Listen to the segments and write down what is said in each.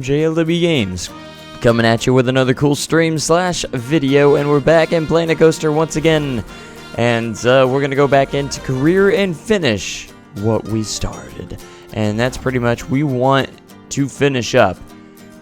JLW Games, coming at you with another cool stream slash video, and we're back in Planet Coaster once again, and we're gonna go back into career and finish what we started, and that's pretty much we want to finish up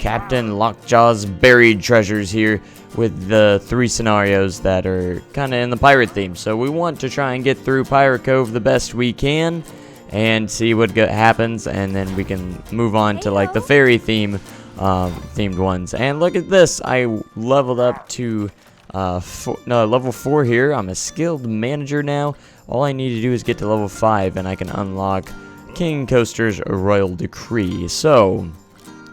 Captain Lockjaw's buried treasures here with the 3 scenarios that are kind of in the pirate theme. So we want to try and get through Pirate Cove the best we can and see what happens, and then we can move on to like the fairy theme themed ones. And look at this, I leveled up to level 4 here. I'm a skilled manager now. All I need to do is get to level 5 and I can unlock King Coaster's Royal Decree. So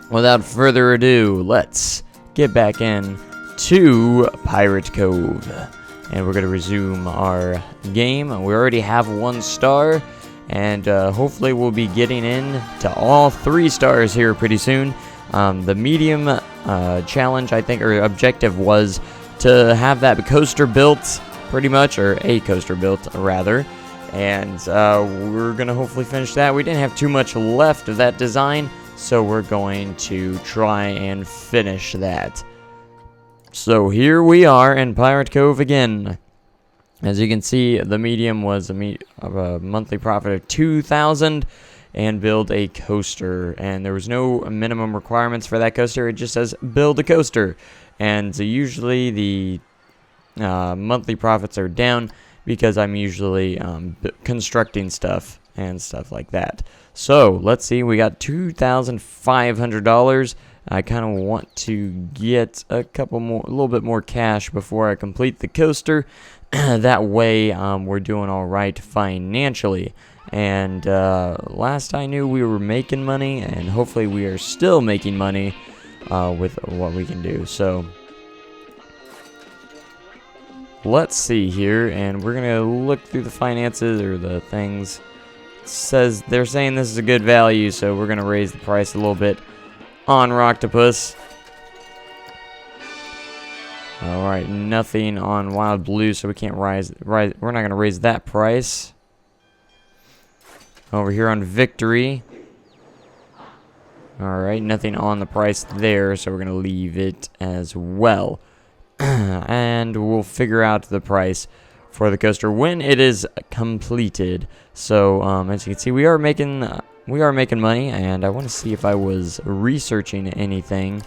without further ado, let's get back in to Pirate Cove, and we're gonna resume our game. We already have 1 star, and hopefully we'll be getting in to all 3 stars here pretty soon. The medium challenge, I think, or objective, was to have that coaster built pretty much, or a coaster built rather, and we're gonna hopefully finish that. We didn't have too much left of that design, so we're going to try and finish that. So here we are in Pirate Cove again. As you can see, the medium was a monthly profit of 2,000 and build a coaster. And there was no minimum requirements for that coaster. It just says build a coaster. And usually the monthly profits are down because I'm usually constructing stuff and stuff like that. So let's see, we got $2,500. I kind of want to get a little bit more cash before I complete the coaster. That way, we're doing all right financially. And last I knew, we were making money, and hopefully we are still making money with what we can do. So let's see here, and we're gonna look through the finances or the things. It says they're saying this is a good value, so we're gonna raise the price a little bit on Rocktopus. Alright, nothing on Wild Blue, so we can't we're not going to raise that price. Over here on Victory. Alright, nothing on the price there, so we're going to leave it as well. And we'll figure out the price for the coaster when it is completed. So, as you can see, we are making money, and I want to see if I was researching anything.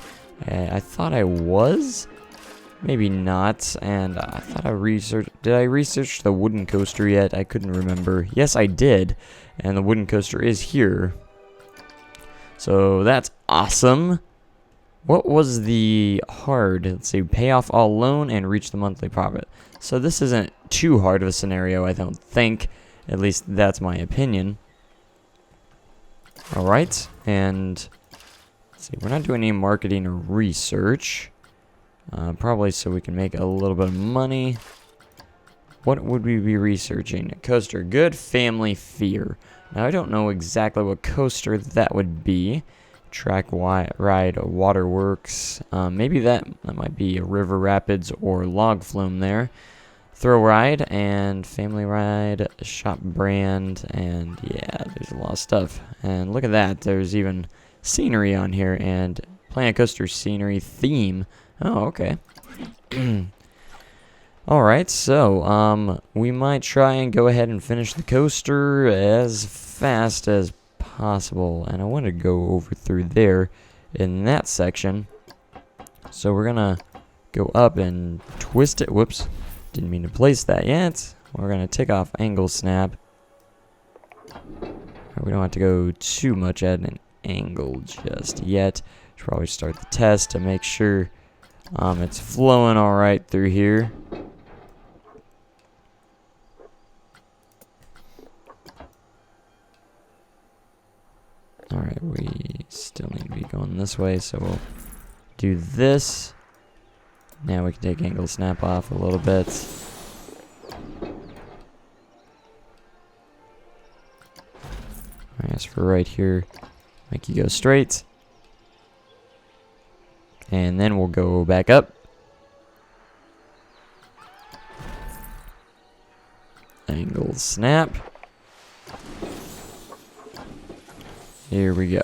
I thought I was. Maybe not, and I thought I researched. Did I research the wooden coaster yet? I couldn't remember. Yes, I did, and the wooden coaster is here. So that's awesome. What was the hard? Let's see, pay off all loan and reach the monthly profit. So this isn't too hard of a scenario, I don't think. At least that's my opinion. Alright, and let's see, we're not doing any marketing or research. Probably so we can make a little bit of money. What would we be researching? Coaster, good family fear. Now I don't know exactly what coaster that would be. Track ride, waterworks. Maybe that might be a river rapids or log flume there. Thrill ride and family ride, shop brand, and yeah, there's a lot of stuff. And look at that, there's even scenery on here and Planet Coaster scenery theme. Oh, okay. Alright, so, we might try and go ahead and finish the coaster as fast as possible. And I want to go over through there in that section. So we're gonna go up and twist it. Whoops. Didn't mean to place that yet. We're gonna take off angle snap. We don't have to go too much at an angle just yet. Should probably start the test to make sure it's flowing all right through here. All right, we still need to be going this way, so we'll do this. Now we can take angle snap off a little bit. As for right here, make you go straight. And then we'll go back up. Angle snap. Here we go.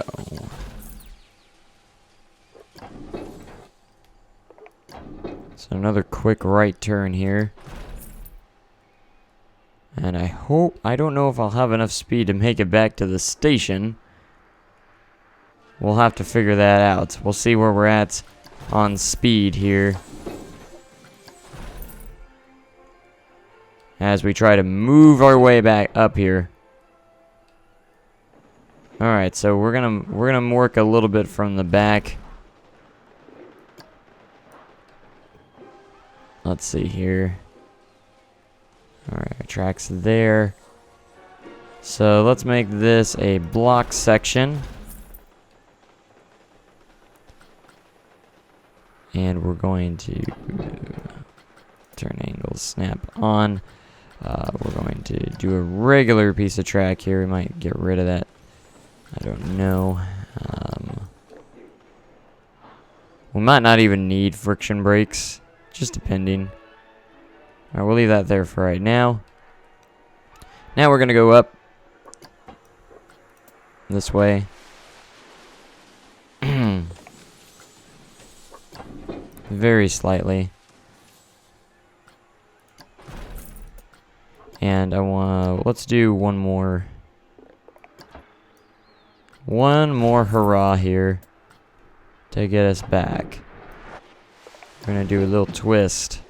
So another quick right turn here. And I don't know if I'll have enough speed to make it back to the station. We'll have to figure that out. We'll see where we're at on speed here, as we try to move our way back up here. Alright, so we're gonna work a little bit from the back. Let's see here. Alright, our track's there. So let's make this a block section. And we're going to turn angle snap on. We're going to do a regular piece of track here. We might get rid of that. I don't know. We might not even need friction brakes, just depending. Alright, we'll leave that there for right now. Now we're going to go up this way. Very slightly. And let's do one more hurrah here to get us back. We're gonna do a little twist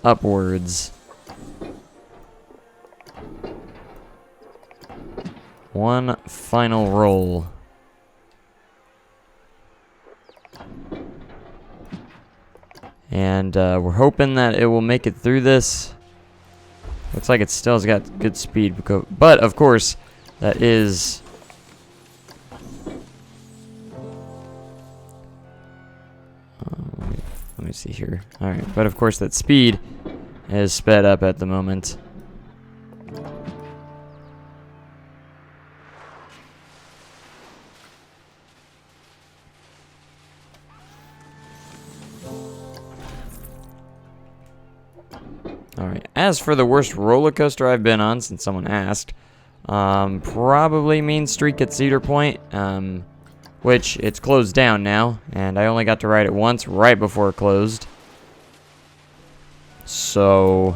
upwards. One final roll. And we're hoping that it will make it through this. Looks like it still has got good speed, but of course, that is... let me see here. Alright, but of course that speed is sped up at the moment. Alright, as for the worst roller coaster I've been on, since someone asked, probably Mean Streak at Cedar Point, which it's closed down now, and I only got to ride it once right before it closed. So,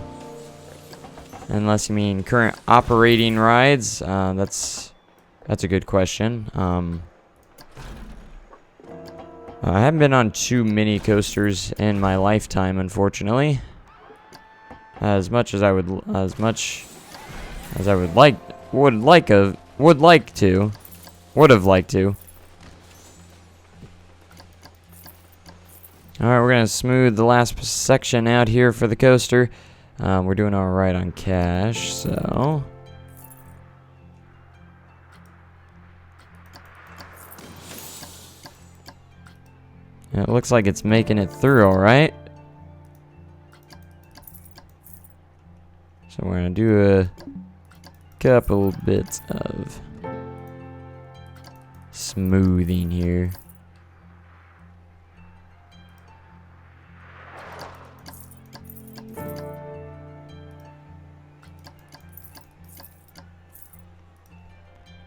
unless you mean current operating rides, that's a good question. I haven't been on too many coasters in my lifetime, unfortunately. As much as I would like to. Alright, we're gonna smooth the last section out here for the coaster. We're doing alright on cash, so... it looks like it's making it through alright. So we're going to do a couple bits of smoothing here.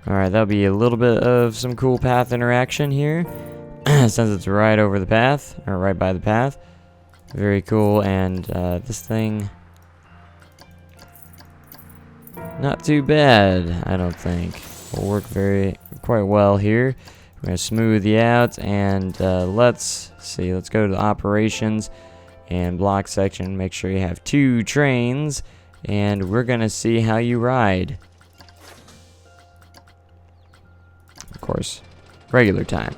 Alright, that'll be a little bit of some cool path interaction here. Since it's right over the path, or right by the path. Very cool, and this thing... not too bad, I don't think. Will work quite well here. We're gonna smooth you out, and let's see. Let's go to the operations and block section. Make sure you have 2 trains, and we're gonna see how you ride. Of course, regular time.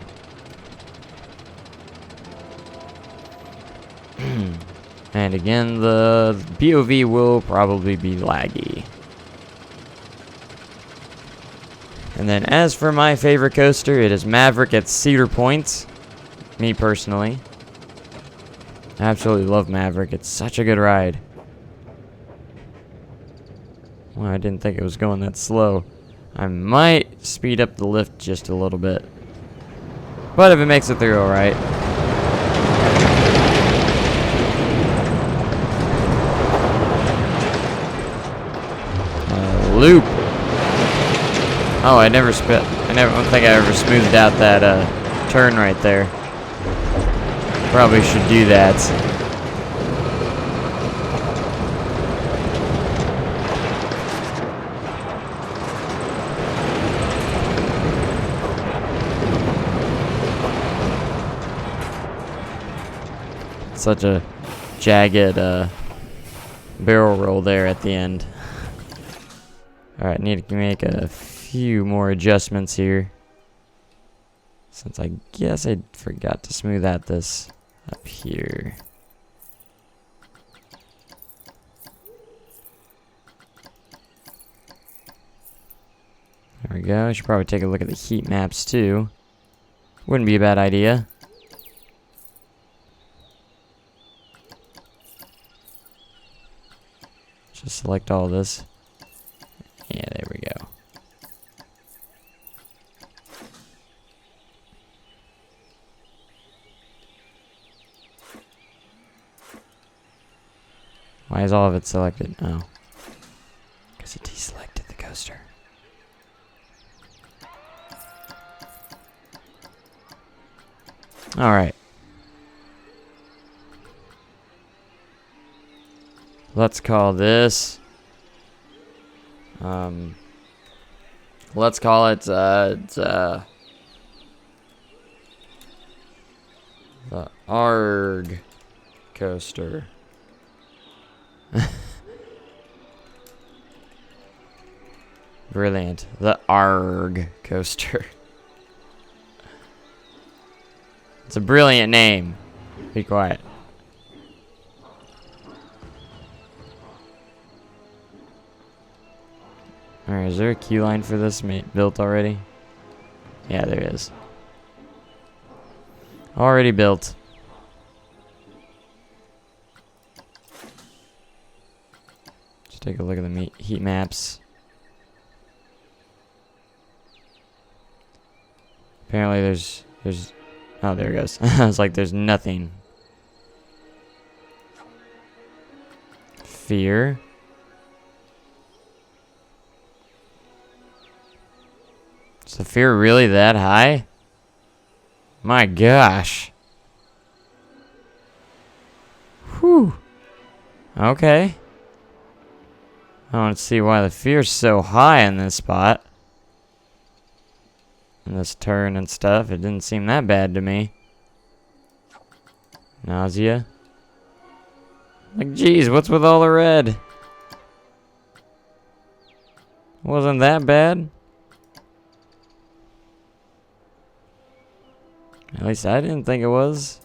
And again, the POV will probably be laggy. And then as for my favorite coaster, it is Maverick at Cedar Point. Me personally. I absolutely love Maverick. It's such a good ride. Well, I didn't think it was going that slow. I might speed up the lift just a little bit. But if it makes it through alright. Loop. Oh, I don't think I ever smoothed out that turn right there. Probably should do that. Such a jagged barrel roll there at the end. Alright, need to make a few more adjustments here. Since I guess I forgot to smooth out this up here. There we go. I should probably take a look at the heat maps too. Wouldn't be a bad idea. Just select all this. Yeah, there we go. Why is all of it selected? Oh. Because it deselected the coaster. Alright. Let's call this. Let's call it the ARG coaster. Brilliant. The ARG coaster. It's a brilliant name. Be quiet. Alright, is there a queue line for this built already? Yeah, there is. Already built. Just take a look at the heat maps. Apparently there's oh, there it goes. I was like, there's nothing. Fear. Is the fear really that high? My gosh. Whew. Okay. I want to see why the fear's so high in this spot. In this turn and stuff. It didn't seem that bad to me. Nausea. Like, geez, what's with all the red? Wasn't that bad? At least I didn't think it was.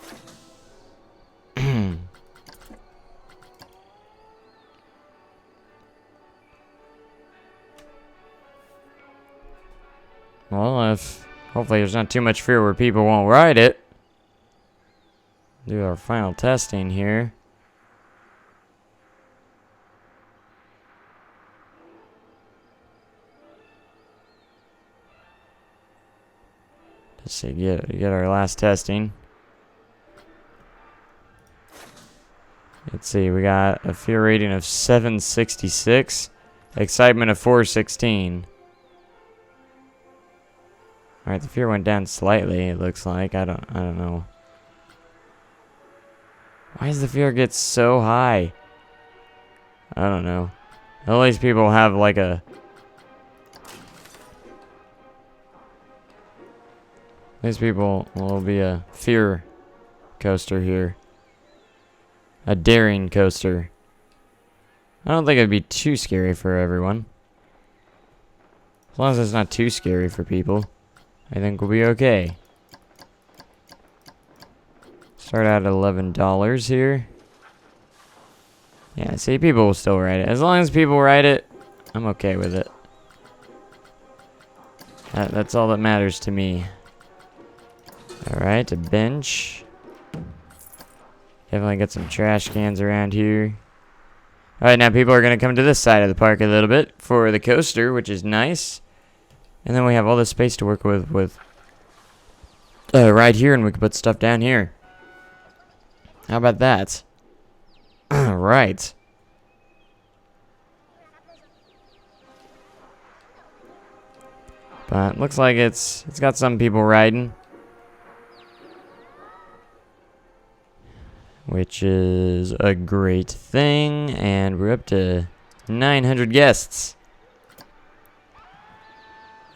Well, hopefully there's not too much fear where people won't ride it. Do our final testing here. Let's see, get our last testing. Let's see, we got a fear rating of 766, excitement of 416. All right, the fear went down slightly. It looks like I don't know. Why does the fear get so high? I don't know. At least people have like a. These people will be a fear coaster here. A daring coaster. I don't think it'd be too scary for everyone. As long as it's not too scary for people, I think we'll be okay. Start out at $11 here. Yeah, see, people will still ride it. As long as people ride it, I'm okay with it. That's all that matters to me. Alright, a bench. Definitely got some trash cans around here. Alright, now people are going to come to this side of the park a little bit for the coaster, which is nice. And then we have all this space to work with right here, and we can put stuff down here. How about that? Right. But looks like it's got some people riding. which is a great thing. And we're up to 900 guests.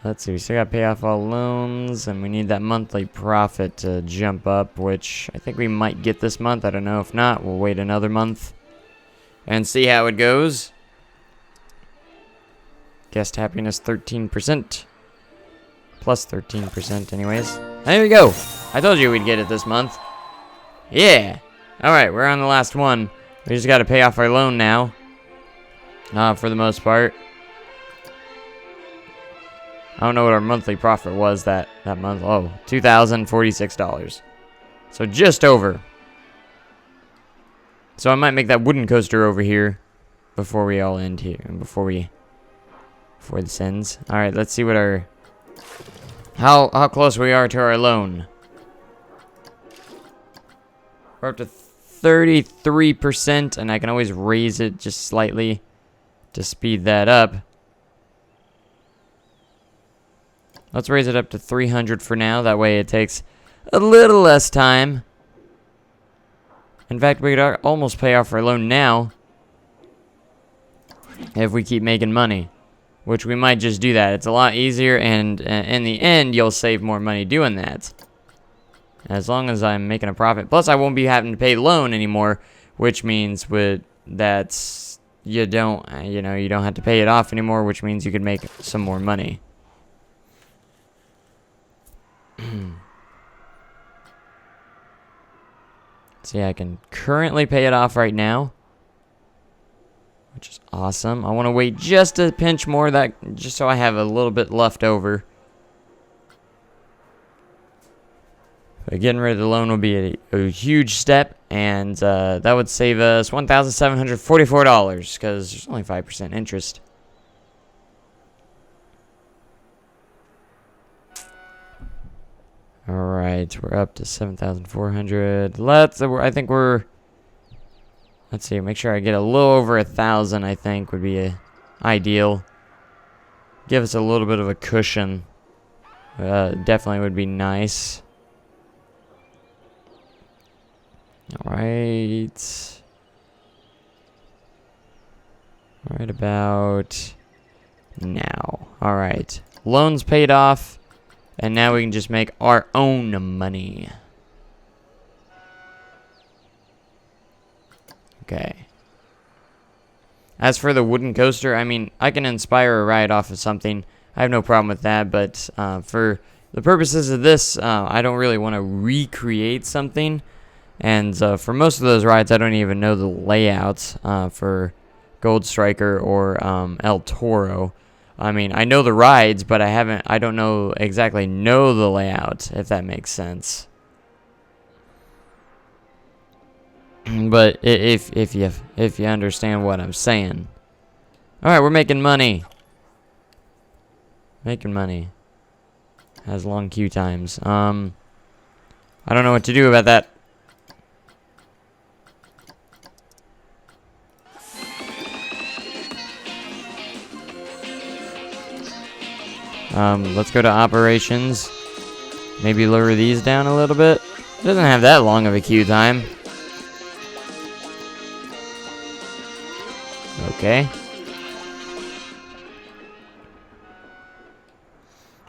Let's see, we still gotta pay off all loans, and we need that monthly profit to jump up, which I think we might get this month. I don't know. If not, we'll wait another month and see how it goes. Guest happiness 13%. Plus 13% anyways. There we go. I told you we'd get it this month. Yeah. Alright, we're on the last one. We just gotta pay off our loan now. For the most part. I don't know what our monthly profit was that month. Oh, $2,046. So just over. So I might make that wooden coaster over here before we all end here. And before this ends. Alright, let's see what our... How close we are to our loan. We're up to 33%, and I can always raise it just slightly to speed that up. Let's raise it up to 300 for now. That way it takes a little less time. In fact, we could almost pay off our loan now if we keep making money, which we might just do that. It's a lot easier, and in the end, you'll save more money doing that. As long as I'm making a profit. Plus, I won't be having to pay loan anymore, which means you don't have to pay it off anymore, which means you could make some more money. See, I can currently pay it off right now, which is awesome. I want to wait just a pinch more, just so I have a little bit left over. But getting rid of the loan will be a huge step, and that would save us $1,744 because there's only 5% interest. All right, we're up to 7,400. Let's see, make sure I get a little over 1,000. I think would be ideal. Give us a little bit of a cushion. Definitely would be nice. All right. Right about now. All right, loans paid off. And now we can just make our own money. Okay. As for the wooden coaster, I mean, I can inspire a ride off of something. I have no problem with that, but for the purposes of this, I don't really want to recreate something. And for most of those rides, I don't even know the layouts for Gold Striker or El Toro. I mean, I know the rides, but I don't know exactly the layout, if that makes sense. But if you understand what I'm saying. All right, we're making money. Making money. Has long queue times. I don't know what to do about that. Let's go to operations. Maybe lower these down a little bit. It doesn't have that long of a queue time. Okay.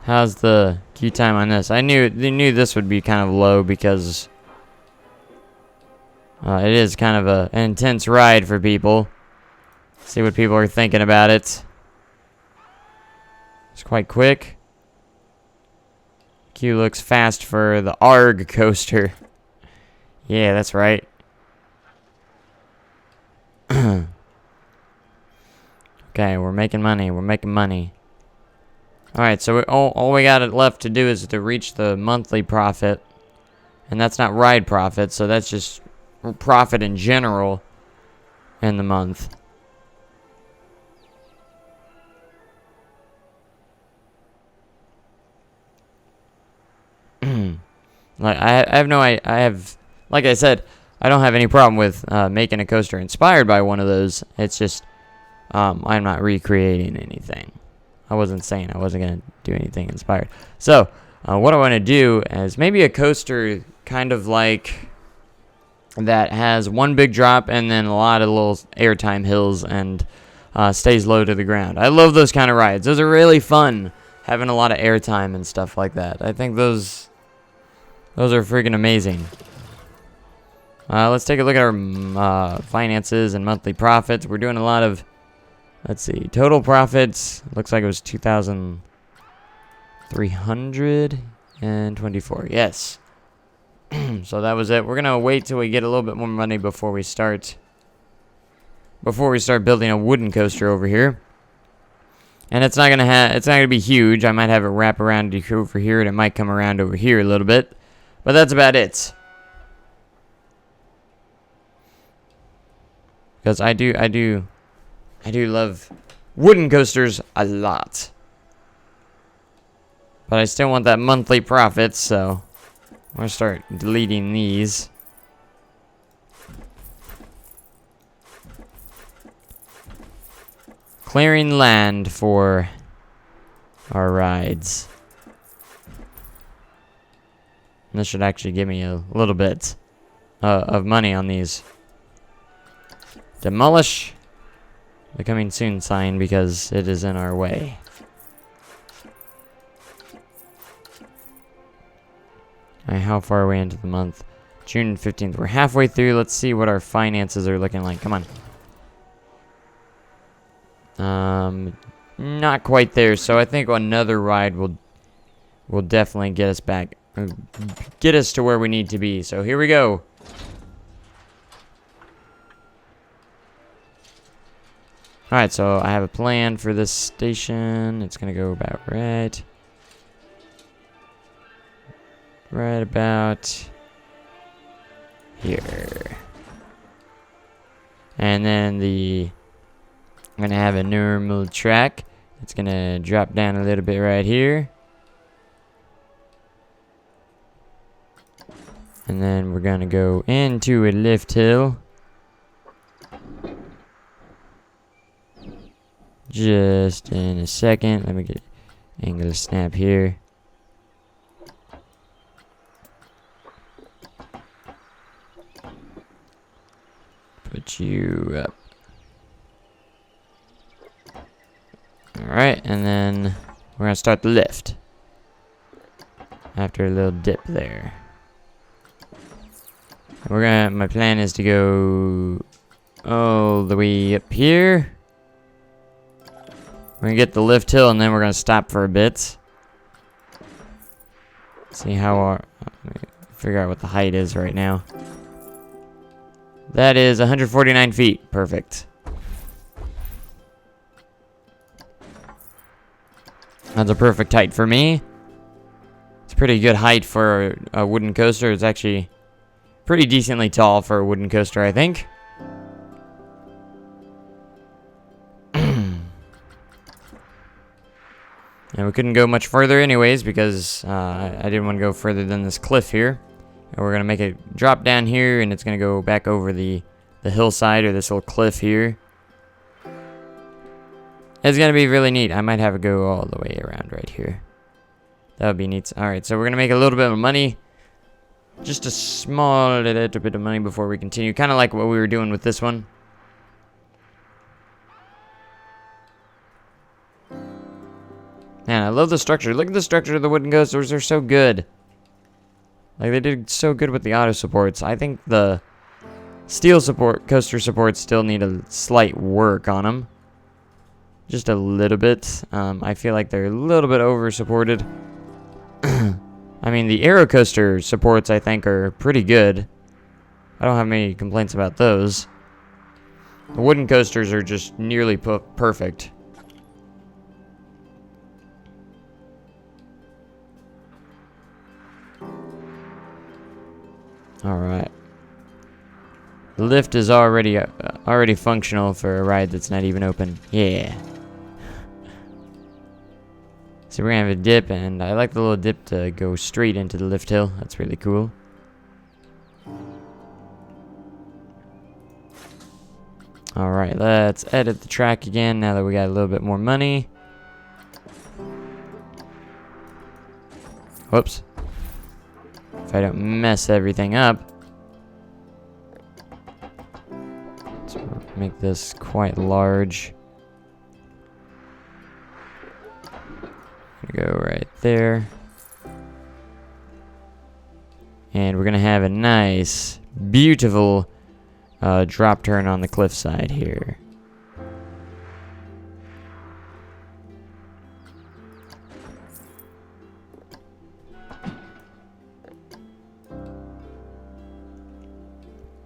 How's the queue time on this? They knew this would be kind of low because it is kind of an intense ride for people. See what people are thinking about it. It's quite quick. Queue looks fast for the ARG coaster. Yeah, that's right. Okay, we're making money. We're making money. Alright, so all we got left to do is to reach the monthly profit. And that's not ride profit, so that's just profit in general in the month. Like like I said, I don't have any problem with making a coaster inspired by one of those. It's just I'm not recreating anything. I wasn't saying I wasn't gonna do anything inspired. So what I want to do is maybe a coaster kind of like that has one big drop and then a lot of little airtime hills and stays low to the ground. I love those kind of rides. Those are really fun, having a lot of airtime and stuff like that. I think those are freaking amazing. Let's take a look at our finances and monthly profits. We're doing a lot of, let's see, total profits. Looks like it was 2,324. Yes. So that was it. We're gonna wait till we get a little bit more money before we start building a wooden coaster over here. And it's not gonna be huge. I might have it wrap around over here, and it might come around over here a little bit, but that's about it. Because I do love wooden coasters a lot, but I still want that monthly profit, so I'm gonna start deleting these. Clearing land for our rides. And this should actually give me a little bit of money on these. Demolish the coming soon sign because it is in our way. Alright, how far are we into the month? June 15th. We're halfway through. Let's see what our finances are looking like. Come on. Not quite there. So I think another ride will definitely get us back, get us to where we need to be. So here we go. Alright, so I have a plan for this station. It's gonna go about right about here. And then I'm gonna have a normal track. It's gonna drop down a little bit right here. And then we're gonna go into a lift hill. Just in a second. Let me get angle snap here. Put you up. Alright, and then we're gonna start the lift. After a little dip there. My plan is to go all the way up here. We're gonna get the lift hill and then we're gonna stop for a bit. See how figure out what the height is right now. That is 149 feet. Perfect. That's a perfect height for me. It's a pretty good height for a wooden coaster. It's actually pretty decently tall for a wooden coaster, I think. And we couldn't go much further anyways because I didn't want to go further than this cliff here. And we're going to make it drop down here and it's going to go back over the hillside or this little cliff here. It's going to be really neat. I might have it go all the way around right here. That would be neat. Alright, so we're going to make a little bit of money. Just a small little bit of money before we continue. Kind of like what we were doing with this one. Man, I love the structure. Look at the structure of the wooden coasters. They're so good. Like, they did so good with the auto supports. I think the steel coaster supports still need a slight work on them. Just a little bit. I feel like they're a little bit over-supported. I mean, the aero coaster supports, I think, are pretty good. I don't have many complaints about those. The wooden coasters are just nearly perfect. Alright. The lift is already functional for a ride that's not even open. Yeah. So we're gonna have a dip, and I like the little dip to go straight into the lift hill. That's really cool. Alright, let's edit the track again now that we got a little bit more money. Whoops. If I don't mess everything up. make this quite large. Go right there. And we're gonna have a nice, beautiful drop turn on the cliffside here.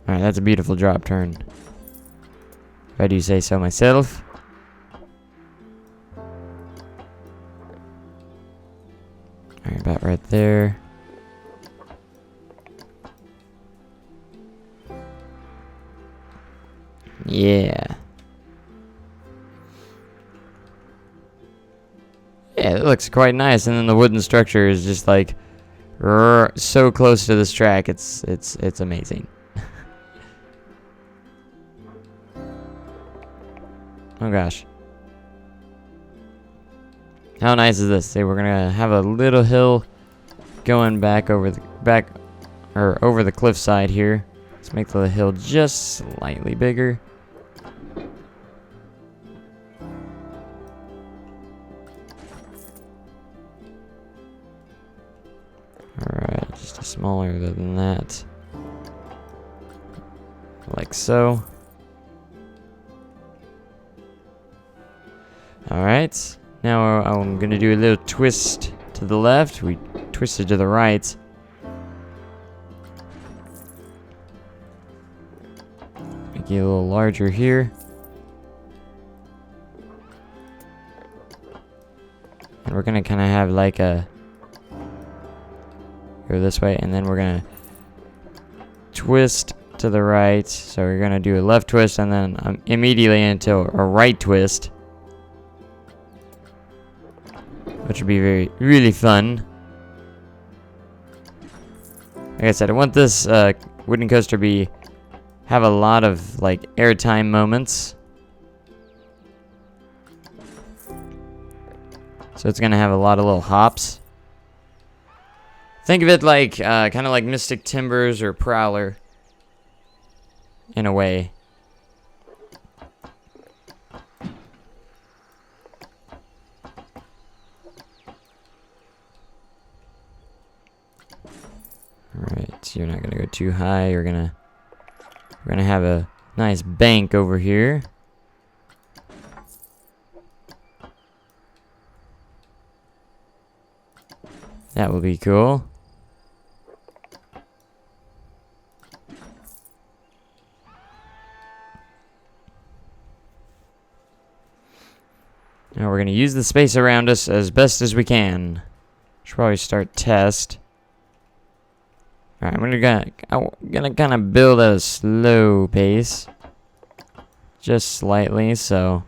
Alright, that's a beautiful drop turn, if I do say so myself. Alright, about right there. Yeah. Yeah, it looks quite nice, and then the wooden structure is just like so close to this track. It's amazing. Oh gosh. How nice is this? See, we're gonna have a little hill going back over the cliffside here. Let's make the hill just slightly bigger. Alright, just a smaller than that. Like so. Alright, now I'm gonna do a little twist to the left. We twisted to the right. Make it a little larger here. And we're gonna kind of have like a... Go this way, and then we're gonna twist to the right. So we're gonna do a left twist, and then immediately into a right twist. Which would be really fun. Like I said, I want this wooden coaster have a lot of like airtime moments. So it's gonna have a lot of little hops. Think of it like kind of like Mystic Timbers or Prowler in a way. Alright, you're not gonna go too high. We're gonna have a nice bank over here. That will be cool. Now we're gonna use the space around us as best as we can. Should probably start test. Alright, I'm gonna kind of build at a slow pace. Just slightly, so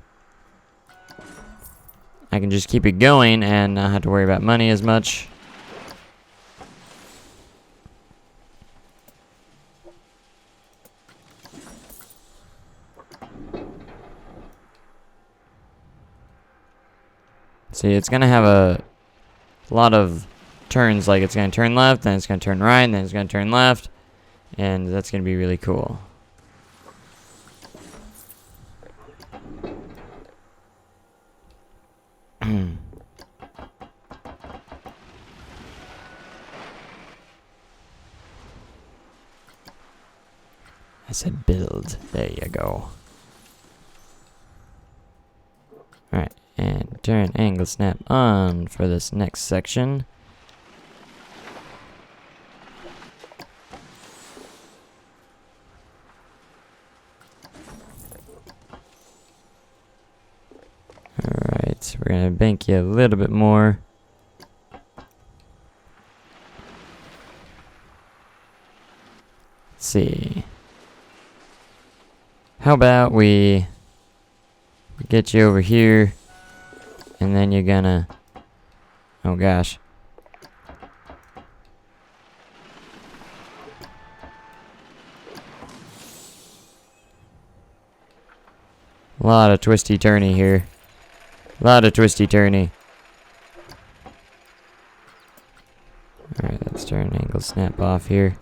I can just keep it going and not have to worry about money as much. See, it's gonna have a lot of turns. Like, it's gonna turn left, then it's gonna turn right, then it's gonna turn left, and that's gonna be really cool. I said build. There you go. Alright, and turn angle snap on for this next section. Alright, we're gonna bank you a little bit more. Let's see. How about we get you over here, and then you're gonna... Oh gosh. A lot of twisty-turny here. A lot of twisty-turny. Alright, let's turn angle snap off here.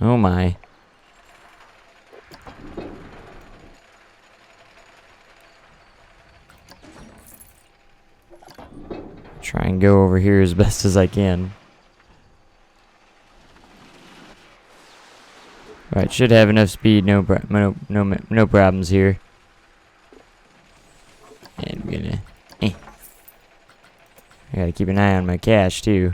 Oh my. Try and go over here as best as I can. Alright, should have enough speed, no problems here. And I'm gonna... I gotta keep an eye on my cash, too.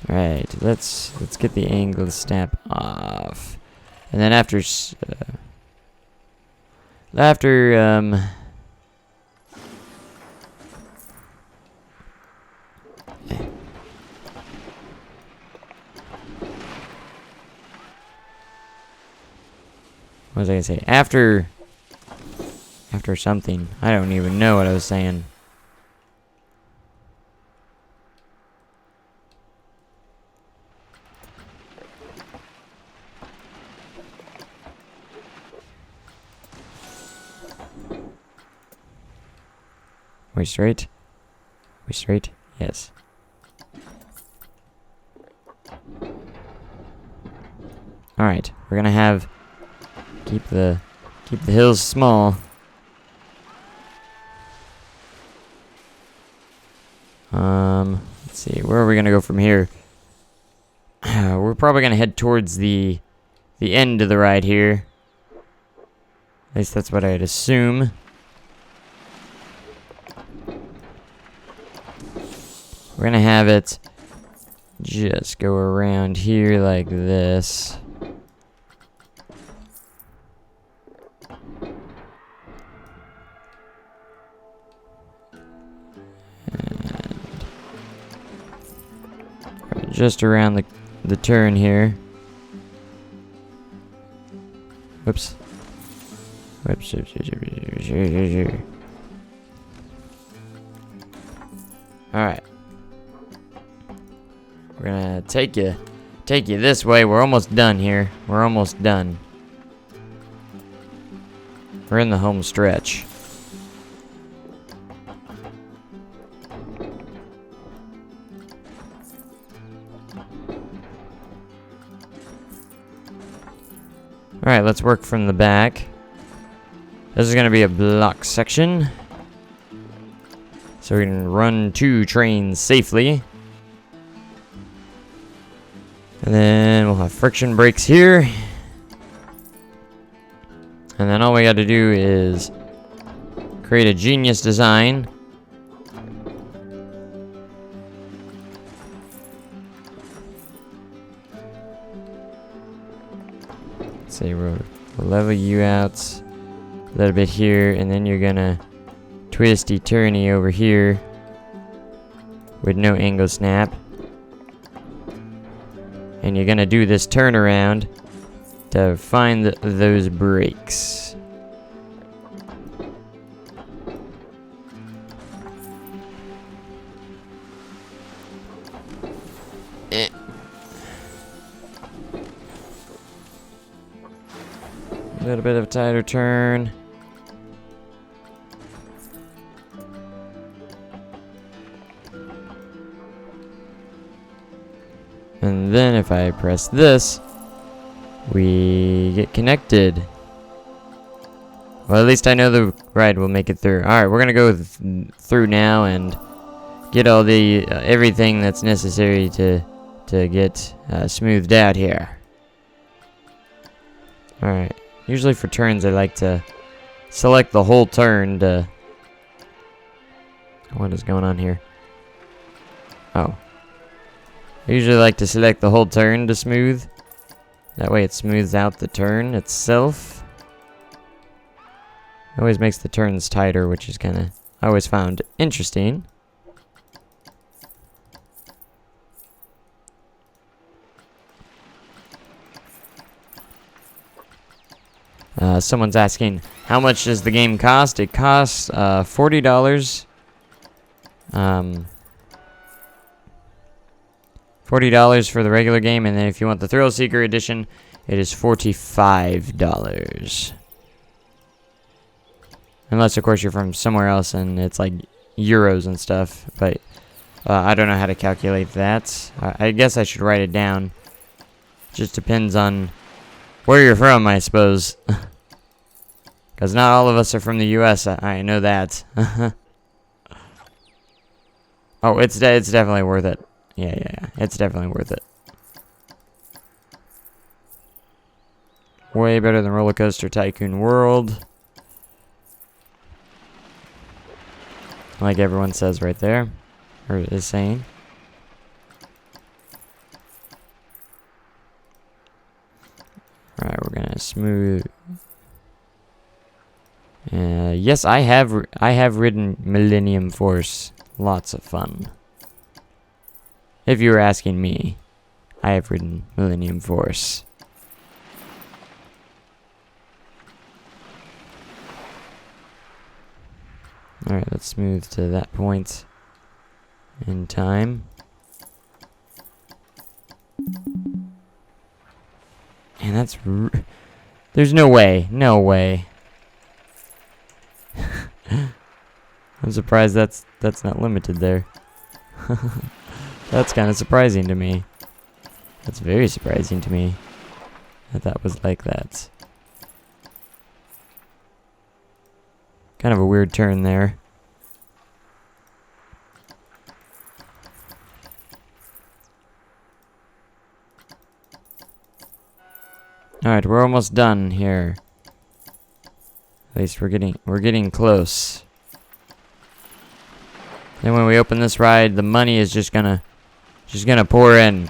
Alright, let's get the angle snap off. And then after... what was I gonna say? After something. I don't even know what I was saying. We straight? We straight? Yes. Alright, we're gonna have keep the hills small. Let's see, where are we gonna go from here? We're probably gonna head towards the end of the ride here. At least that's what I'd assume. We're gonna have it just go around here like this. And just around the turn here. Whoops. Whoops. Alright. We're gonna take you this way. We're almost done here. We're almost done. We're in the home stretch. Alright, let's work from the back. This is gonna be a block section. So we can run 2 trains safely. And then we'll have friction brakes here. And then all we got to do is create a genius design. Let's say we'll level you out a little bit here, and then you're gonna twisty turny over here with no angle snap. And you're gonna do this turnaround to find those brakes. A little bit of a tighter turn. And then if I press this, we get connected. Well, at least I know the ride will make it through. Alright, we're gonna go through now and get all the everything that's necessary to get smoothed out here. Alright, usually for turns I like to select the whole turn to... What is going on here? Oh. I usually like to select the whole turn to smooth. That way it smooths out the turn itself. It always makes the turns tighter, which is kind of... I always found interesting. Someone's asking, how much does the game cost? It costs $40. $40 for the regular game, and then if you want the Thrill Seeker edition, it is $45. Unless, of course, you're from somewhere else and it's like euros and stuff. But I don't know how to calculate that. I guess I should write it down. Just depends on where you're from, I suppose. Because not all of us are from the U.S. I know that. Oh, it's definitely worth it. Yeah. It's definitely worth it. Way better than Roller Coaster Tycoon World. Like everyone says right there. Or is saying. Alright, we're gonna smooth. Yes, I have ridden Millennium Force. Lots of fun. If you were asking me, I have ridden Millennium Force. Alright, let's smooth to that point in time. And that's... There's no way. No way. I'm surprised that's not limited there. That's kind of surprising to me. That's very surprising to me that was like that. Kind of a weird turn there. Alright, we're almost done here. At least we're getting close. Then when we open this ride, the money is just gonna pour in.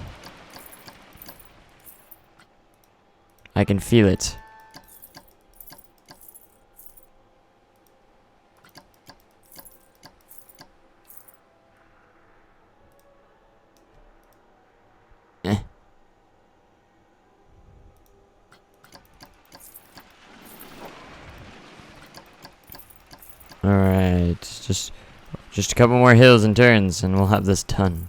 I can feel it. Alright, just a couple more hills and turns and we'll have this done.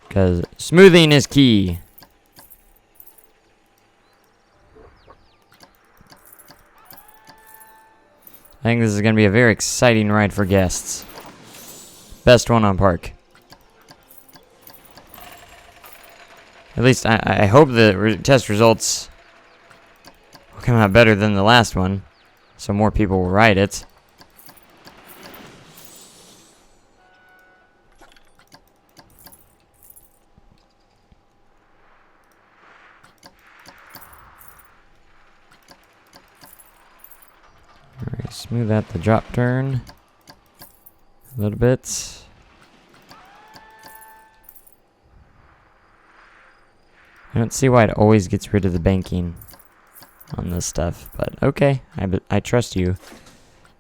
Because smoothing is key. I think this is going to be a very exciting ride for guests. Best one on park. At least I hope the test results will come out better than the last one, so more people will ride it. Alright, smooth out the drop turn a little bit. I don't see why it always gets rid of the banking on this stuff, but okay, I trust you.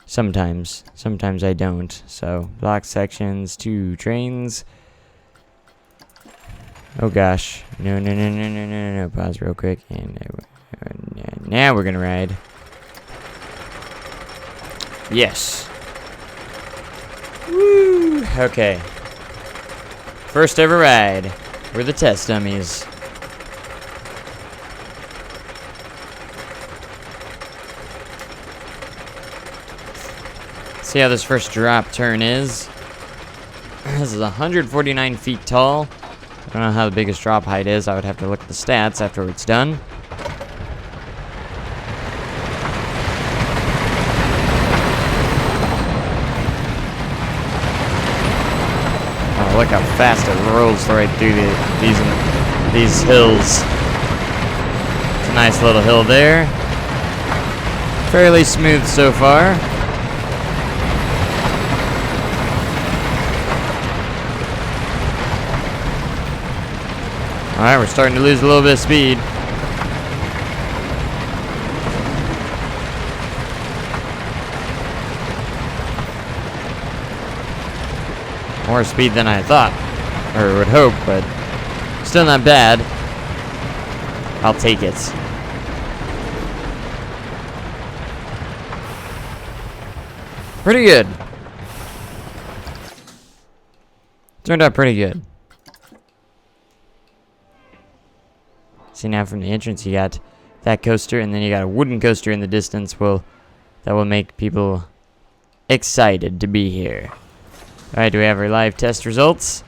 Sometimes I don't. So, block sections, 2 trains. Oh gosh, no, pause real quick, and now we're gonna ride. Yes. Woo! Okay. First ever ride. We're the test dummies. See how this first drop turn is. This is 149 feet tall. I don't know how the biggest drop height is. I would have to look at the stats after it's done. Oh, look how fast it rolls right through these hills. It's a nice little hill there. Fairly smooth so far. Alright, we're starting to lose a little bit of speed. More speed than I thought, or would hope, but still not bad. I'll take it. Pretty good. Turned out pretty good. See, now from the entrance you got that coaster, and then you got a wooden coaster in the distance. Well, that will make people excited to be here. Alright, do we have our live test results?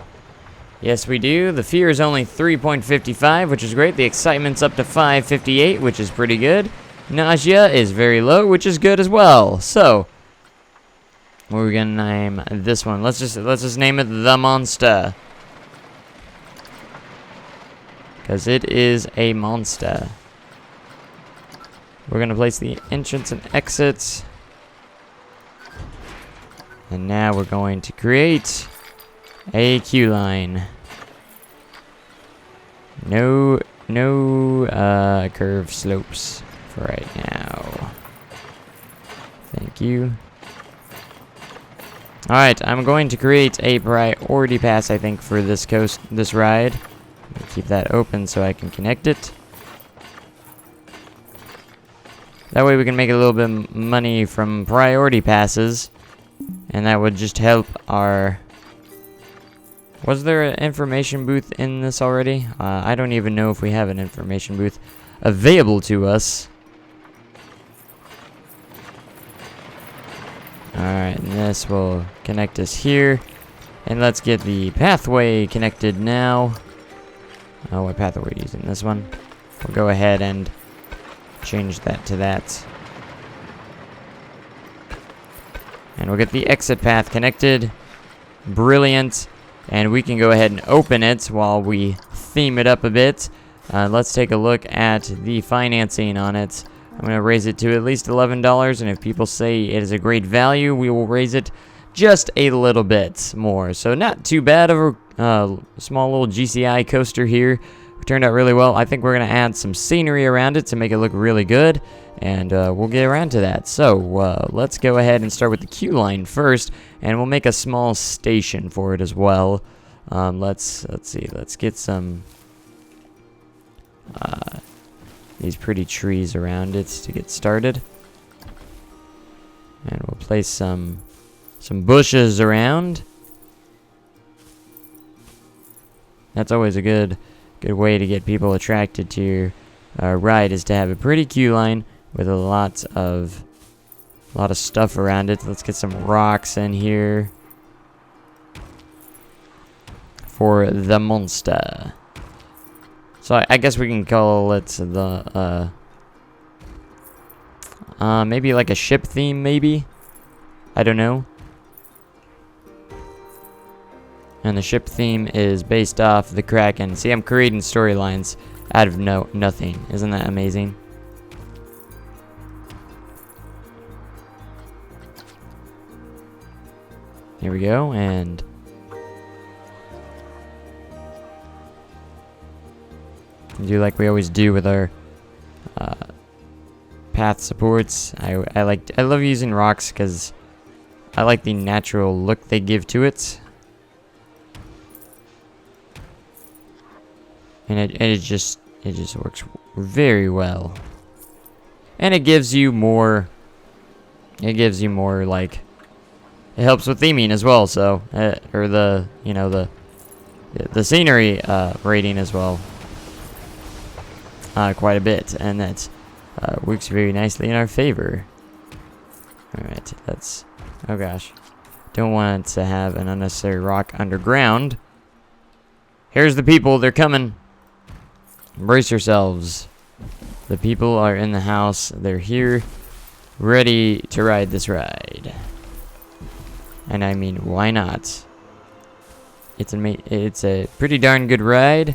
Yes, we do. The fear is only 3.55, which is great. The excitement's up to 5.58, which is pretty good. Nausea is very low, which is good as well. So, what are we gonna name this one? Let's just name it The Monster, because it is a monster. We're gonna place the entrance and exits, and now we're going to create a queue line. No curved slopes for right now. Thank you. Alright, I'm going to create a priority pass, I think, for this ride. Keep that open so I can connect it. That way we can make a little bit of money from priority passes. And that would just help our... Was there an information booth in this already? I don't even know if we have an information booth available to us. Alright, and this will connect us here. And let's get the pathway connected now. Oh, what path are we using? This one? We'll go ahead and change that to that. And we'll get the exit path connected. Brilliant. And we can go ahead and open it while we theme it up a bit. Let's take a look at the financing on it. I'm going to raise it to at least $11, and if people say it is a great value, we will raise it just a little bit more. So not too bad of a small little GCI coaster here. It turned out really well. I think we're going to add some scenery around it to make it look really good, and we'll get around to that. So let's go ahead and start with the queue line first, and we'll make a small station for it as well. Let's see. Let's get some these pretty trees around it to get started, and we'll place some bushes around. That's always a good way to get people attracted to your ride, is to have a pretty queue line with a lot of stuff around it. Let's get some rocks in here for the monster. So I guess we can call it the maybe like a ship theme, maybe. I don't know. And the ship theme is based off the Kraken. See, I'm creating storylines out of nothing. Isn't that amazing? Here we go, and do like we always do with our path supports. I love using rocks because I like the natural look they give to it. And it just works very well. And it gives you more like, it helps with theming as well, so or the scenery rating as well. Quite a bit, and that works very nicely in our favor. Alright, let's... Oh gosh. Don't want to have an unnecessary rock underground. Here's the people, they're coming. Brace yourselves. The people are in the house, they're here, ready to ride this ride. And I mean, why not? It's a pretty darn good ride.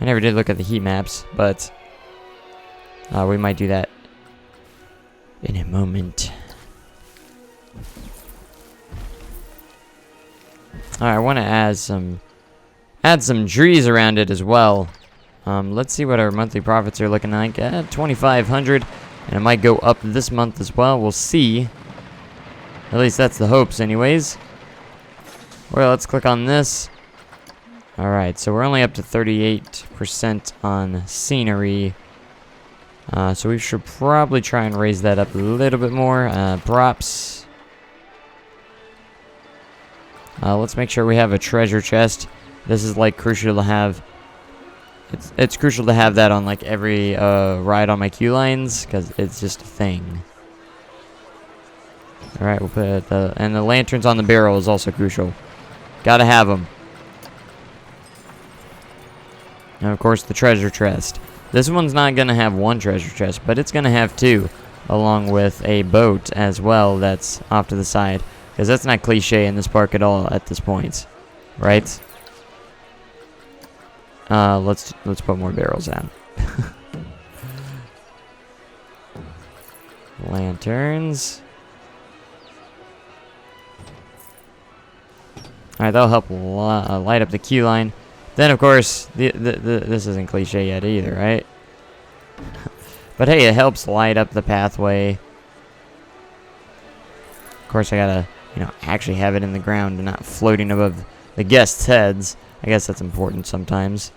I never did look at the heat maps, but we might do that in a moment. Alright, I want to add some trees around it as well. Let's see what our monthly profits are looking like. 2,500, and it might go up this month as well. We'll see. At least that's the hopes, anyways. Well, let's click on this. Alright, so we're only up to 38% on scenery. So we should probably try and raise that up a little bit more. Props. Let's make sure we have a treasure chest. This is like crucial to have. It's crucial to have that on like every ride on my queue lines, because it's just a thing. All right, we'll put and the lanterns on the barrel is also crucial. Gotta have them. And of course, the treasure chest. This one's not gonna have one treasure chest, but it's gonna have two, along with a boat as well that's off to the side, because that's not cliche in this park at all at this point, right? Let's put more barrels down. Lanterns. Alright, that'll help light up the queue line. Then, of course, this isn't cliche yet either, right? But hey, it helps light up the pathway. Of course, I gotta, actually have it in the ground and not floating above the guests' heads. I guess that's important sometimes.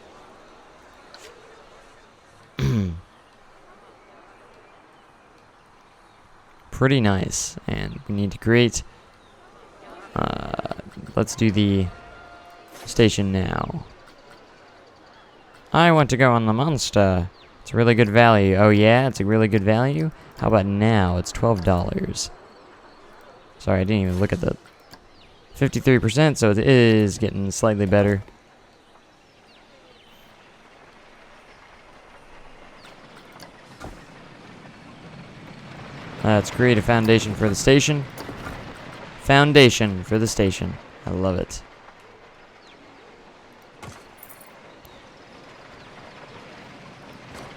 Pretty nice. And we need to create... let's do the station now. I want to go on the monster. It's a really good value. Oh yeah, it's a really good value? How about now? It's $12. Sorry, I didn't even look at the 53%, so it is getting slightly better. Let's create a foundation for the station. Foundation for the station. I love it.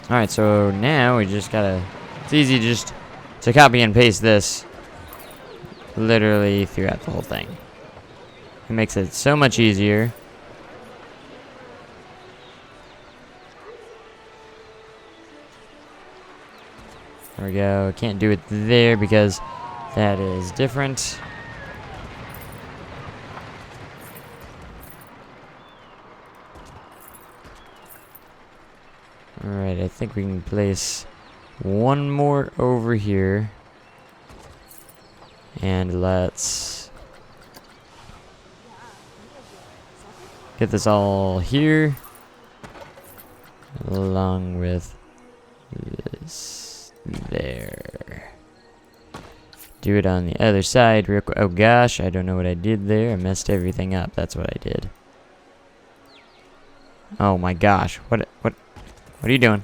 Alright, so now we just gotta... It's easy just to copy and paste this literally throughout the whole thing. It makes it so much easier. There we go. Can't do it there because that is different. Alright, I think we can place one more over here. And let's get this all here. Along with this there. Do it on the other side real quick. Oh gosh, I don't know what I did there. I messed everything up. That's what I did. Oh my gosh. What are you doing?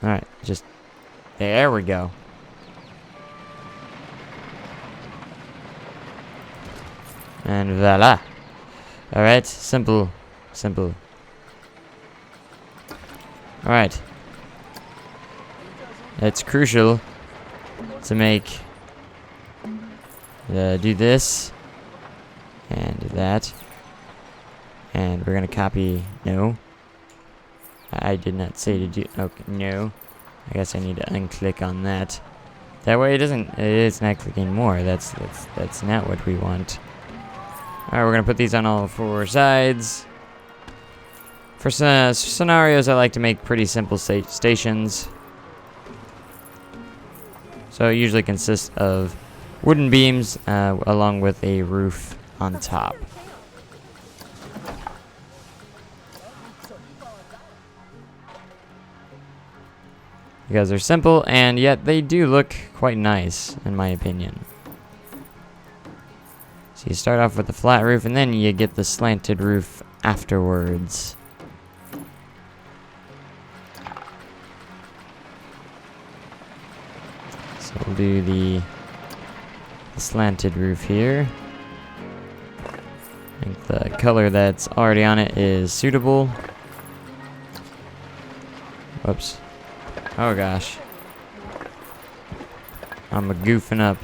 Alright, just... There we go. And voila. Alright, simple. Simple. Alright. It's crucial to make... do this. And that. And we're gonna copy... No. I did not say to do... Okay, no. I guess I need to unclick on that. That way it doesn't... It's not clicking more. That's not what we want. Alright, we're going to put these on all four sides. For scenarios, I like to make pretty simple stations. So it usually consists of wooden beams along with a roof on top. Because they're simple, and yet they do look quite nice, in my opinion. So you start off with the flat roof, and then you get the slanted roof afterwards. So we'll do the slanted roof here. I think the color that's already on it is suitable. Whoops. Oh gosh. I'm goofing up.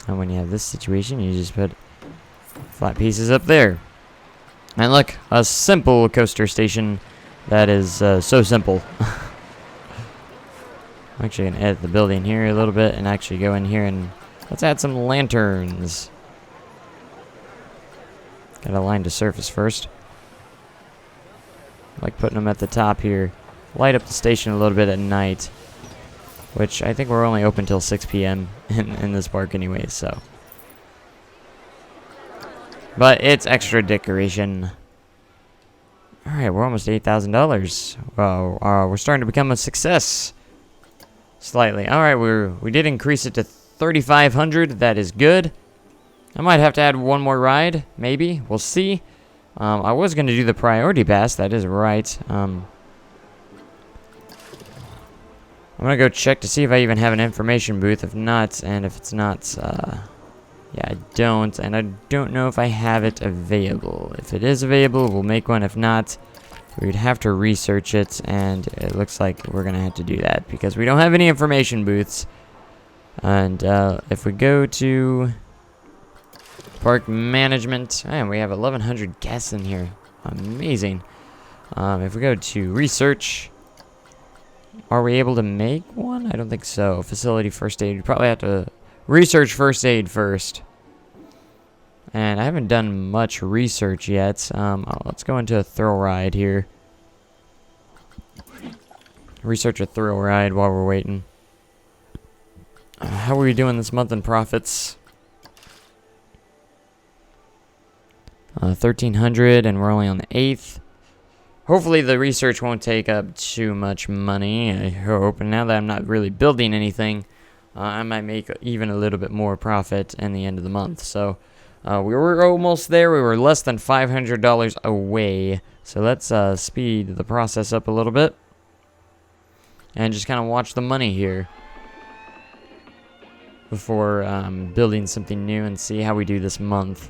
And when you have this situation, you just put flat pieces up there. And look, a simple coaster station that is so simple. I'm actually going to edit the building here a little bit and actually go in here and let's add some lanterns. Gotta line to surface first. I like putting them at the top here. Light up the station a little bit at night. Which I think we're only open till 6 p.m. in this park anyway, so. But it's extra decoration. Alright, we're almost $8,000. Well, we're starting to become a success. Slightly. Alright, we did increase it to 3,500. That is good. I might have to add one more ride. Maybe. We'll see. I was going to do the priority pass. That is right. I'm going to go check to see if I even have an information booth. If not, and if it's not, yeah, I don't. And I don't know if I have it available. If it is available, we'll make one. If not, we'd have to research it. And it looks like we're going to have to do that because we don't have any information booths. And if we go to park management, and we have 1,100 guests in here. Amazing. If we go to research, are we able to make one? I don't think so. Facility first aid. We probably have to research first aid first. And I haven't done much research yet. Let's go into a thrill ride here. Research a thrill ride while we're waiting. How are we doing this month in profits? 1,300, and we're only on the 8th. Hopefully the research won't take up too much money, I hope. And now that I'm not really building anything, I might make even a little bit more profit in the end of the month. So we were almost there. We were less than $500 away. So let's speed the process up a little bit. And just kind of watch the money here before building something new and see how we do this month.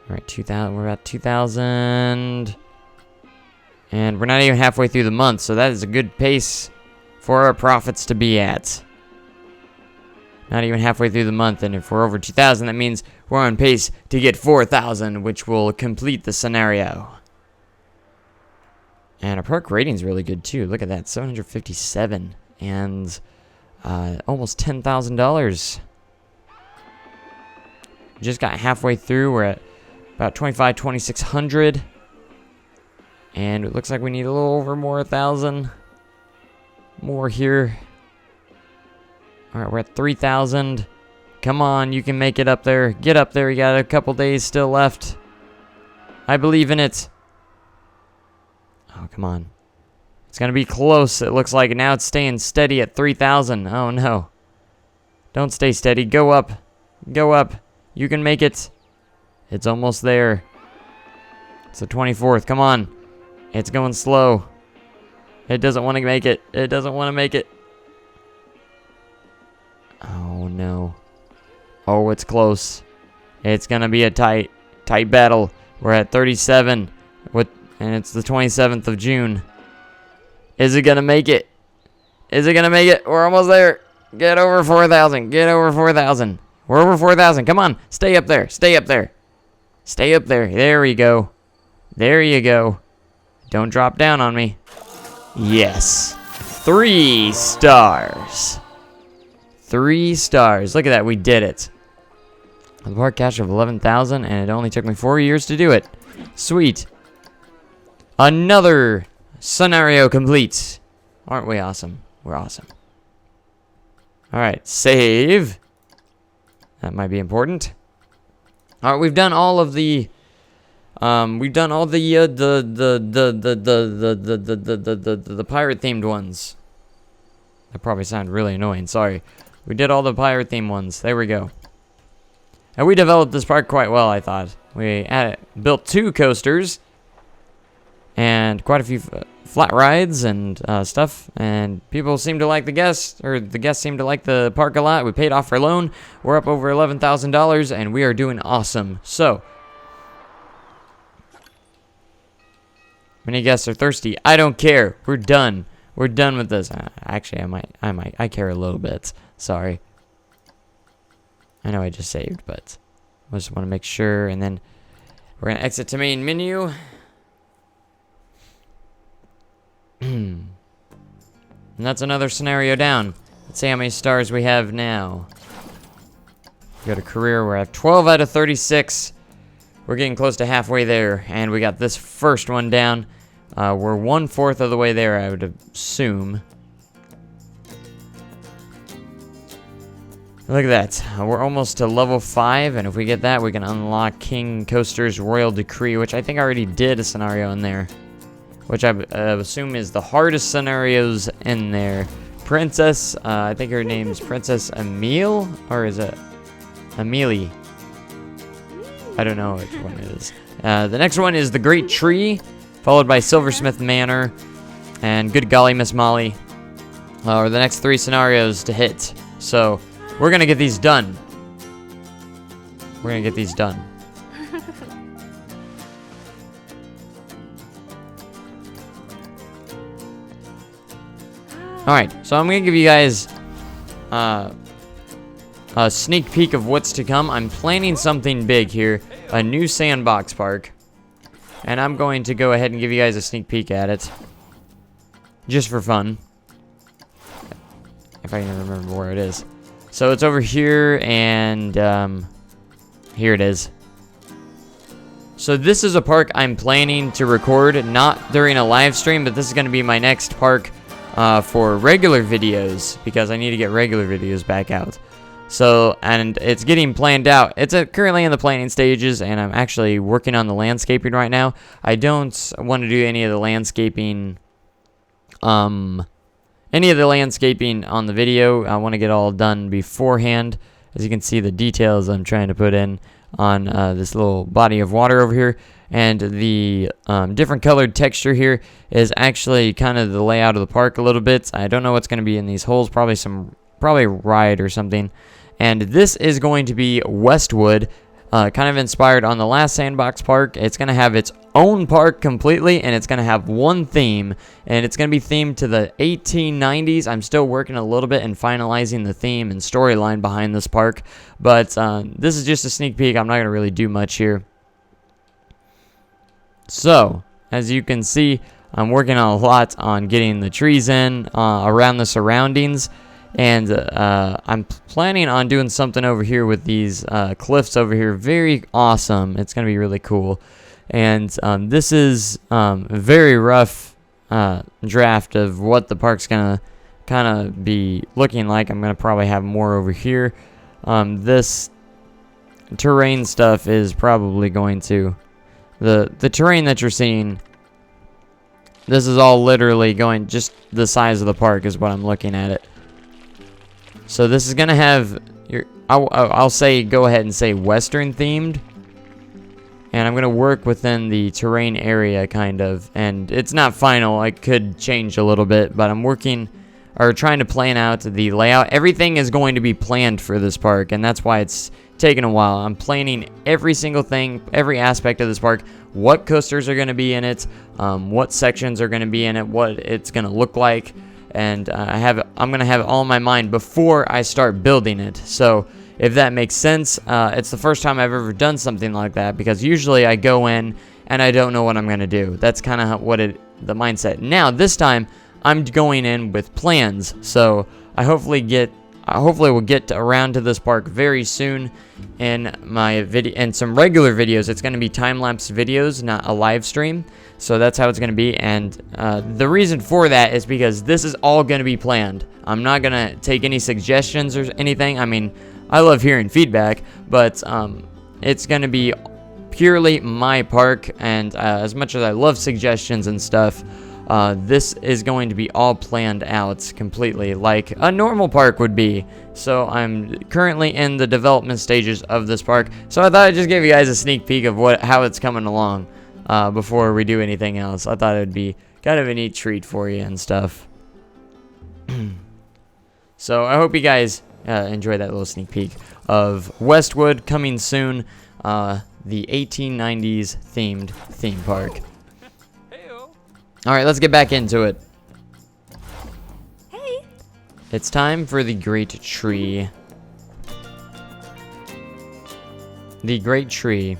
Alright, 2,000. We're about 2,000. And we're not even halfway through the month, so that is a good pace for our profits to be at. Not even halfway through the month, and if we're over 2,000, that means we're on pace to get 4,000, which will complete the scenario. And our park rating's really good, too. Look at that, 757. And almost $10,000. Just got halfway through. We're at about 2,600. And it looks like we need a little over more 1,000. More here. Alright, we're at 3,000. Come on, you can make it up there. Get up there. You got a couple days still left. I believe in it. Oh, come on. It's going to be close, it looks like. Now it's staying steady at 3,000. Oh, no. Don't stay steady. Go up. Go up. You can make it. It's almost there. It's the 24th. Come on. It's going slow. It doesn't want to make it. It doesn't want to make it. Oh, no. Oh, it's close. It's going to be a tight battle. We're at 37. And it's the 27th of June. Is it going to make it? Is it going to make it? We're almost there. Get over 4,000. Get over 4,000. We're over 4,000. Come on. Stay up there. Stay up there. Stay up there. There we go. There you go. Don't drop down on me. Yes. 3 stars. 3 stars. Look at that. We did it. The park cash of 11,000, and it only took me 4 years to do it. Sweet. Another scenario complete. Aren't we awesome? We're awesome. Alright, save. That might be important. Alright, we've done all of the pirate themed ones. That probably sounded really annoying, sorry. We did all the pirate themed ones. There we go. And we developed this park quite well, I thought. We built 2 coasters and quite a few flat rides and stuff, and people seem to like the guests seem to like the park a lot. We paid off our loan. We're up over $11,000, and we are doing awesome. So, many guests are thirsty. I don't care. We're done. We're done with this. Actually, I care a little bit. Sorry. I know I just saved, but I just want to make sure, and then we're gonna exit to main menu. And that's another scenario down. Let's see how many stars we have now. Go to career, we're at 12 out of 36. We're getting close to halfway there, and we got this first one down. We're 1/4 of the way there, I would assume. Look at that. We're almost to level 5, and if we get that, we can unlock King Coaster's Royal Decree, which I think I already did a scenario in there. Which I assume is the hardest scenarios in there. Princess, I think her name's Princess Emile, or is it Amelie? I don't know which one it is. The next one is the Great Tree, followed by Silversmith Manor, and Good Golly Miss Molly are the next 3 scenarios to hit. So we're gonna get these done. We're gonna get these done. Alright, so I'm going to give you guys a sneak peek of what's to come. I'm planning something big here, a new Sandbox park. And I'm going to go ahead and give you guys a sneak peek at it. Just for fun. If I can remember where it is. So it's over here, and here it is. So this is a park I'm planning to record, not during a live stream, but this is going to be my next park for regular videos, because I need to get regular videos back out. So, and it's getting planned out. It's currently in the planning stages, and I'm actually working on the landscaping right now. I don't want to do any of the landscaping, on the video. I want to get all done beforehand. As you can see, the details I'm trying to put in on this little body of water over here. And the different colored texture here is actually kind of the layout of the park a little bit. I don't know what's going to be in these holes. Probably ride or something. And this is going to be Westwood, kind of inspired on the last Sandbox park. It's going to have its own park completely, and it's going to have one theme, and it's going to be themed to the 1890s. I'm still working a little bit and finalizing the theme and storyline behind this park, but this is just a sneak peek. I'm not going to really do much here. So, as you can see, I'm working a lot on getting the trees in around the surroundings, and I'm planning on doing something over here with these cliffs over here. Very awesome. It's going to be really cool. And this is a very rough draft of what the park's going to kind of be looking like. I'm going to probably have more over here. This terrain stuff is probably going to... The terrain that you're seeing, this is all literally going just the size of the park is what I'm looking at it. So this is going to have, I'll say, go ahead and say Western themed. And I'm going to work within the terrain area kind of. And it's not final, I could change a little bit, but I'm working, or trying to plan out the layout. Everything is going to be planned for this park, and that's why it's taking a while. I'm planning every single thing, every aspect of this park, what coasters are going to be in it, what sections are going to be in it, what it's going to look like, and I'm going to have it all in my mind before I start building it. So if that makes sense, it's the first time I've ever done something like that, because usually I go in and I don't know what I'm going to do. That's kind of what the mindset. Now this time I'm going in with plans, so I hopefully we'll get around to this park very soon in my video and some regular videos. It's going to be time-lapse videos, not a live stream. So that's how it's going to be. And the reason for that is because this is all going to be planned. I'm not going to take any suggestions or anything. I mean, I love hearing feedback, but it's going to be purely my park. And as much as I love suggestions and stuff, this is going to be all planned out completely like a normal park would be. So I'm currently in the development stages of this park. So I thought I'd just give you guys a sneak peek of how it's coming along before we do anything else. I thought it would be kind of a neat treat for you and stuff. So I hope you guys enjoy that little sneak peek of Westwood coming soon, the 1890s themed theme park. Alright, let's get back into it. Hey! It's time for the Great Tree. The Great Tree.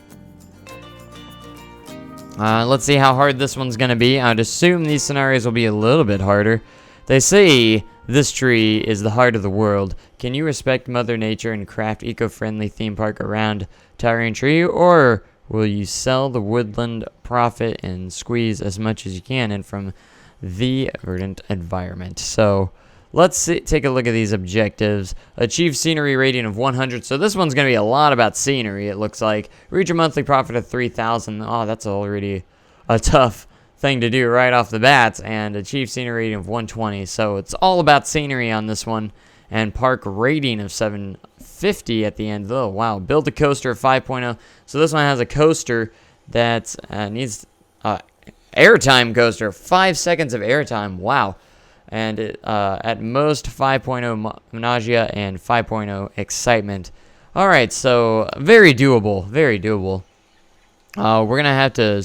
Let's see how hard this one's gonna be. I'd assume these scenarios will be a little bit harder. They say this tree is the heart of the world. Can you respect Mother Nature and craft eco-friendly theme park around towering tree, or will you sell the woodland, profit, and squeeze as much as you can in from the verdant environment? So let's take a look at these objectives. Achieve scenery rating of 100. So this one's going to be a lot about scenery, it looks like. Reach a monthly profit of 3,000. Oh, that's already a tough thing to do right off the bat. And achieve scenery rating of 120. So it's all about scenery on this one. And park rating of 750 at the end. Oh, wow. Build a coaster of 5.0. So this one has a coaster that needs airtime coaster. 5 seconds of airtime. Wow. And it, at most 5.0 nausea and 5.0 excitement. All right, so very doable. Very doable. We're going to have to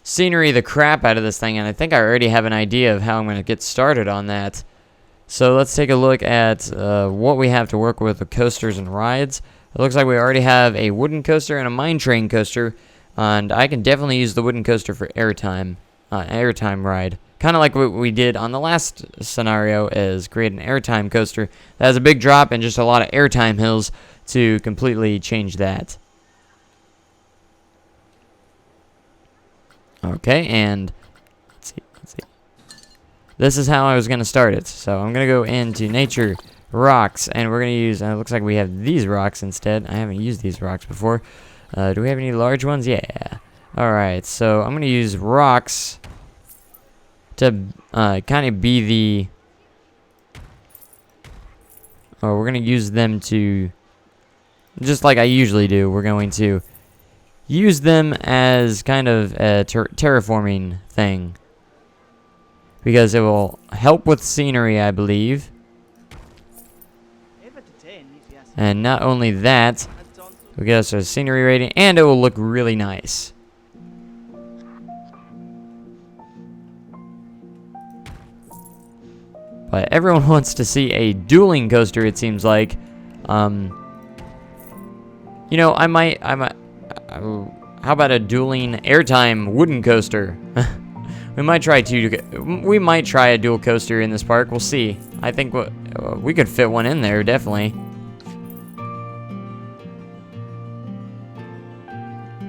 scenery the crap out of this thing. And I think I already have an idea of how I'm going to get started on that. So let's take a look at what we have to work with coasters and rides. It looks like we already have a wooden coaster and a mine train coaster, and I can definitely use the wooden coaster for airtime ride. Kind of like what we did on the last scenario, is create an airtime coaster that has a big drop and just a lot of airtime hills to completely change that. Okay, and let's see. This is how I was going to start it. So I'm going to go into nature, rocks, and we're going to use, it looks like we have these rocks instead. I haven't used these rocks before. Do we have any large ones? Yeah. Alright, so I'm going to use rocks to kind of be the, we're going to use them to, just like I usually do, we're going to use them as kind of a terraforming thing. Because it will help with scenery, I believe. And not only that, we get us a scenery rating, and it will look really nice. But everyone wants to see a dueling coaster, it seems like. You know, I might, how about a dueling airtime wooden coaster? We might try a dual coaster in this park. We'll see. I think we could fit one in there, definitely.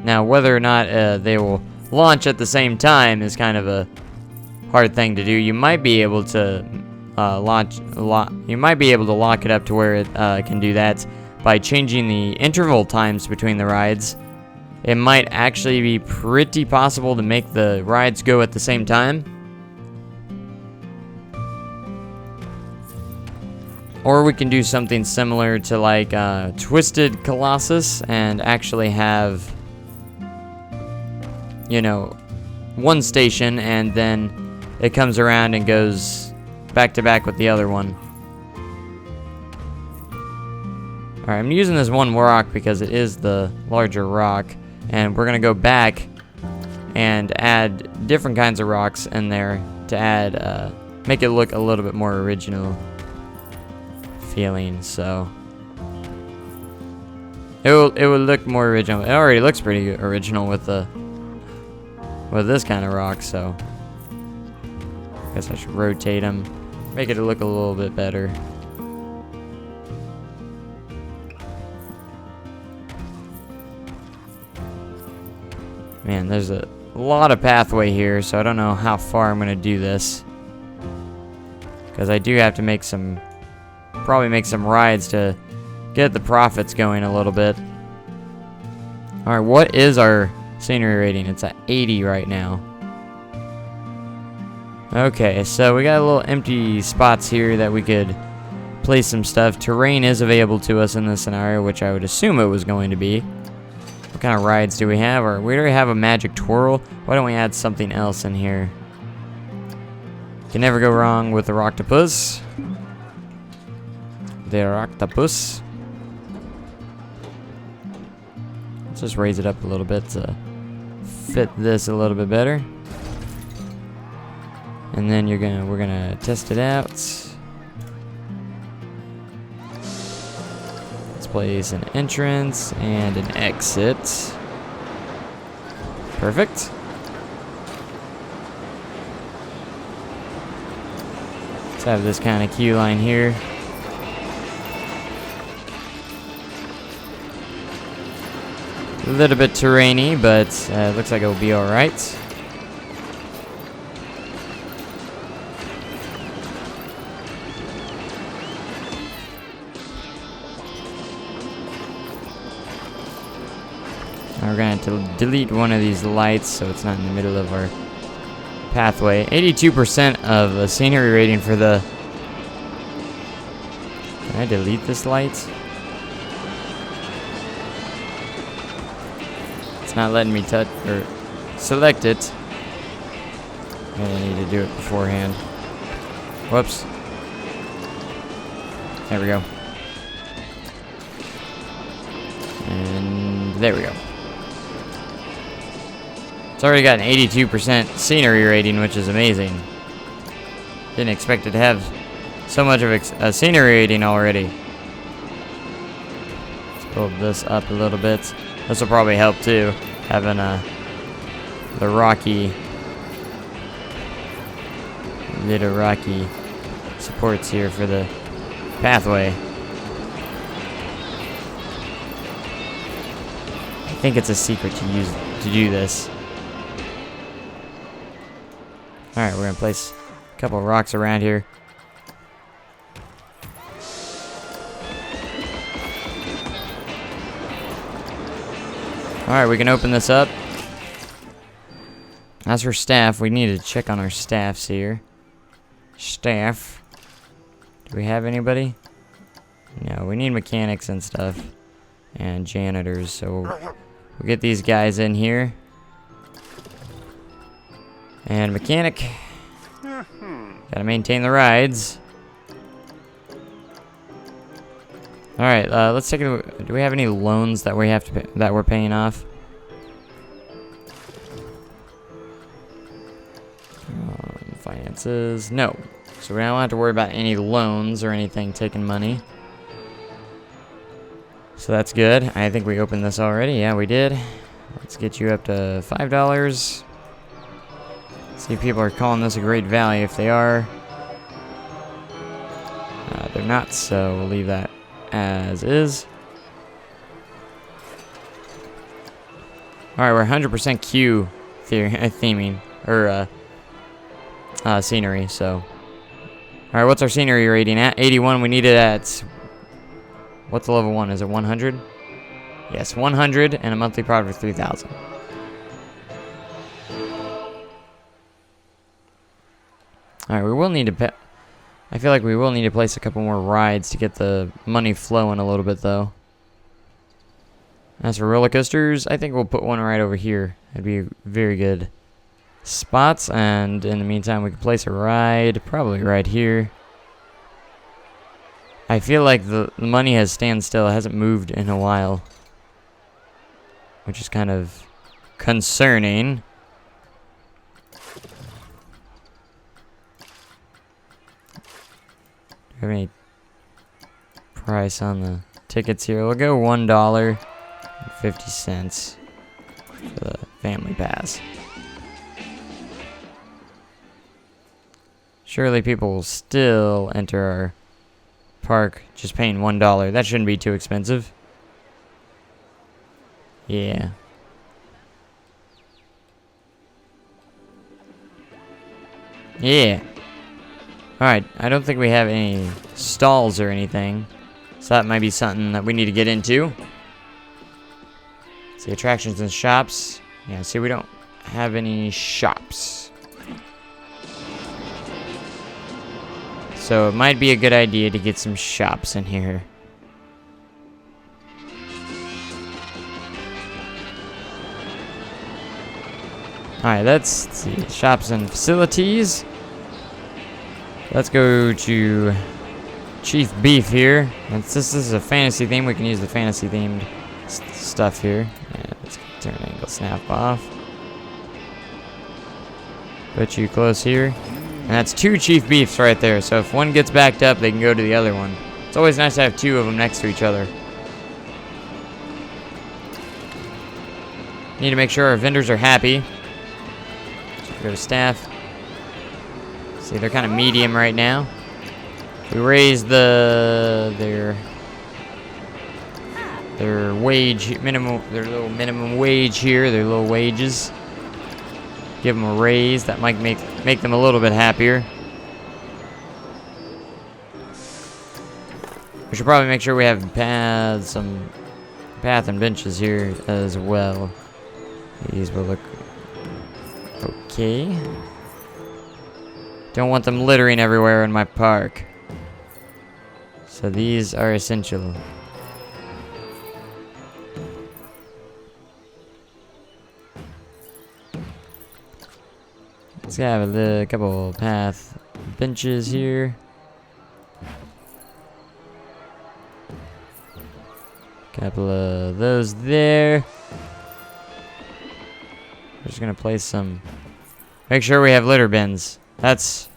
Now, whether or not they will launch at the same time is kind of a hard thing to do. You might be able to You might be able to lock it up to where it can do that by changing the interval times between the rides. It might actually be pretty possible to make the rides go at the same time. Or we can do something similar to like Twisted Colossus and actually have, you know, one station and then it comes around and goes back to back with the other one. Alright, I'm using this one rock because it is the larger rock. And we're going to go back and add different kinds of rocks in there to add, make it look a little bit more original feeling. So it will look more original. It already looks pretty original with this kind of rock. So I guess I should rotate them, make it look a little bit better. Man, there's a lot of pathway here, so I don't know how far I'm going to do this. Because I do have to probably make some rides to get the profits going a little bit. Alright, what is our scenery rating? It's at 80 right now. Okay, so we got a little empty spots here that we could place some stuff. Terrain is available to us in this scenario, which I would assume it was going to be. What kind of rides do we have? Or we already have a magic twirl. Why don't we add something else in here? Can never go wrong with the Rocktopus. The Rocktopus. Let's just raise it up a little bit to fit this a little bit better. And then we're gonna test it out. Place an entrance and an exit. Perfect. Let's have this kind of queue line here. A little bit terrainy, but it looks like it'll be alright. We're gonna have to delete one of these lights so it's not in the middle of our pathway. 82% of the scenery rating for the... Can I delete this light? It's not letting me touch or select it. I need to do it beforehand. Whoops. There we go. And there we go. It's already got an 82% scenery rating, which is amazing. Didn't expect it to have so much of a scenery rating already. Let's build this up a little bit. This will probably help too, having the rocky, little rocky supports here for the pathway. I think it's a secret to do this. Alright, we're gonna place a couple of rocks around here. Alright, we can open this up. As for staff, we need to check on our staffs here. Staff. Do we have anybody? No, we need mechanics and stuff. And janitors, so we'll get these guys in here. And mechanic. Gotta maintain the rides. Alright, let's take a... Do we have any loans that we have to pay, that we're paying off? Finances. No. So we don't have to worry about any loans or anything taking money. So that's good. I think we opened this already. Yeah, we did. Let's get you up to $5. See if people are calling this a great value. If they are, they're not, so we'll leave that as is. Alright, we're 100% Q theming, or scenery, so. Alright, what's our scenery rating at? 81, we need it at, what's the level 1? Is it 100? Yes, 100, and a monthly profit of 3,000. Alright, we will need to I feel like we will need to place a couple more rides to get the money flowing a little bit, though. As for roller coasters, I think we'll put one right over here. That'd be very good spots, and in the meantime, we can place a ride, probably right here. I feel like the money has stand still. It hasn't moved in a while, which is kind of concerning. Do we have any price on the tickets here? We'll go $1.50 for the family pass. Surely people will still enter our park just paying $1. That shouldn't be too expensive. Yeah. Yeah. Alright, I don't think we have any stalls or anything. So that might be something that we need to get into. See, attractions and shops. Yeah, see, we don't have any shops. So it might be a good idea to get some shops in here. Alright, let's see. Shops and facilities. Let's go to Chief Beef here. And since this is a fantasy theme, we can use the fantasy themed stuff here. And let's turn angle snap off. Put you close here. And that's 2 Chief Beefs right there. So if one gets backed up, they can go to the other one. It's always nice to have 2 of them next to each other. Need to make sure our vendors are happy. So go to staff. See, they're kind of medium right now. We raised their wage minimum, their little minimum wage here, their little wages. Give them a raise. That might make them a little bit happier. We should probably make sure we have some path and benches here as well. These will look okay. Don't want them littering everywhere in my park. So these are essential. Let's have a couple path benches here. Couple of those there. We're just gonna place some. Make sure we have litter bins. That's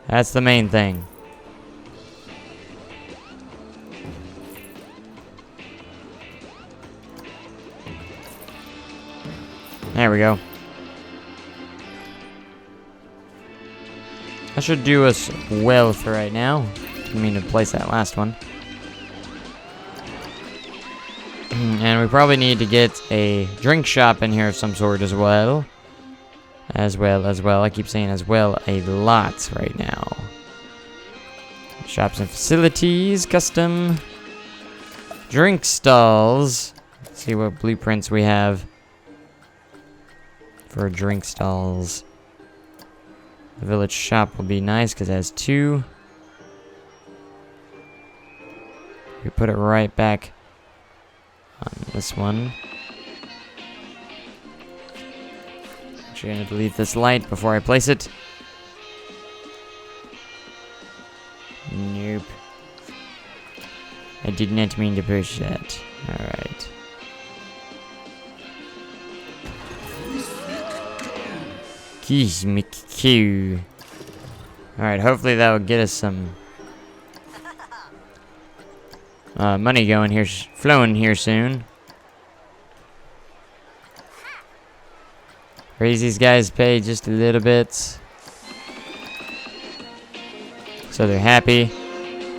the main thing. There we go. That should do us well for right now. Didn't mean to place that last one. And we probably need to get a drink shop in here of some sort as well. As well. I keep saying as well a lot right now. Shops and facilities, custom drink stalls. Let's see what blueprints we have for drink stalls. The village shop will be nice because it has 2. We put it right back on this one. Actually, I'm going to delete this light before I place it. Nope. I did not mean to push that. Alright. Keys McQ. Alright, hopefully that will get us some money going here, flowing here soon. Raise these guys' pay just a little bit, so they're happy.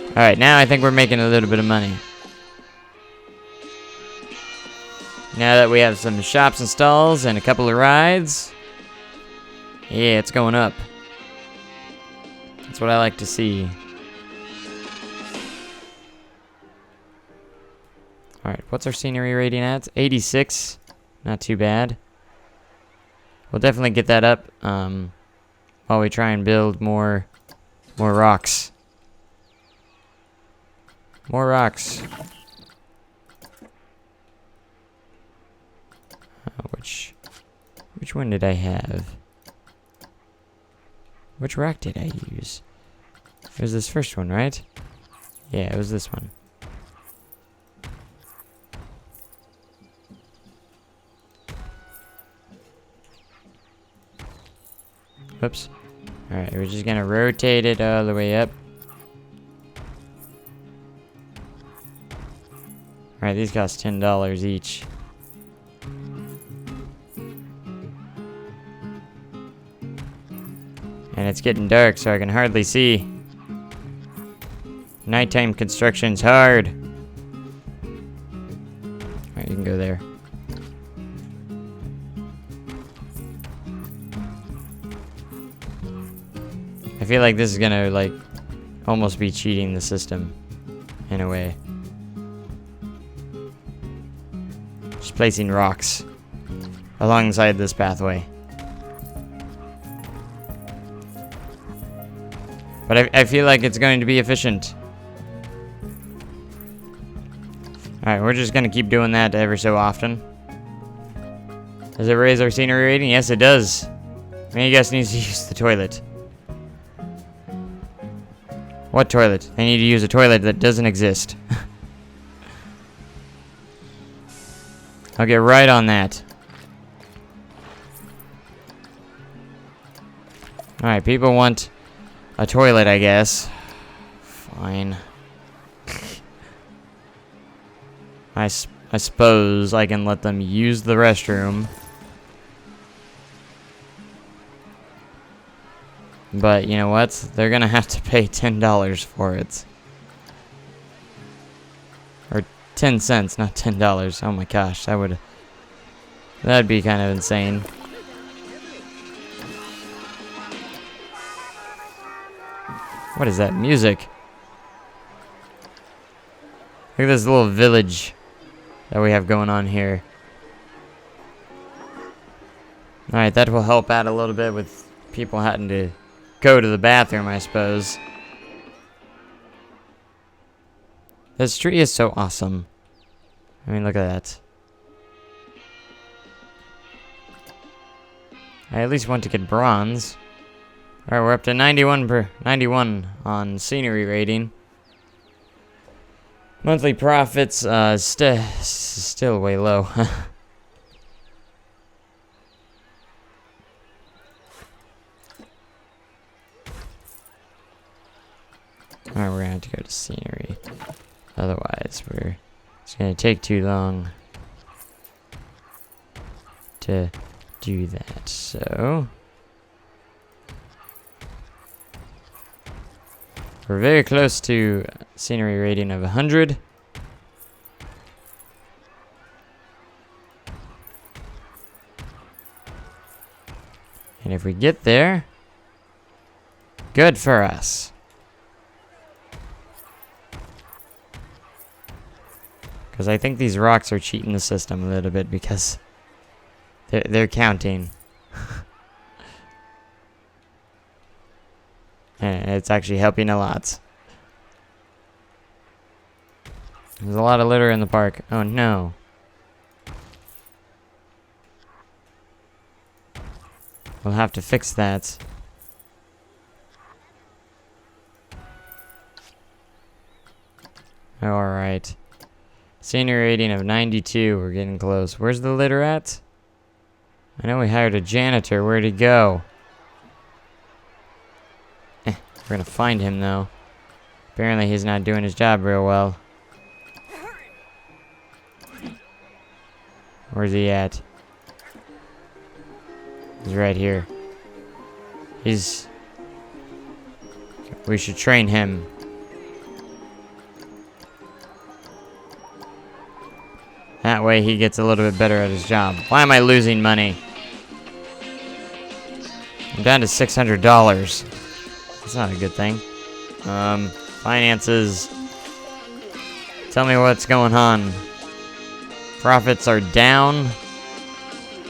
Alright, now I think we're making a little bit of money. Now that we have some shops and stalls and a couple of rides, yeah, it's going up. That's what I like to see. Alright, what's our scenery rating at? 86. Not too bad. We'll definitely get that up while we try and build more rocks. More rocks. Which one did I have? Which rock did I use? It was this first one, right? Yeah, it was this one. Whoops. Alright, we're just gonna rotate it all the way up. Alright, these cost $10 each. And it's getting dark, so I can hardly see. Nighttime construction's hard. Alright, you can go there. I feel like this is gonna, like, almost be cheating the system. In a way. Just placing rocks alongside this pathway. But I feel like it's going to be efficient. Alright, we're just gonna keep doing that every so often. Does it raise our scenery rating? Yes, it does. Maybe you guys need to use the toilet. What toilet? I need to use a toilet that doesn't exist. I'll get right on that. Alright, people want a toilet, I guess. Fine. I suppose I can let them use the restroom. But you know what? They're gonna have to pay $10 for it. Or 10 cents, not $10. Oh my gosh, that'd be kind of insane. What is that music? Look at this little village that we have going on here. Alright, that will help out a little bit with people having to go to the bathroom, I suppose. This tree is so awesome. I mean, look at that. I at least want to get bronze. Alright, we're up to 91 on scenery rating. Monthly profits, still way low. Alright, we're gonna have to go to scenery. Otherwise, it's gonna take too long to do that. So we're very close to scenery rating of 100. And if we get there, good for us. Because I think these rocks are cheating the system a little bit because they're counting. And it's actually helping a lot. There's a lot of litter in the park. Oh no. We'll have to fix that. Alright. Senior rating of 92. We're getting close. Where's the litter at? I know we hired a janitor. Where'd he go? We're gonna find him though. Apparently he's not doing his job real well. Where's he at? He's right here. We should train him. That way he gets a little bit better at his job. Why am I losing money? I'm down to $600. That's not a good thing. Finances. Tell me what's going on. Profits are down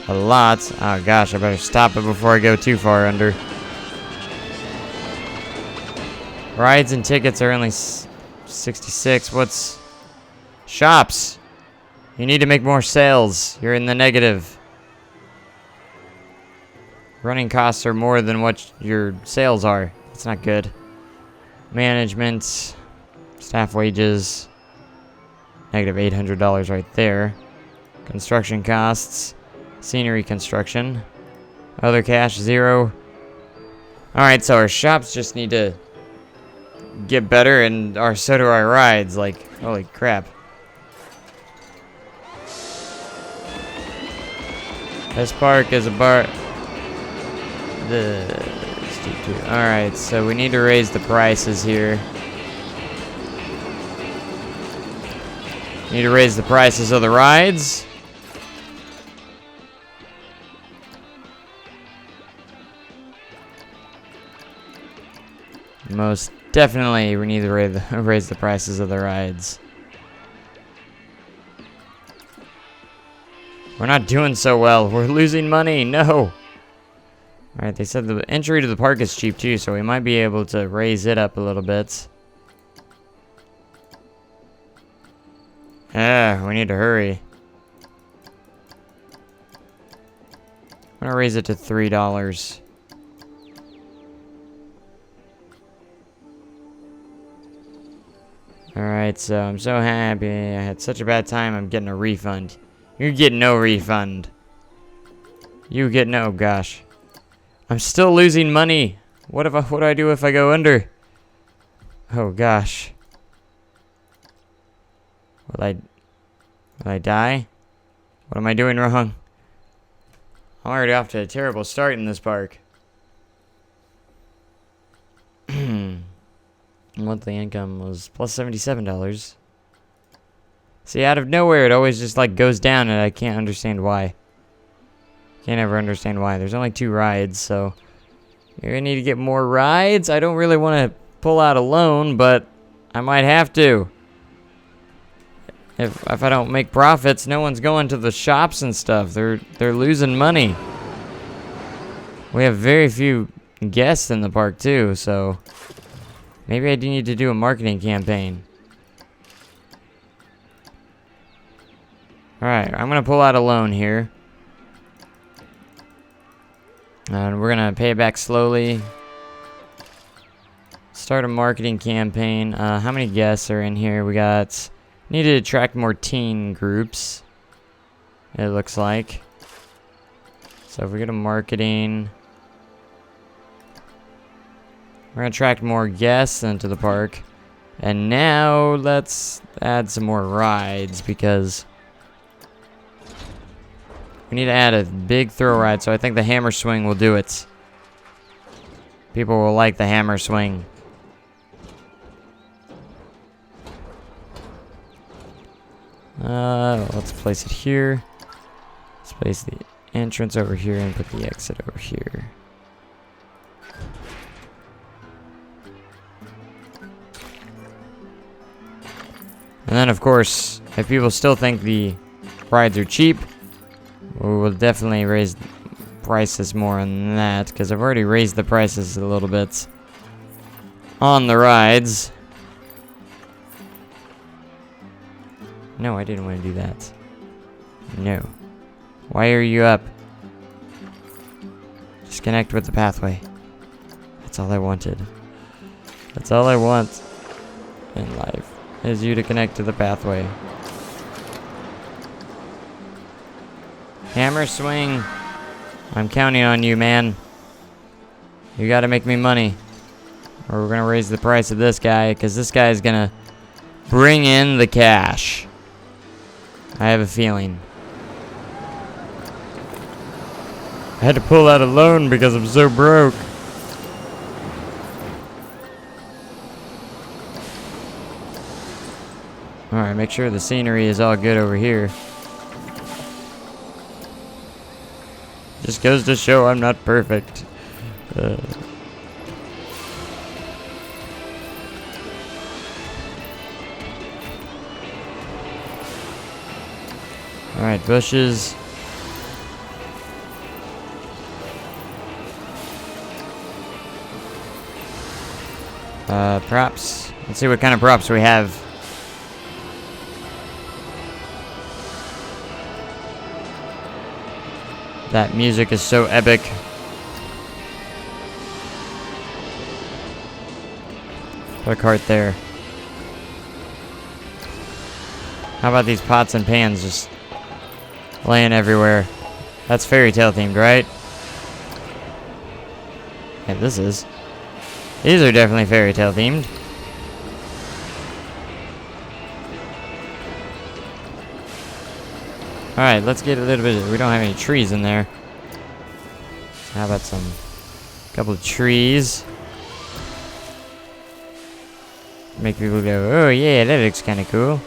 a lot. Oh gosh, I better stop it before I go too far under. Rides and tickets are only 66. What's... Shops. You need to make more sales. You're in the negative. Running costs are more than what your sales are. That's not good. Management. Staff wages. Negative $800 right there. Construction costs. Scenery construction. Other cash, 0. Alright, so our shops just need to get better, and so do our rides. Like, holy crap. This park is a bar. Alright, so we need to raise the prices here. Need to raise the prices of the rides. Most definitely, we need to raise the prices of the rides. We're not doing so well. We're losing money. No. Alright, they said the entry to the park is cheap too, so we might be able to raise it up a little bit. Yeah, we need to hurry. I'm gonna raise it to $3. Alright, so I'm so happy. I had such a bad time, I'm getting a refund. You get no refund. You get no, gosh. I'm still losing money. What do I do if I go under? Oh gosh. Will I die? What am I doing wrong? I'm already off to a terrible start in this park. Monthly income was plus $77. See, out of nowhere, it always just like goes down, and I can't understand why. Can't ever understand why. There's only 2 rides, so you're gonna need to get more rides. I don't really want to pull out a loan, but I might have to. if I don't make profits, no one's going to the shops and stuff. They're losing money. We have very few guests in the park too, so maybe I do need to do a marketing campaign. Alright, I'm gonna pull out a loan here. And we're gonna pay it back slowly. Start a marketing campaign. How many guests are in here? We got... Need to attract more teen groups, it looks like. So if we go to marketing... We're gonna attract more guests into the park. And now let's add some more rides because we need to add a big throw ride, so I think the hammer swing will do it. People will like the hammer swing. Let's place it here. Let's place the entrance over here and put the exit over here. And then, of course, if people still think the rides are cheap, we will definitely raise prices more on that, because I've already raised the prices a little bit on the rides. No, I didn't want to do that. No. Why are you up? Just connect with the pathway. That's all I wanted. That's all I want in life, is you to connect to the pathway. Hammer swing. I'm counting on you, man. You gotta make me money, or we're gonna raise the price of this guy, because this guy is gonna bring in the cash. I have a feeling. I had to pull out a loan because I'm so broke. Alright, make sure the scenery is all good over here. Just goes to show I'm not perfect. Alright, bushes. Props. Let's see what kind of props we have. That music is so epic. Put a cart there. How about these pots and pans just laying everywhere? That's fairy tale themed, right? Yeah, this is. These are definitely fairy tale themed. Alright, let's get a little bit of, we don't have any trees in there. How about some couple of trees? Make people go, oh yeah, that looks kinda cool.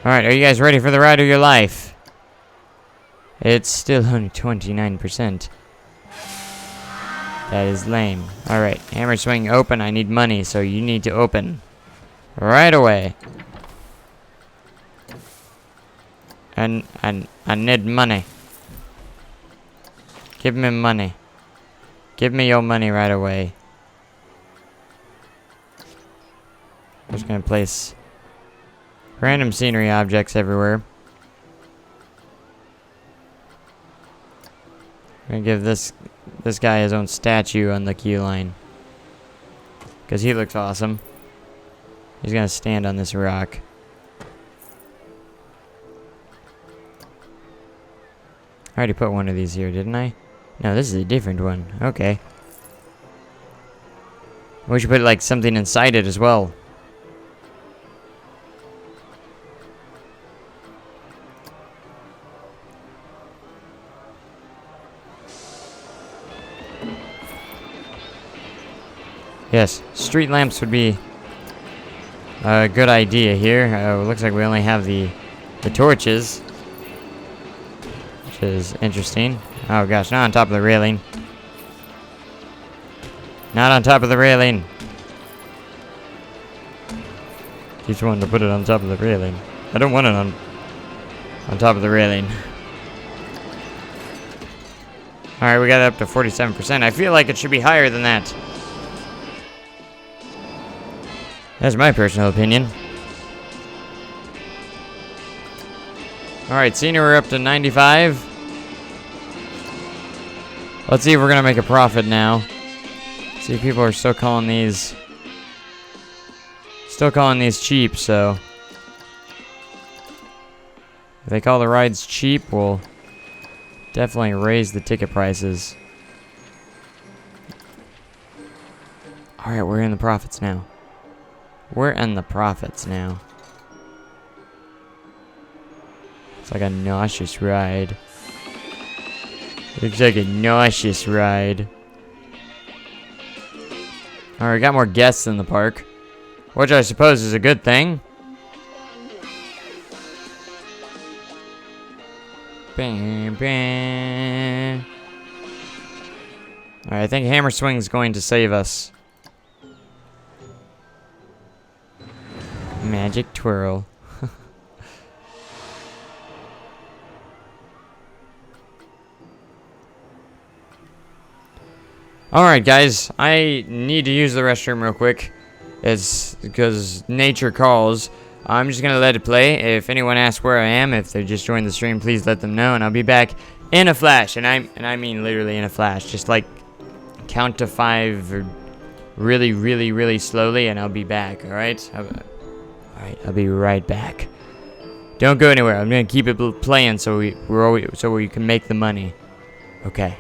Alright, are you guys ready for the ride of your life? It's still only 29%. That is lame. Alright, hammer swing open. I need money, so you need to open right away. And I need money. Give me money. Give me your money right away. I'm just gonna place random scenery objects everywhere. I'm gonna give this guy his own statue on the queue line, because he looks awesome. He's gonna stand on this rock. I already put one of these here, didn't I? No, this is a different one. Okay. We should put like something inside it as well. Yes, street lamps would be a good idea here. Looks like we only have the torches, which is interesting. Oh gosh, not on top of the railing. Not on top of the railing. Keeps wanting to put it on top of the railing. I don't want it on top of the railing. Alright, we got it up to 47%. I feel like it should be higher than that. That's my personal opinion. Alright, senior, we're up to 95. Let's see if we're gonna make a profit now. See, people are still calling these cheap, so if they call the rides cheap, we'll definitely raise the ticket prices. Alright, we're in the profits now. It's like a nauseous ride. Looks like a nauseous ride. Alright, got more guests in the park, which I suppose is a good thing. Bam, bam. Alright, I think Hammer Swing's going to save us. Magic Twirl. Alright guys, I need to use the restroom real quick. It's because nature calls. I'm just going to let it play. If anyone asks where I am, if they just joined the stream, please let them know. And I'll be back in a flash. And I mean literally in a flash. Just like count to 5 or really, really, really slowly and I'll be back. Alright? Alright, I'll be right back. Don't go anywhere. I'm going to keep it playing so we can make the money. Okay.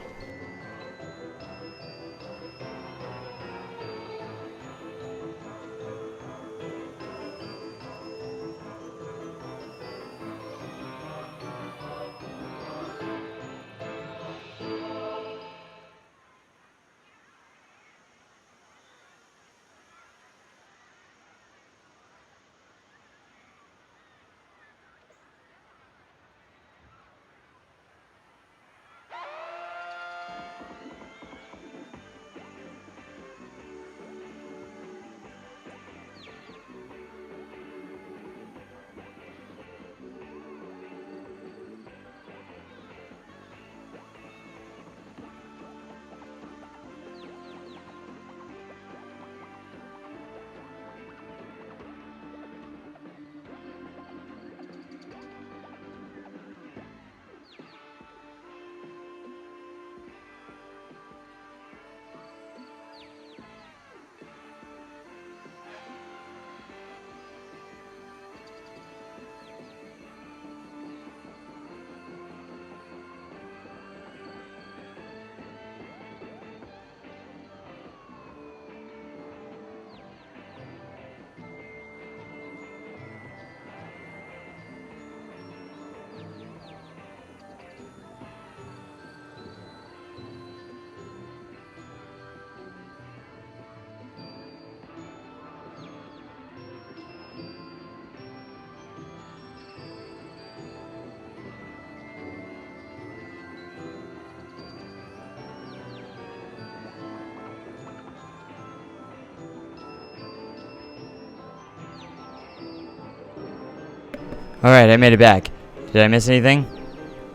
Alright, I made it back. Did I miss anything?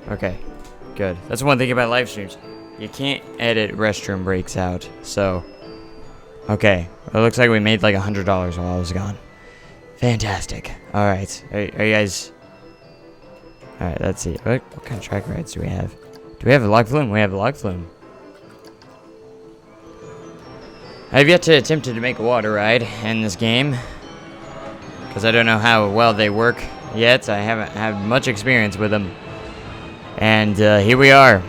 Okay, good. That's one thing about live streams. You can't edit restroom breaks out, so... Okay, it looks like we made like $100 while I was gone. Fantastic. Alright, are you guys... Alright, let's see. What kind of track rides do we have? Do we have a log flume? We have a log flume. I've yet to attempt to make a water ride in this game, because I don't know how well they work yet. I haven't had much experience with them. And here we are.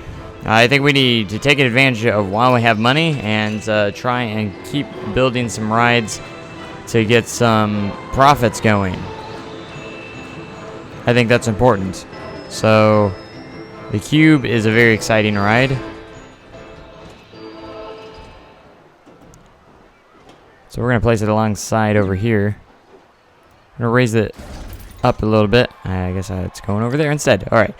I think we need to take advantage of while we have money and try and keep building some rides to get some profits going. I think that's important. So, the Cube is a very exciting ride. So we're going to place it alongside over here. I'm going to raise it up a little bit. I guess it's going over there instead. Alright.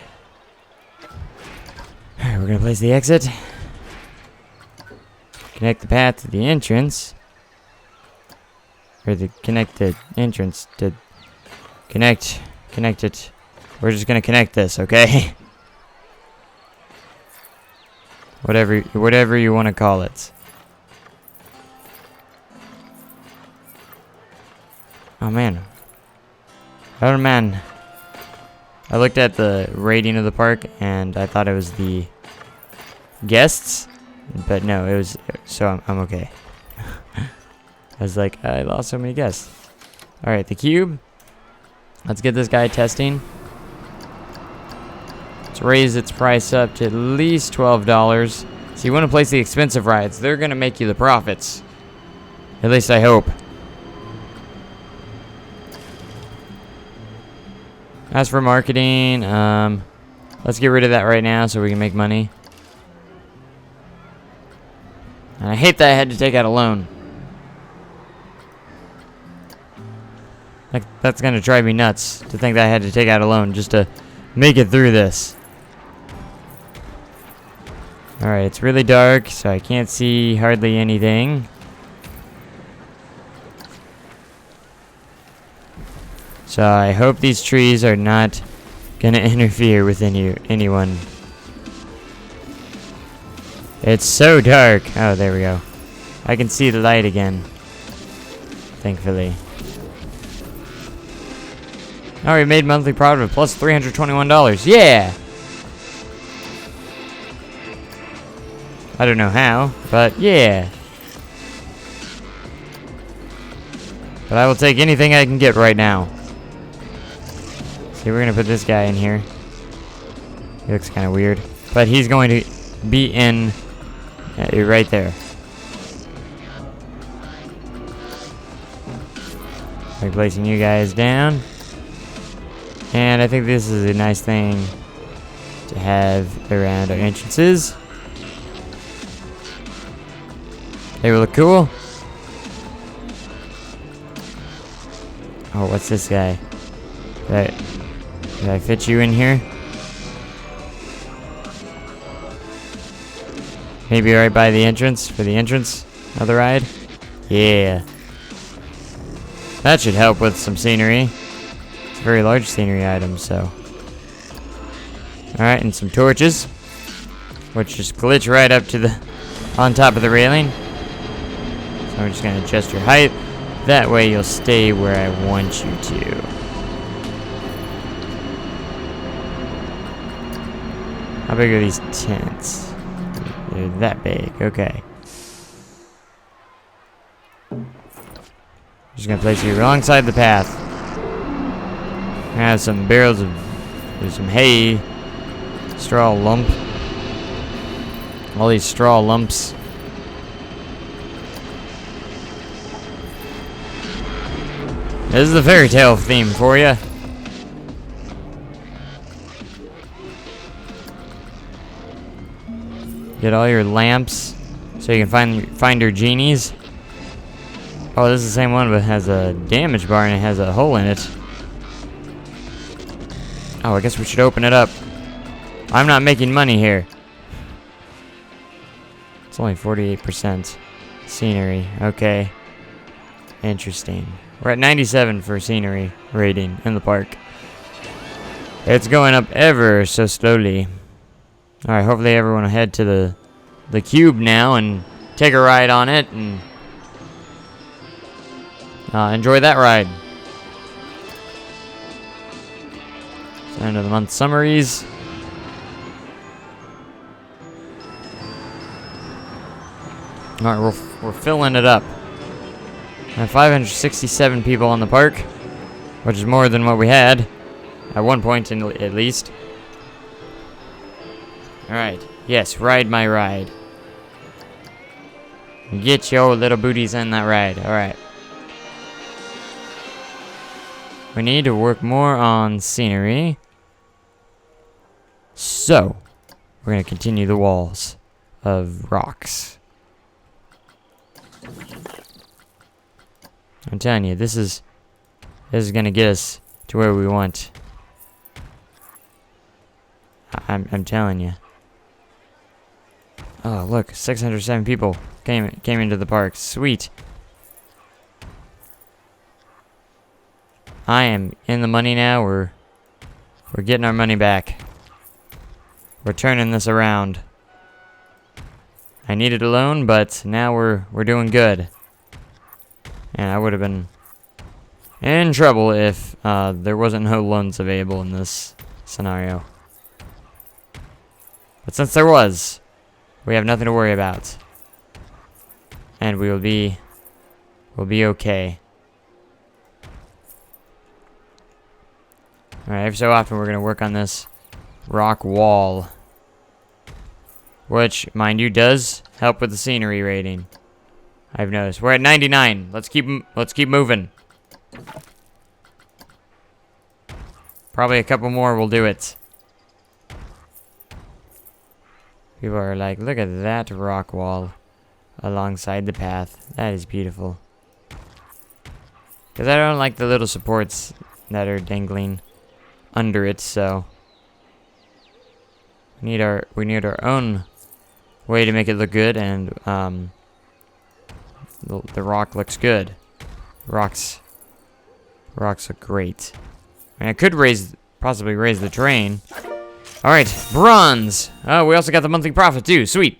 Alright, we're going to place the exit. Connect the path to the entrance. Or connect the entrance to... Connect it. We're just gonna connect this, okay? Whatever you want to call it. Oh man. Oh man. I looked at the rating of the park and I thought it was the guests, but no, it was, so I'm okay. I was like, I lost so many guests. Alright, the cube. Let's get this guy testing. Let's raise its price up to at least $12. So you want to place the expensive rides. They're going to make you the profits. At least I hope. As for marketing, let's get rid of that right now so we can make money. And I hate that I had to take out a loan. Like, that's gonna drive me nuts to think that I had to take out a loan just to make it through this. Alright, it's really dark, so I can't see hardly anything. So I hope these trees are not gonna interfere with anyone. It's so dark. Oh, there we go. I can see the light again. Thankfully. Oh, we made monthly profit of plus $321. Yeah! I don't know how, but yeah. But I will take anything I can get right now. See, we're gonna put this guy in here. He looks kind of weird. But he's going to be in right there. We're placing you guys down. And I think this is a nice thing to have around our entrances. They will look cool. Oh, what's this guy? Did I fit you in here? Maybe right by the entrance, for the entrance of the ride? Yeah. That should help with some scenery. It's a very large scenery item, so. Alright, and some torches. Which just glitch right up to the, on top of the railing. So I'm just gonna adjust your height. That way you'll stay where I want you to. How big are these tents? They're that big, okay. Just gonna place you alongside the path. I have some barrels of, there's some hay, straw lump. All these straw lumps. This is the fairy tale theme for you. Get all your lamps so you can find your genies. Oh, this is the same one, but it has a damage bar and it has a hole in it. Oh, I guess we should open it up. I'm not making money here. It's only 48% scenery. Okay. Interesting. We're at 97 for scenery rating in the park. It's going up ever so slowly. Alright, hopefully everyone will head to the cube now and take a ride on it and enjoy that ride. So end of the month summaries. Alright, we're filling it up. I have 567 people on the park, which is more than what we had at one point at least. Alright, yes, ride my ride. Get your little booties in that ride. Alright. We need to work more on scenery. So, we're going to continue the walls of rocks. I'm telling you, this is going to get us to where we want. I'm telling you. Oh, look, 607 people came into the park. Sweet. I am in the money now. We're getting our money back. We're turning this around. I needed a loan, but now we're doing good. And I would have been in trouble if there wasn't no loans available in this scenario. But since there was, we have nothing to worry about. And we'll be okay. Alright, every so often we're gonna work on this rock wall. Which, mind you, does help with the scenery rating. I've noticed. We're at 99. Let's keep moving. Probably a couple more will do it. People are like, look at that rock wall alongside the path. That is beautiful. Because I don't like the little supports that are dangling under it, so we need our own way to make it look good, and the rock looks good. Rocks look great. I mean, I could possibly raise the terrain. All right, bronze. Oh, we also got the monthly profit too. Sweet.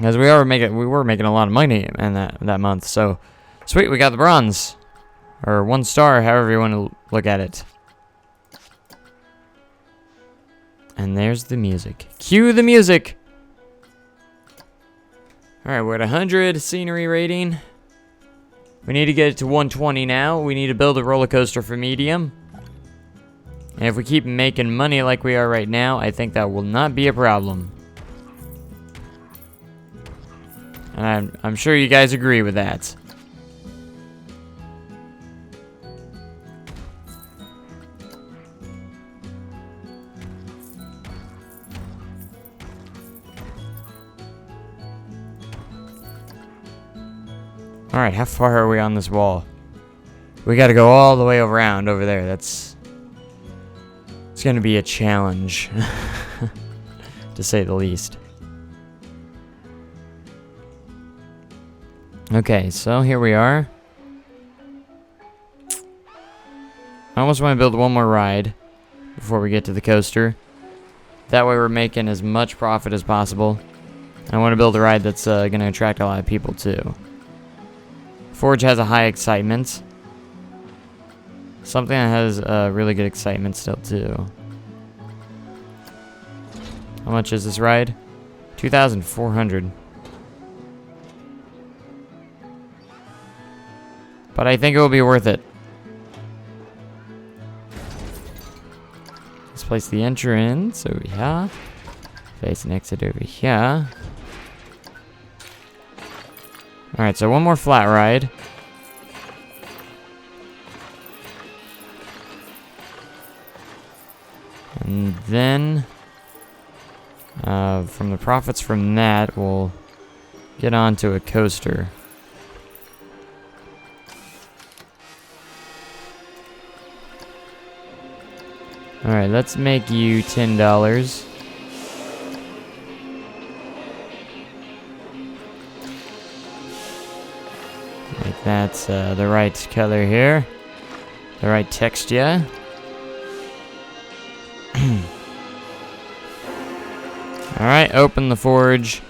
As we were making a lot of money in that month, so sweet. We got the bronze, or 1 star, however you want to look at it. And there's the music. Cue the music. Alright, we're at 100 scenery rating. We need to get it to 120 now. We need to build a roller coaster for medium. And if we keep making money like we are right now, I think that will not be a problem. And I'm sure you guys agree with that. Alright, how far are we on this wall? We gotta go all the way around over there. It's gonna be a challenge, to say the least. Okay, so here we are. I almost want to build one more ride before we get to the coaster. That way we're making as much profit as possible. I want to build a ride that's gonna attract a lot of people too. Forge has a high excitement. Something that has really good excitement still too. How much is this ride? 2,400. But I think it will be worth it. Let's place the entrance over here. Place an exit over here. Alright, so one more flat ride. And then, from the profits from that, we'll get onto a coaster. Alright, let's make you $10. Make that the right color here. The right texture. Alright, open the forge.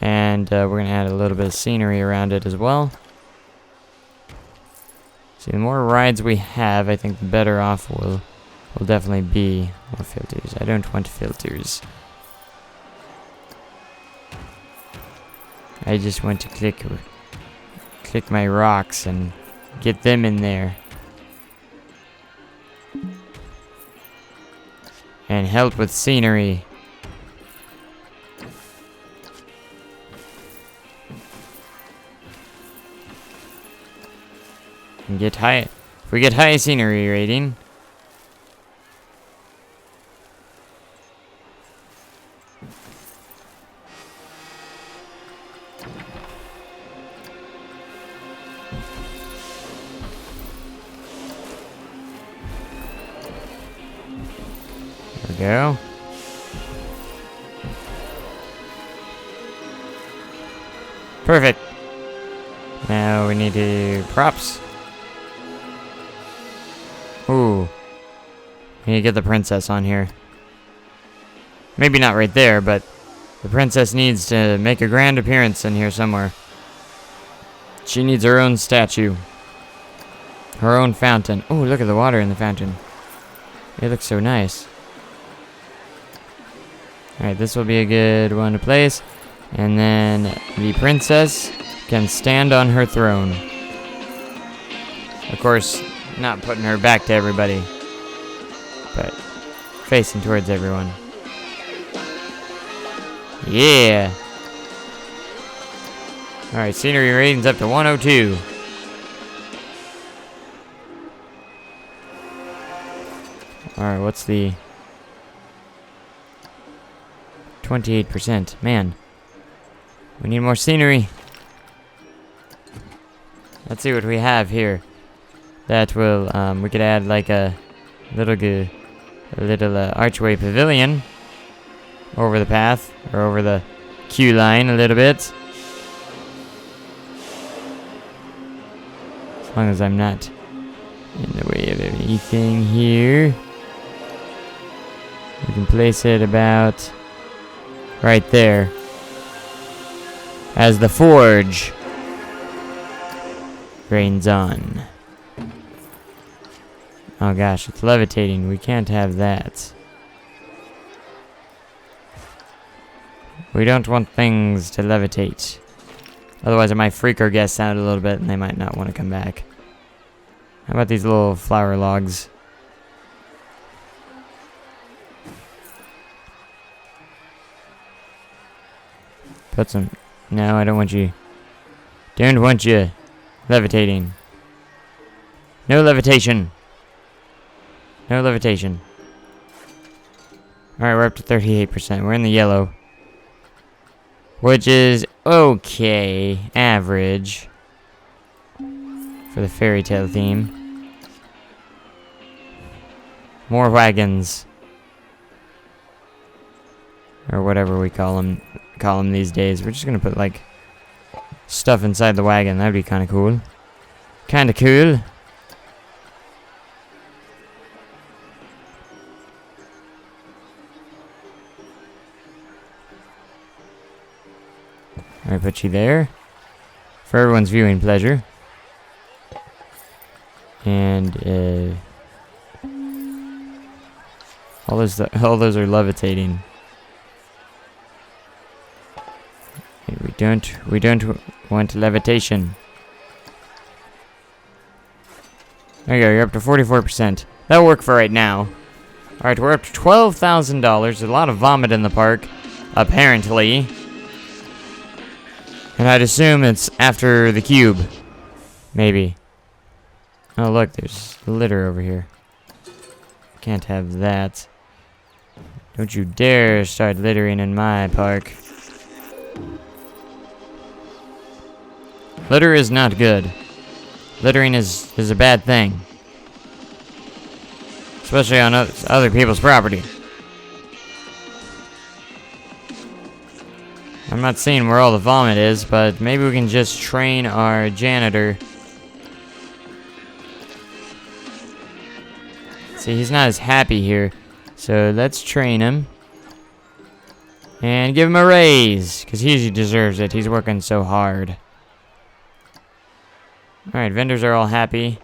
And we're going to add a little bit of scenery around it as well. See, the more rides we have, I think the better off we'll definitely be. More filters. I don't want filters. I just want to click my rocks and get them in there. And help with scenery. And get high. If we get high scenery rating. There we go. Perfect. Now we need to props. Ooh. We need to get the princess on here. Maybe not right there, but the princess needs to make a grand appearance in here somewhere. She needs her own statue. Her own fountain. Oh, look at the water in the fountain. It looks so nice. Alright, this will be a good one to place. And then the princess can stand on her throne. Of course, not putting her back to everybody, but facing towards everyone. Yeah! Alright, scenery rating's up to 102. Alright, what's the... 28%. Man. We need more scenery. Let's see what we have here. That will, we could add like a little archway pavilion over the path, or over the queue line a little bit. As long as I'm not in the way of anything here. We can place it about right there. As the forge rains on. Oh gosh, it's levitating. We can't have that. We don't want things to levitate. Otherwise it might freak our guests out a little bit and they might not want to come back. How about these little flower logs? Put some... No, I don't want you... Don't want you levitating. No levitation. No levitation. Alright, we're up to 38%. We're in the yellow. Which is okay. Average. For the fairy tale theme. More wagons. Or whatever we call them these days. We're just gonna put like stuff inside the wagon. That'd be kind of cool. Kind of cool. Alright, put you there. For everyone's viewing pleasure. And, all those are levitating. We don't want levitation. There you go, you're up to 44%. That'll work for right now. Alright, we're up to $12,000. There's a lot of vomit in the park, apparently. And I'd assume it's after the cube. Maybe. Oh, look, there's litter over here. Can't have that. Don't you dare start littering in my park. Litter is not good. Littering is a bad thing. Especially on other people's property. I'm not seeing where all the vomit is, but maybe we can just train our janitor. See, he's not as happy here. So let's train him. And give him a raise, because he deserves it. He's working so hard. Alright, vendors are all happy.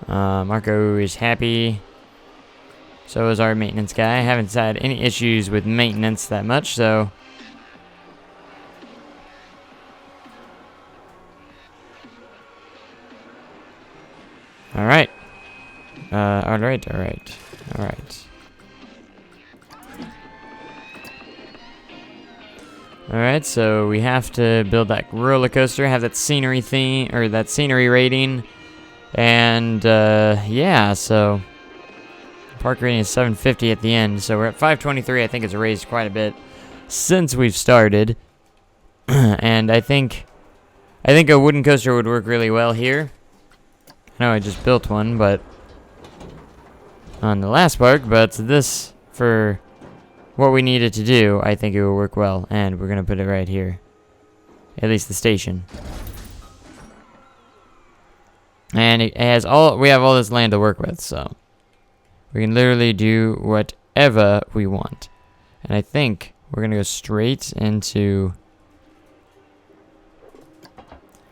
Marco is happy. So is our maintenance guy. I haven't had any issues with maintenance that much, so... Alright. Alright. Alright, so we have to build that roller coaster, have that scenery theme, or that scenery rating. And, yeah, so... Park rating is 750 at the end, so we're at 523. I think it's raised quite a bit since we've started. And I think a wooden coaster would work really well here. I know I just built one, but on the last park, but this for what we needed to do, I think it will work well. And we're gonna put it right here. At least the station. And it has we have all this land to work with, so we can literally do whatever we want. And I think we're gonna go straight into,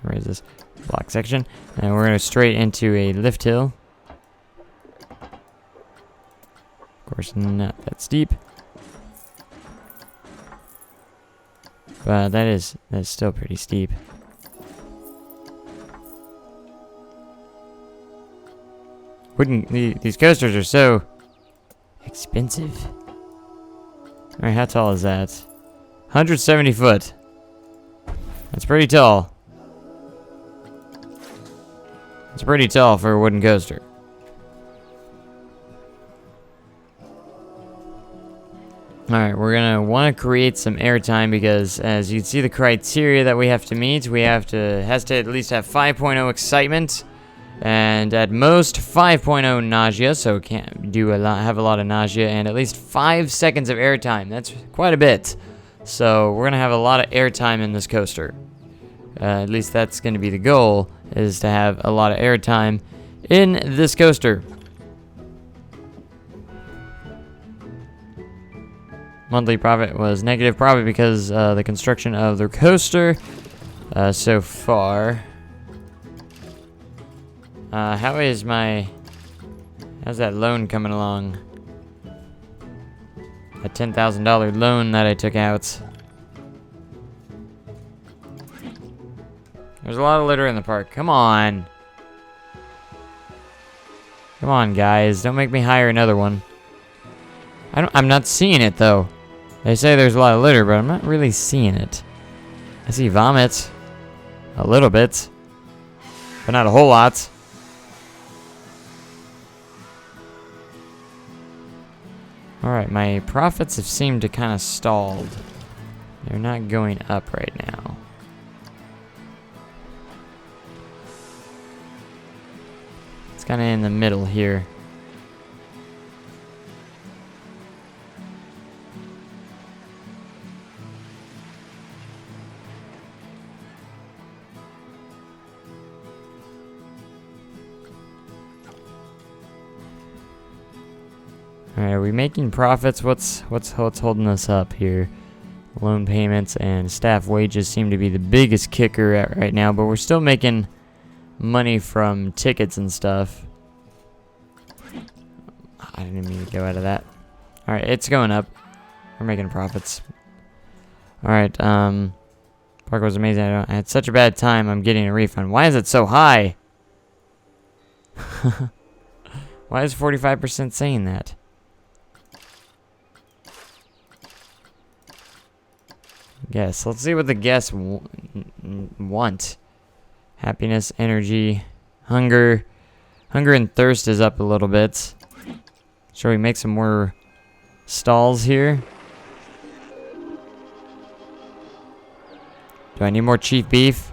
where is this? Block section. And we're gonna go straight into a lift hill. Of course, not that steep. But that's still pretty steep. These coasters are so expensive. Alright, how tall is that? 170 foot. That's pretty tall. It's pretty tall for a wooden coaster. Alright, we're gonna want to create some airtime because, as you can see, the criteria that we have to meet, has to at least have 5.0 excitement, and at most 5.0 nausea, so can't have a lot of nausea, and at least 5 seconds of airtime. That's quite a bit. So we're gonna have a lot of airtime in this coaster. At least that's gonna be the goal, is to have a lot of airtime in this coaster. Monthly profit was negative, probably because the construction of the coaster so far. How's that loan coming along? A $10,000 loan that I took out. There's a lot of litter in the park. Come on. Come on, guys. Don't make me hire another one. I'm not seeing it, though. They say there's a lot of litter, but I'm not really seeing it. I see vomit. A little bit. But not a whole lot. Alright, my profits have seemed to kind of stalled. They're not going up right now. It's kind of in the middle here. Alright, are we making profits? What's holding us up here? Loan payments and staff wages seem to be the biggest kicker right now, but we're still making money from tickets and stuff. I didn't mean to go out of that. Alright, it's going up. We're making profits. Alright, park was amazing. I had such a bad time, I'm getting a refund. Why is it so high? Why is 45% saying that? Guess. Let's see what the guests want. Happiness, energy, hunger. Hunger and thirst is up a little bit. Shall we make some more stalls here? Do I need more chief beef?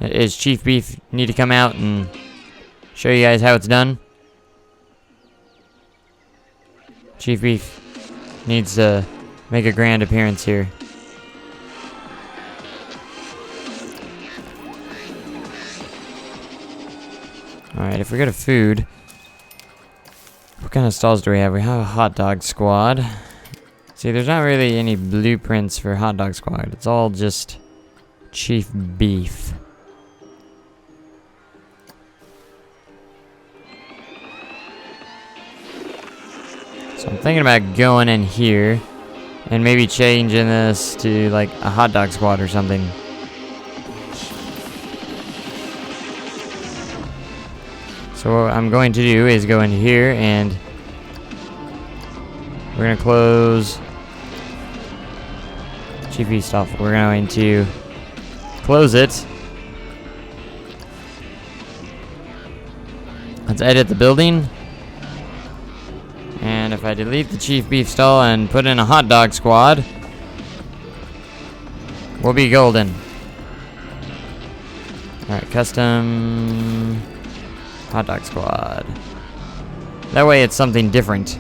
Is chief beef need to come out and show you guys how it's done? Chief beef needs to make a grand appearance here. Alright, if we go to food, what kind of stalls do we have? We have a hot dog squad. See, there's not really any blueprints for hot dog squad. It's all just chief beef. So I'm thinking about going in here and maybe changing this to like a hot dog squad or something. So what I'm going to do is go in here and we're going to close Chief Beef stuff. We're going to close it. Let's edit the building. And if I delete the Chief Beef stall and put in a hot dog squad, we'll be golden. Alright, custom hot dog squad. That way it's something different.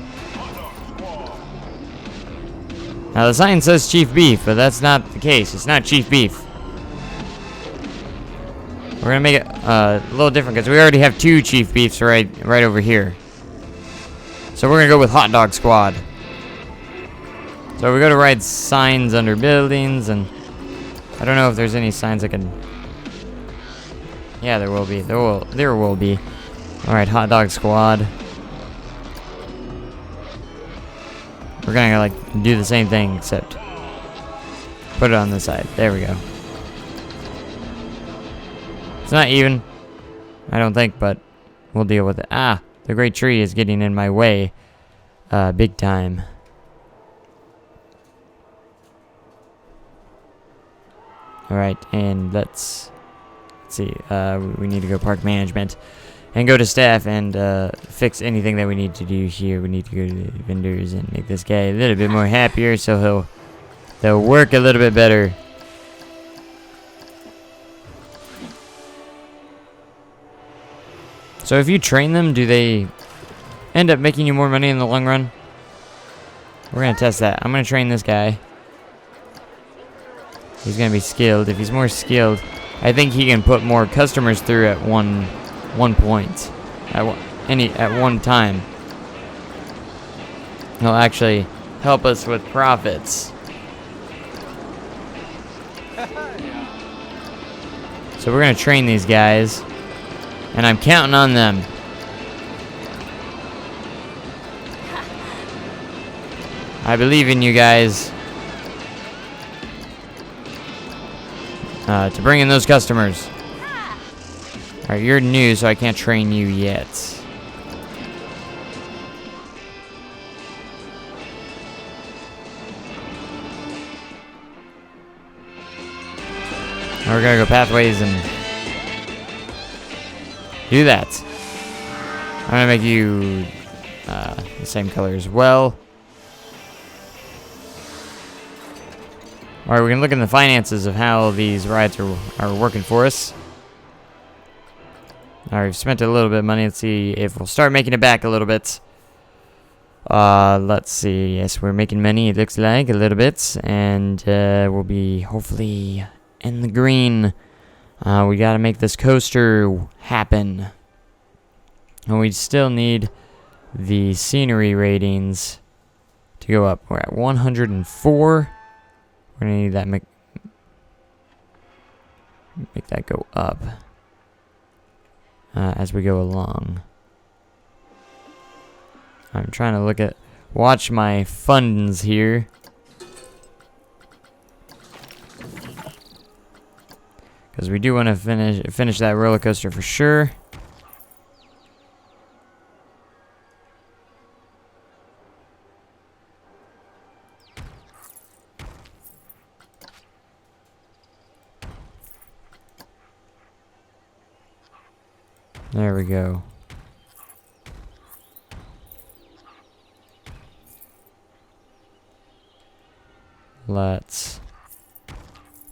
Now the sign says Chief Beef, but that's not the case. It's not Chief Beef. We're gonna make it a little different because we already have 2 Chief Beefs right over here. So we're gonna go with Hot Dog Squad. So we go to write signs under buildings, and I don't know if there's any signs I can. Yeah, there will be. There will be. All right, Hot Dog Squad. We're gonna like do the same thing except put it on this side. There we go. It's not even, I don't think, but we'll deal with it. Ah, the great tree is getting in my way, big time. All right, and let's see. We need to go park management. And go to staff and fix anything that we need to do here. We need to go to the vendors and make this guy a little bit more happier so they'll work a little bit better. So if you train them, do they end up making you more money in the long run? We're going to test that. I'm going to train this guy. He's going to be skilled. If he's more skilled, I think he can put more customers through at one point at one time. He'll actually help us with profits. So we're gonna train these guys, and I'm counting on them. I believe in you guys to bring in those customers. Alright, you're new, so I can't train you yet. Now we're gonna go pathways and do that. I'm gonna make you the same color as well. Alright, we can look in the finances of how these rides are working for us. Alright, we've spent a little bit of money. Let's see if we'll start making it back a little bit. Let's see. Yes, we're making money, it looks like, a little bit. And we'll be hopefully in the green. We gotta make this coaster happen. And we still need the scenery ratings to go up. We're at 104. We're gonna need that make that go up. As we go along. I'm trying to watch my funds here. Because we do want to finish that roller coaster for sure. There we go. Let's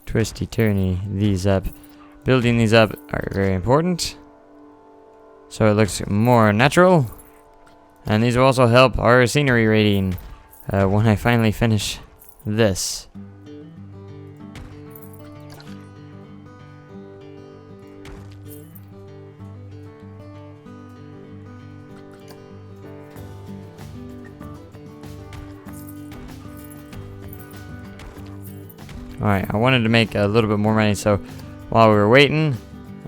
twisty-turny these up. Building these up are very important, so it looks more natural. And these will also help our scenery rating when I finally finish this. Alright, I wanted to make a little bit more money, so while we were waiting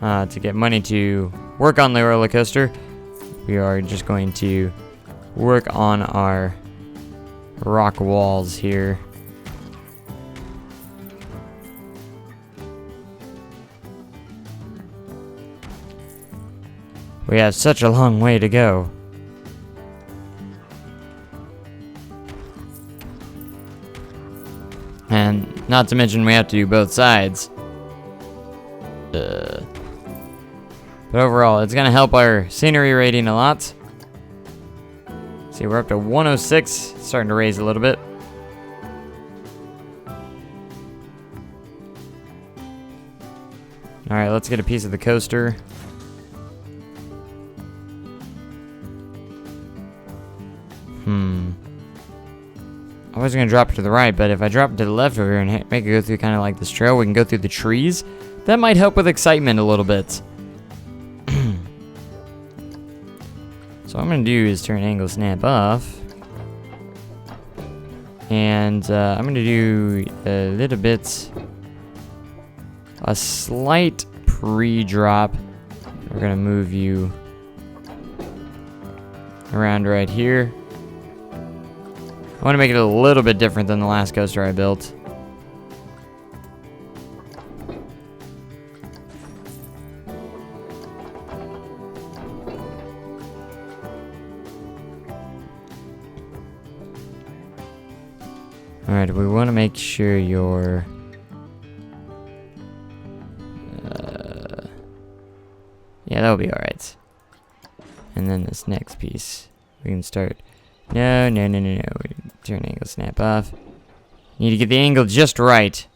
to get money to work on the roller coaster, we are just going to work on our rock walls here. We have such a long way to go. And not to mention we have to do both sides. But overall, it's going to help our scenery rating a lot. See, we're up to 106. It's starting to raise a little bit. Alright, let's get a piece of the coaster. I was gonna drop it to the right, but if I drop it to the left over here and make it go through kind of like this trail, we can go through the trees. That might help with excitement a little bit. So what I'm gonna do is turn angle snap off. And I'm gonna do a little bit, a slight pre-drop. We're gonna move you around right here. I want to make it a little bit different than the last coaster I built. Alright, we want to make sure you're... yeah, that'll be alright. And then this next piece, we can start... No. Turn angle snap off. Need to get the angle just right.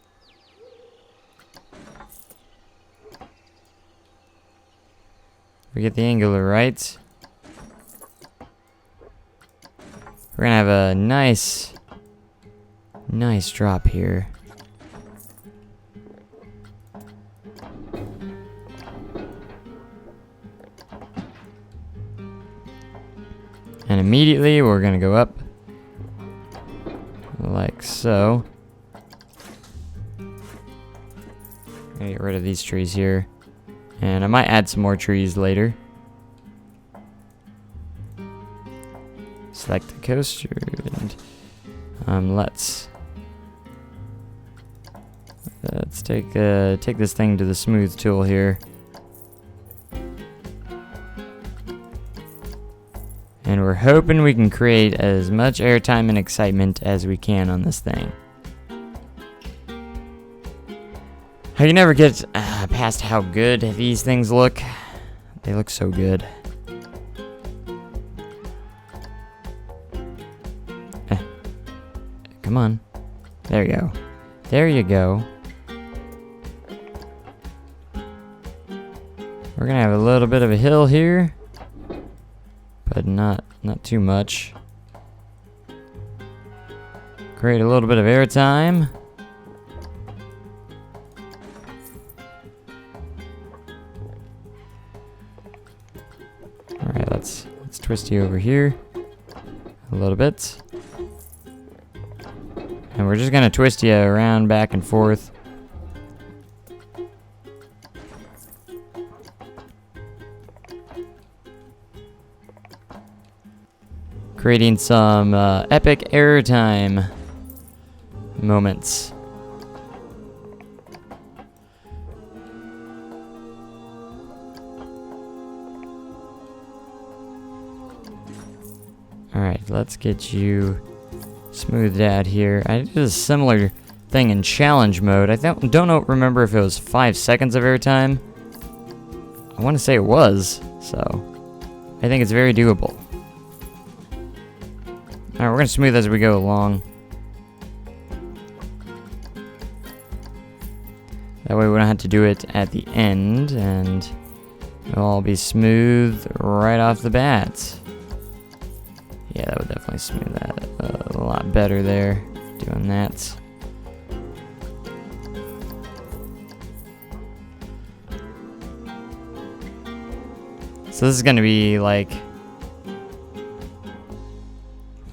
We get the angle right. We're gonna have a nice drop here. And immediately we're gonna go up like so. Gonna get rid of these trees here. And I might add some more trees later. Select the coaster and let's take this thing to the smooth tool here. And we're hoping we can create as much airtime and excitement as we can on this thing. I can never get past how good these things look. They look so good. Come on. There you go. There you go. We're gonna have a little bit of a hill here, but not too much. Create a little bit of airtime. All right, let's twist you over here a little bit, and we're just gonna twist you around back and forth. Creating some epic airtime moments. Alright, let's get you smoothed out here. I did a similar thing in challenge mode. I don't remember if it was 5 seconds of airtime. I want to say it was, so I think it's very doable. Alright, we're going to smooth as we go along. That way we don't have to do it at the end, and it'll all be smooth right off the bat. Yeah, that would definitely smooth that a lot better there, doing that. So this is going to be like...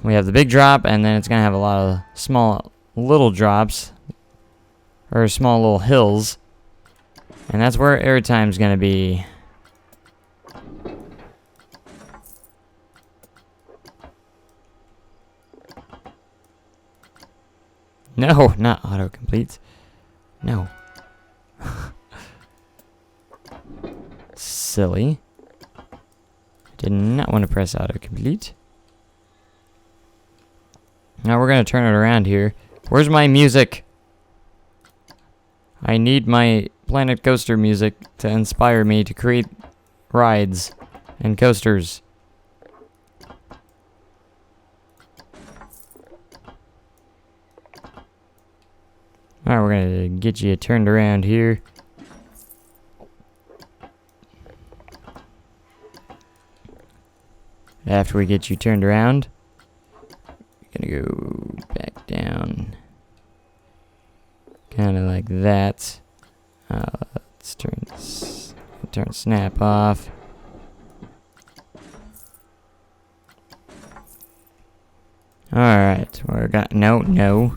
we have the big drop, and then it's going to have a lot of small little drops, or small little hills. And that's where airtime's going to be. No, not autocomplete. No. Silly. Did not want to press autocomplete. Now we're going to turn it around here. Where's my music? I need my Planet Coaster music to inspire me to create rides and coasters. Alright, we're going to get you turned around here. After we get you turned around, we're going to go back like that. Let's turn snap off. Alright, we're gonna... No.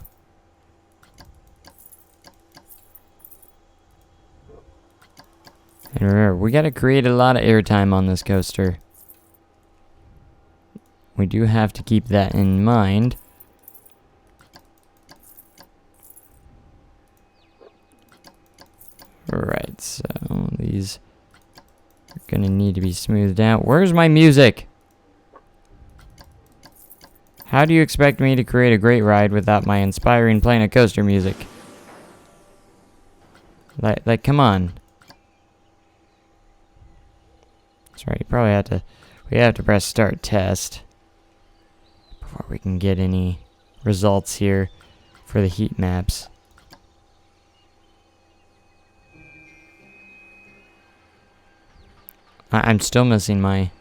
And remember, we gotta create a lot of airtime on this coaster. We do have to keep that in mind. Alright, so these are gonna need to be smoothed out. Where's my music? How do you expect me to create a great ride without my inspiring Planet Coaster music? Like, come on. That's right, we have to press start test before we can get any results here for the heat maps. I'm still missing my...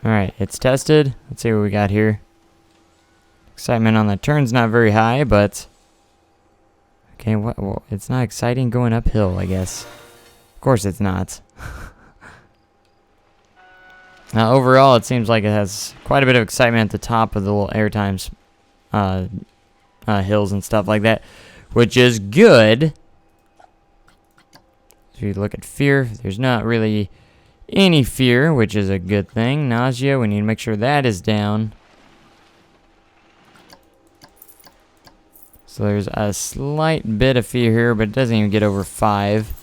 Alright, it's tested. Let's see what we got here. Excitement on the turn's not very high, but... Okay, well, it's not exciting going uphill, I guess. Of course it's not. Now, overall, it seems like it has quite a bit of excitement at the top of the little airtimes, hills and stuff like that, which is good. So you look at fear, there's not really any fear, which is a good thing. Nausea, we need to make sure that is down. So there's a slight bit of fear here, but it doesn't even get over 5.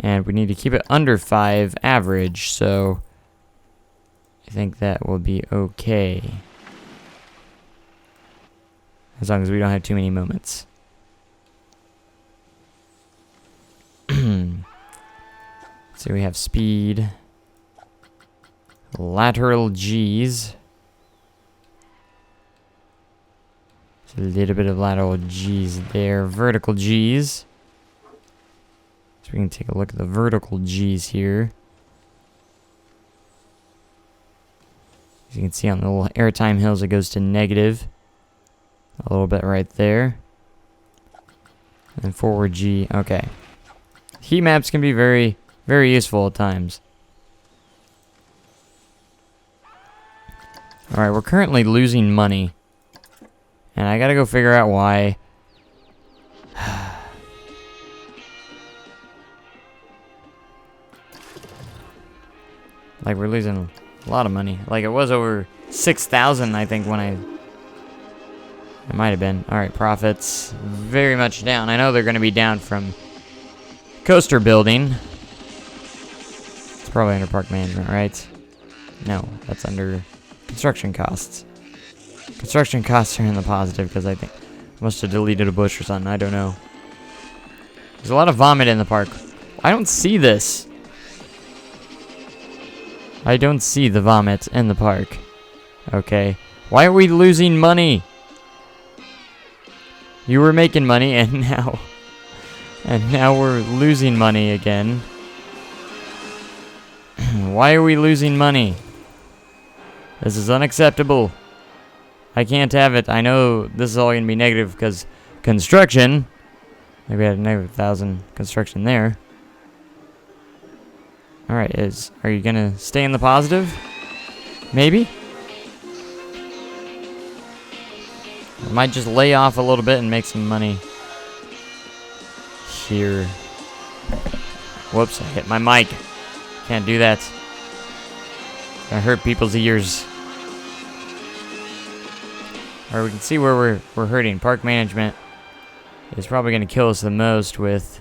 And we need to keep it under 5 average, so I think that will be okay. As long as we don't have too many moments. So we have speed, lateral G's. So a little bit of lateral G's there, vertical G's. So we can take a look at the vertical G's here. As you can see on the little airtime hills, it goes to negative. A little bit right there. And forward G, okay. Heat maps can be very, very useful at times. Alright, we're currently losing money. And I gotta go figure out why. Like, we're losing a lot of money. Like, it was over 6,000, I think, when it might have been. Alright, profits very much down. I know they're gonna be down from coaster building. It's probably under park management, right? No, that's under construction costs. Construction costs are in the positive because I think I must have deleted a bush or something. I don't know. There's a lot of vomit in the park. I don't see this. I don't see the vomit in the park. Okay. Why are we losing money? You were making money and now we're losing money again. Why are we losing money? This is unacceptable. I can't have it. I know this is all going to be negative because construction. Maybe I had a negative 1,000 construction there. Alright, are you going to stay in the positive? Maybe? I might just lay off a little bit and make some money here. Whoops, I hit my mic. Can't do that. I hurt people's ears. Or we can see where we're hurting. Park management is probably going to kill us the most with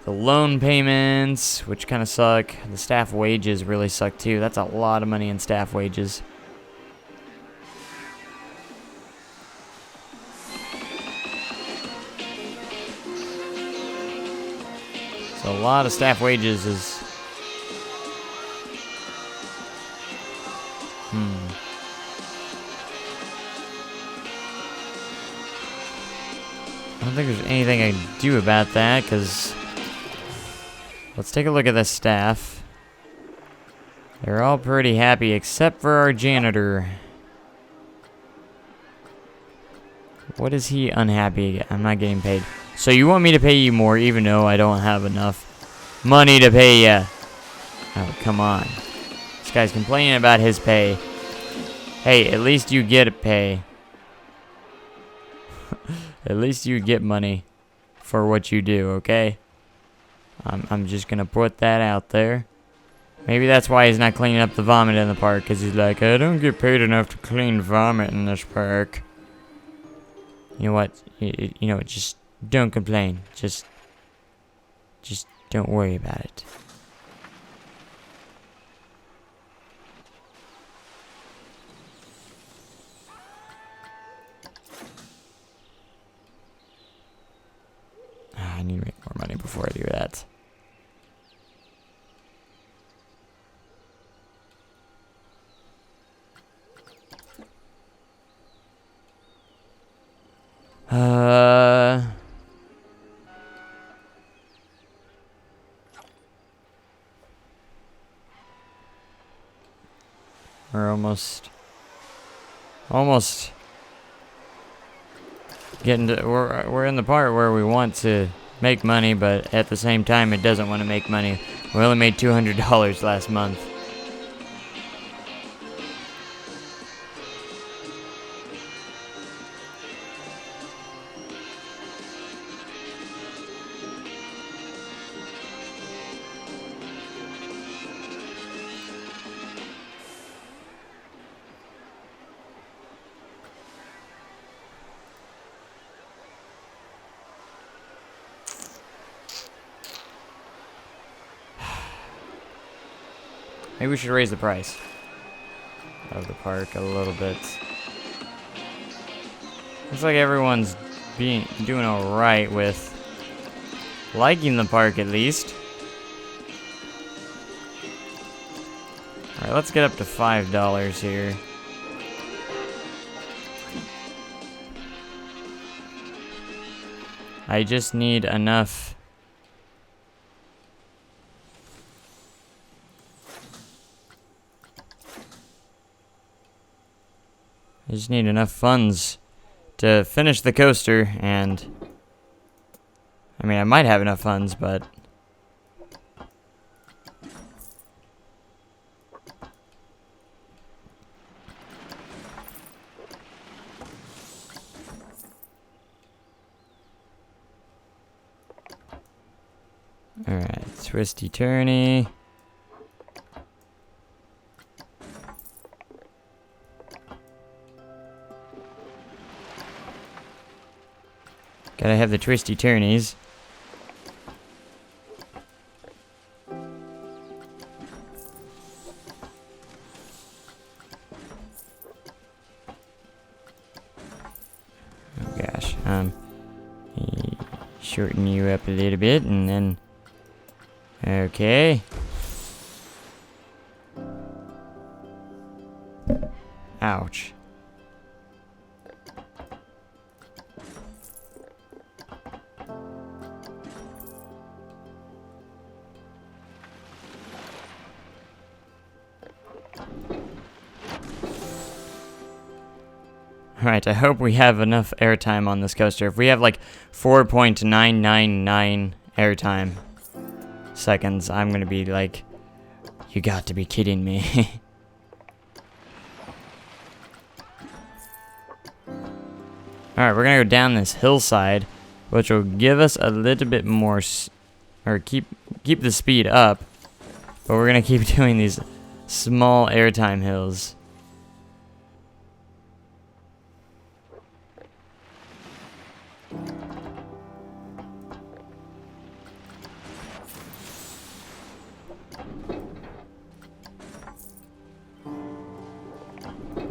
the loan payments, which kind of suck. The staff wages really suck too. That's a lot of money in staff wages. So a lot of staff wages is... I don't think there's anything I can do about that, because... Let's take a look at the staff. They're all pretty happy except for our janitor. What is he unhappy? I'm not getting paid. So you want me to pay you more even though I don't have enough money to pay ya? Oh, come on. This guy's complaining about his pay. Hey, at least you get pay. At least you get money for what you do, okay? I'm just gonna put that out there. Maybe that's why he's not cleaning up the vomit in the park, because he's like, I don't get paid enough to clean vomit in this park. You know what? You know what? Just don't complain. Just don't worry about it. I need to make more money before I do that. We're almost getting to, we're in the part where we want to make money, but at the same time it doesn't want to make money. We only made $200 last month. Maybe we should raise the price of the park a little bit. Looks like everyone's doing alright with liking the park at least. Alright, let's get up to $5 here. I just need enough. I just need enough funds to finish the coaster, and I mean, I might have enough funds, but alright, twisty turny. Gotta have the twisty turnies. Oh gosh, shorten you up a little bit and then, okay. Ouch. Alright, I hope we have enough airtime on this coaster. If we have like 4.999 airtime seconds, I'm gonna be like, you got to be kidding me. Alright, we're gonna go down this hillside, which will give us a little bit more, or keep the speed up, but we're gonna keep doing these small airtime hills.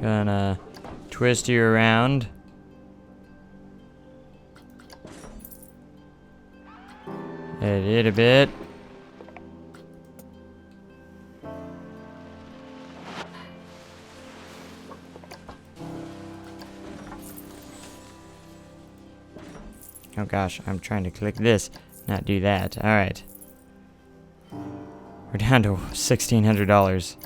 Gonna twist you around. A little bit. Oh gosh, I'm trying to click this, not do that. Alright. We're down to $1,600.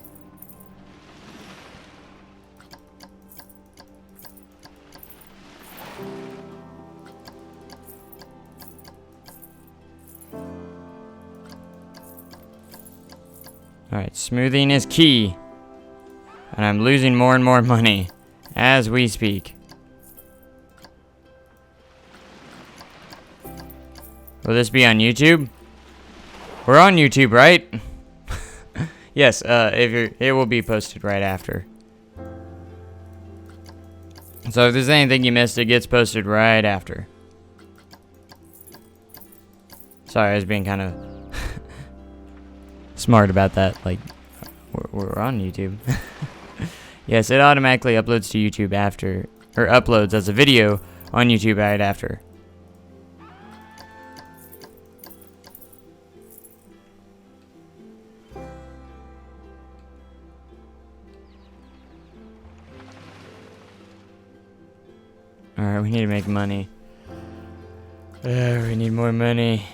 Alright, smoothing is key. And I'm losing more and more money as we speak. Will this be on YouTube? We're on YouTube, right? Yes, it will be posted right after. So if there's anything you missed, it gets posted right after. Sorry, I was being kind of smart about that. Like, we're on YouTube. Yes, it automatically uploads to YouTube after, or uploads as a video on YouTube right after. Alright, we need to make money. We need more money.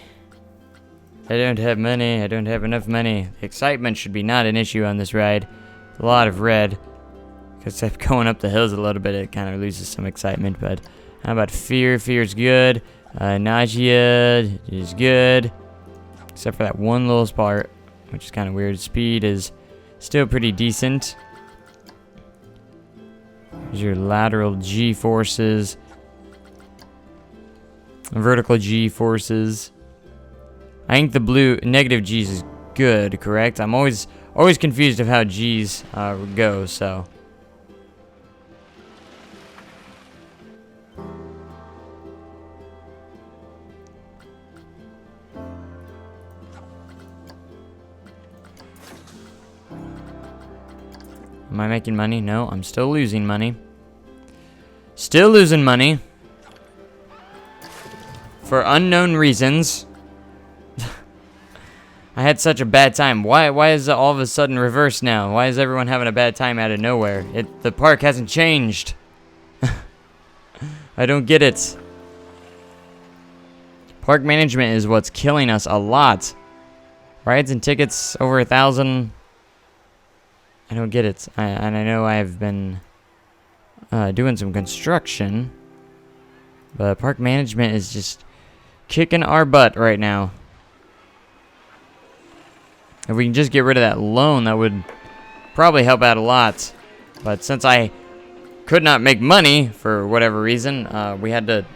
I don't have money. I don't have enough money. The excitement should be not an issue on this ride. A lot of red. Because if going up the hills a little bit, it kind of loses some excitement. But how about fear? Fear's good. Nausea is good. Except for that one little spot, which is kind of weird. Speed is still pretty decent. There's your lateral G forces. Vertical G forces. I think the blue negative G's is good, correct? I'm always confused of how G's go, so. Am I making money? No, I'm still losing money. Still losing money. For unknown reasons. I had such a bad time. Why is it all of a sudden reversed now? Why is everyone having a bad time out of nowhere? The park hasn't changed. I don't get it. Park management is what's killing us a lot. Rides and tickets over 1,000. I don't get it. And I know I've been doing some construction, but park management is just kicking our butt right now. If we can just get rid of that loan, that would probably help out a lot. But since I could not make money for whatever reason, we had to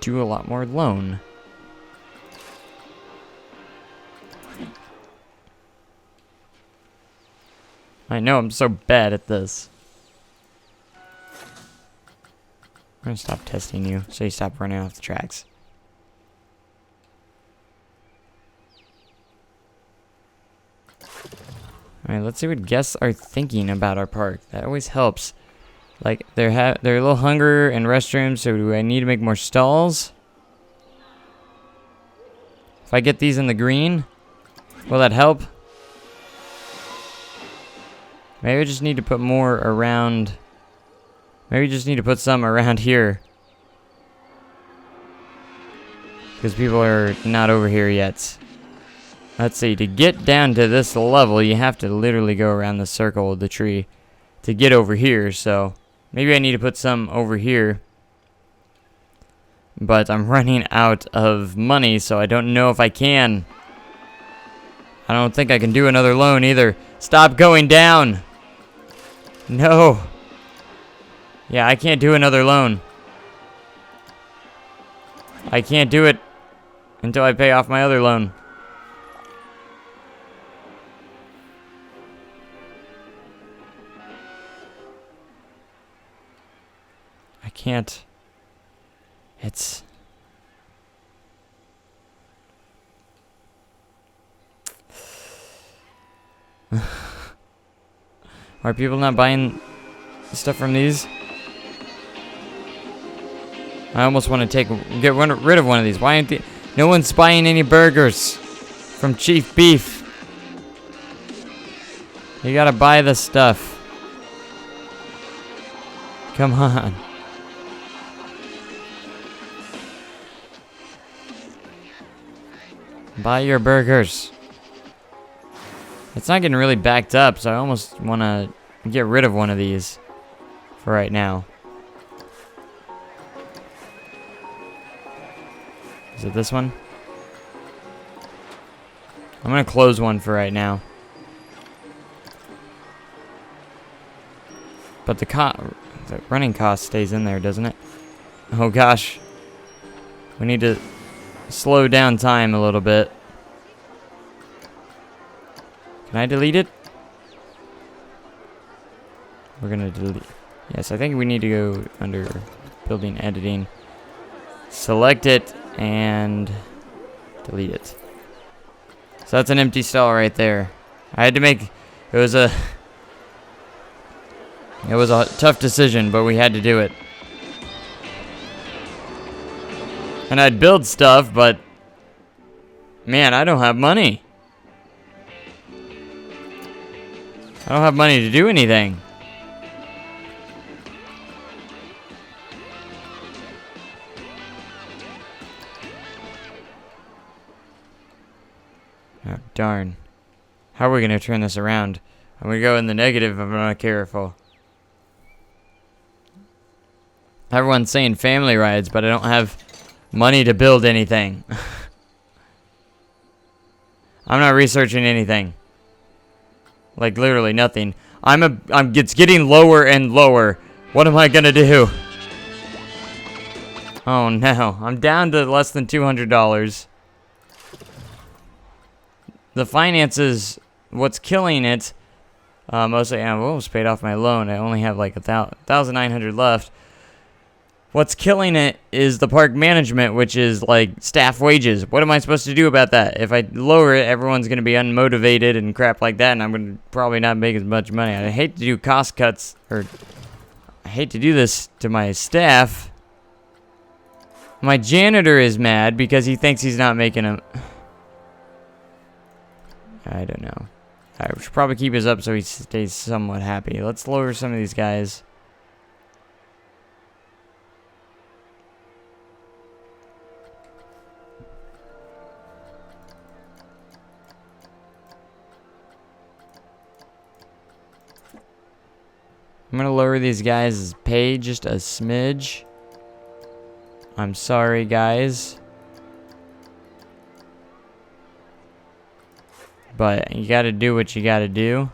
do a lot more loan. I know, I'm so bad at this. I'm gonna stop testing you so you stop running off the tracks. Alright, let's see what guests are thinking about our park. That always helps. Like, they're a little hungry in restrooms, so do I need to make more stalls? If I get these in the green, will that help? Maybe I just need to put more around. Maybe just need to put some around here. Because people are not over here yet. Let's see, to get down to this level, you have to literally go around the circle of the tree to get over here. So maybe I need to put some over here. But I'm running out of money, so I don't know if I can. I don't think I can do another loan either. Stop going down. No. Yeah, I can't do another loan. I can't do it until I pay off my other loan. I can't. It's... Are people not buying stuff from these? I almost want to get rid of one of these. Why aren't no one's buying any burgers from Chief Beef? You gotta buy the stuff. Come on. Buy your burgers. It's not getting really backed up, so I almost want to get rid of one of these for right now. Is it this one? I'm gonna close one for right now. But the running cost stays in there, doesn't it? Oh gosh. We need to slow down time a little bit. Can I delete it? We're gonna delete. Yes, I think we need to go under building editing. Select it and delete it. So that's an empty stall right there. I had to make, it was a tough decision, but we had to do it. And I'd build stuff, but man, I don't have money. I don't have money to do anything. Oh, darn. How are we going to turn this around? I'm going to go in the negative if I'm not careful. Everyone's saying family rides, but I don't have money to build anything. I'm not researching anything. Like literally nothing. It's getting lower and lower. What am I going to do? Oh no, I'm down to less than $200. The finances, what's killing it, mostly, I've almost paid off my loan. I only have like 1,900 left. What's killing it is the park management, which is like staff wages. What am I supposed to do about that? If I lower it, everyone's going to be unmotivated and crap like that, and I'm going to probably not make as much money. I hate to do cost cuts, or I hate to do this to my staff. My janitor is mad because he thinks he's not making a... I don't know. I should probably keep his up so he stays somewhat happy. Let's lower some of these guys. I'm gonna lower these guys' pay just a smidge. I'm sorry, guys. But you gotta do what you gotta do.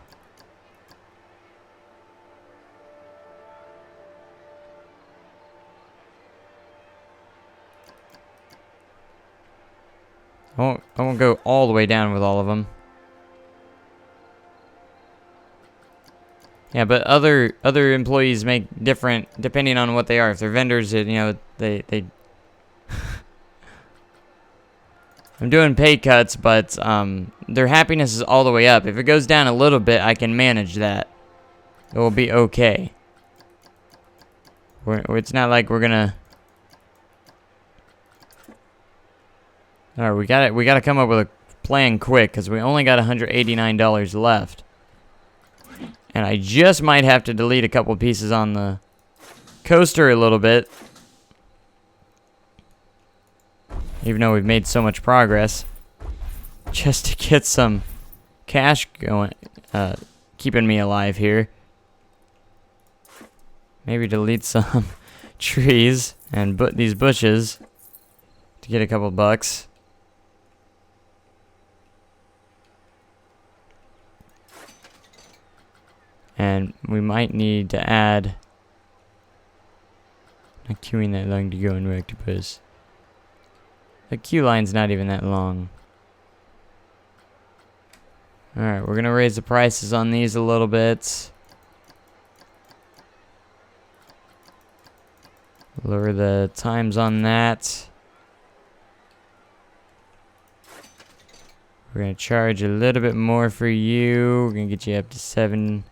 I won't go all the way down with all of them. Yeah, but other employees make different depending on what they are. If they're vendors, you know, they I'm doing pay cuts, but their happiness is all the way up. If it goes down a little bit, I can manage that. It will be okay. It's not like we're gonna... Alright, we gotta come up with a plan quick, because we only got $189 left. And I just might have to delete a couple pieces on the coaster a little bit. Even though we've made so much progress. Just to get some cash going, keeping me alive here. Maybe delete some trees and these bushes to get a couple bucks. And we might need to add... Not queuing that long to go in Rectopus. The queue line's not even that long. Alright, we're gonna raise the prices on these a little bit. Lower the times on that. We're gonna charge a little bit more for you. We're gonna get you up to $7.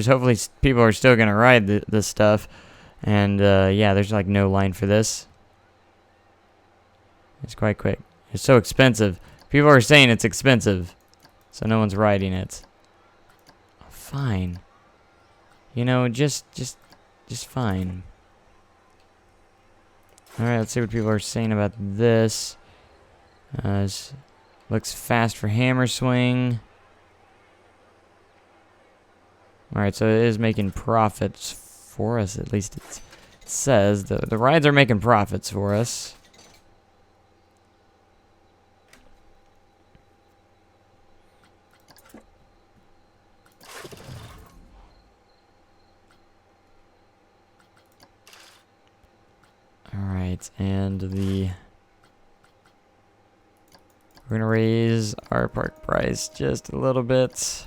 Hopefully people are still gonna ride this stuff. And yeah, there's like no line for this. It's quite quick. It's so expensive. People are saying it's expensive, so no one's riding it. Fine. You know, just fine. All right, let's see what people are saying about this. Looks fast for hammer swing. All right, so it is making profits for us. At least it says the rides are making profits for us. Alright, and we're gonna raise our park price just a little bit.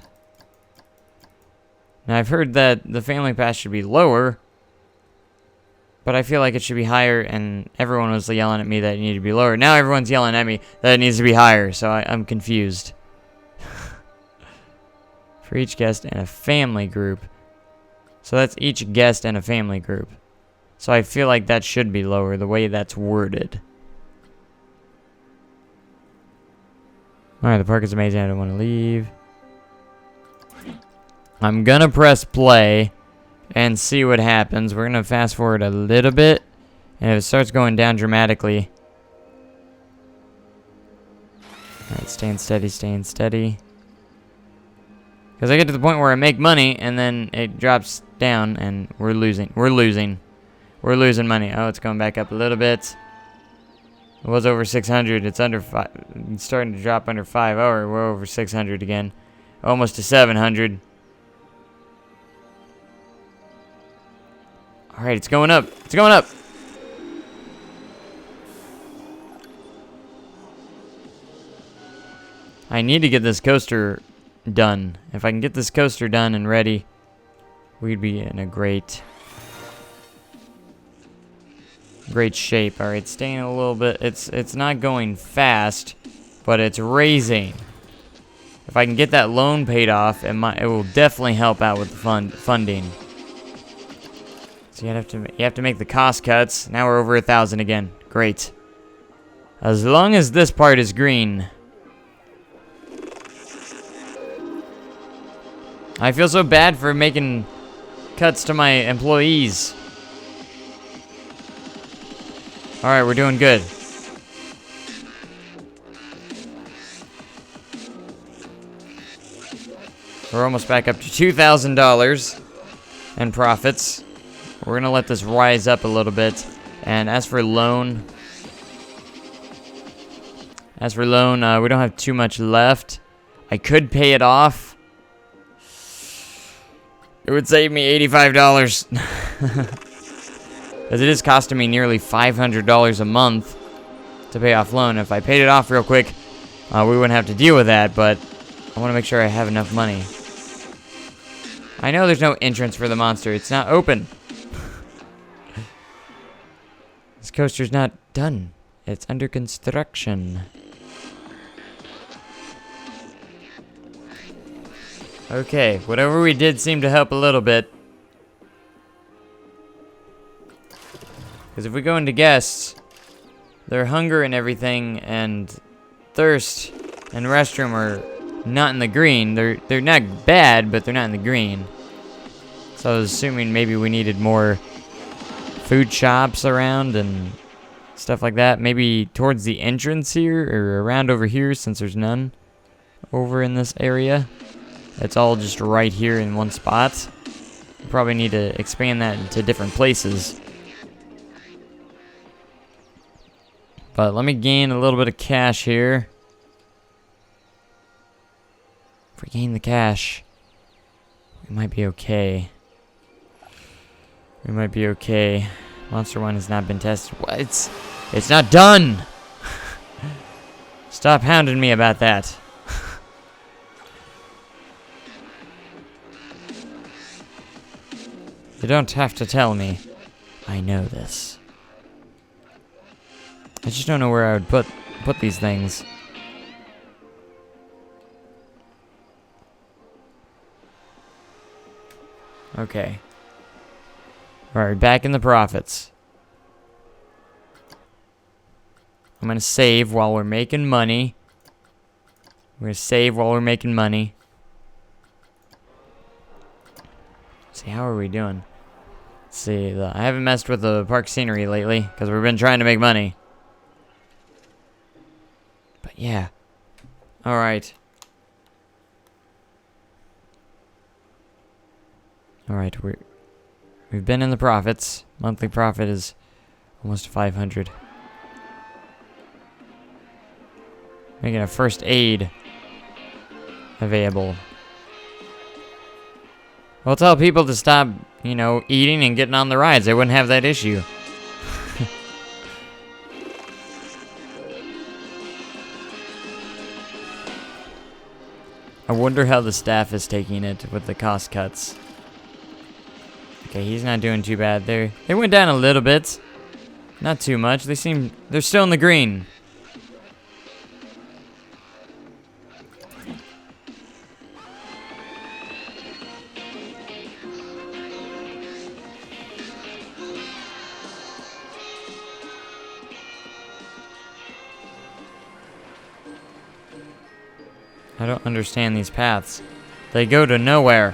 Now, I've heard that the family pass should be lower, but I feel like it should be higher, and everyone was yelling at me that it needed to be lower. Now everyone's yelling at me that it needs to be higher, so I'm confused. For each guest and a family group. So that's each guest and a family group. So I feel like that should be lower, the way that's worded. Alright, the park is amazing. I don't want to leave. I'm gonna press play and see what happens. We're gonna fast forward a little bit, and if it starts going down dramatically. Alright, staying steady, staying steady. Because I get to the point where I make money, and then it drops down, and we're losing. We're losing. We're losing money. Oh, it's going back up a little bit. It was over 600. It's under 5. It's starting to drop under 5. Oh, we're over 600 again. Almost to 700. Alright, it's going up. It's going up. I need to get this coaster done. If I can get this coaster done and ready, we'd be in a great shape. All right, staying a little bit. It's not going fast, but it's raising. If I can get that loan paid off, it will definitely help out with the funding. So you have to make the cost cuts. Now we're over 1,000 again. Great. As long as this part is green. I feel so bad for making cuts to my employees. Alright, we're doing good. We're almost back up to $2,000 in profits. We're going to let this rise up a little bit. And as for loan, we don't have too much left. I could pay it off. It would save me $85. Because it is costing me nearly $500 a month to pay off loan. If I paid it off real quick, we wouldn't have to deal with that, but I want to make sure I have enough money. I know there's no entrance for the monster. It's not open. This coaster's not done. It's under construction. Okay, whatever we did seemed to help a little bit. Because if we go into guests, their hunger and everything, and thirst and restroom are not in the green. They're not bad, but they're not in the green. So I was assuming maybe we needed more food shops around and stuff like that. Maybe towards the entrance here, or around over here, since there's none over in this area. It's all just right here in one spot. We probably need to expand that into different places. But let me gain a little bit of cash here. If we gain the cash, we might be okay. We might be okay. Monster 1 has not been tested. What? It's not done! Stop hounding me about that. You don't have to tell me. I know this. I just don't know where I would put these things. Okay. Alright, back in the profits. I'm gonna save while we're making money. We're gonna save while we're making money. Let's see, how are we doing? Let's see, I haven't messed with the park scenery lately, because we've been trying to make money. But yeah. Alright. Alright, we've been in the profits. Monthly profit is almost 500. Making a first aid available. We'll tell people to stop, eating and getting on the rides. They wouldn't have that issue. I wonder how the staff is taking it with the cost cuts. Okay, he's not doing too bad there. They went down a little bit. Not too much. They're still in the green. I don't understand these paths. They go to nowhere.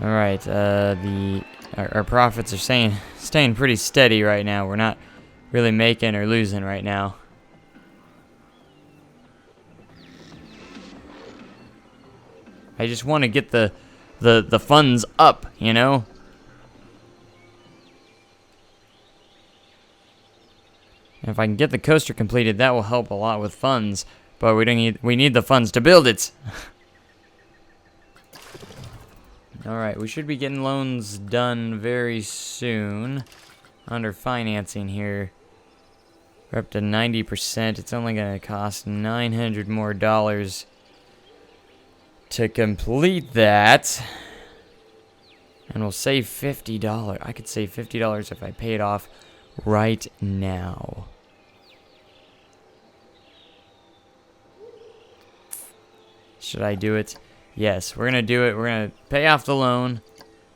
All right, our profits are staying pretty steady right now. We're not really making or losing right now. I just want to get the funds up, you know? And if I can get the coaster completed, that will help a lot with funds. But we need the funds to build it. All right, we should be getting loans done very soon. Under financing here, we're up to 90%. It's only going to cost $900 more to complete that. And we'll save $50. I could save $50 if I pay it off right now. Should I do it? Yes, we're going to do it. We're going to pay off the loan.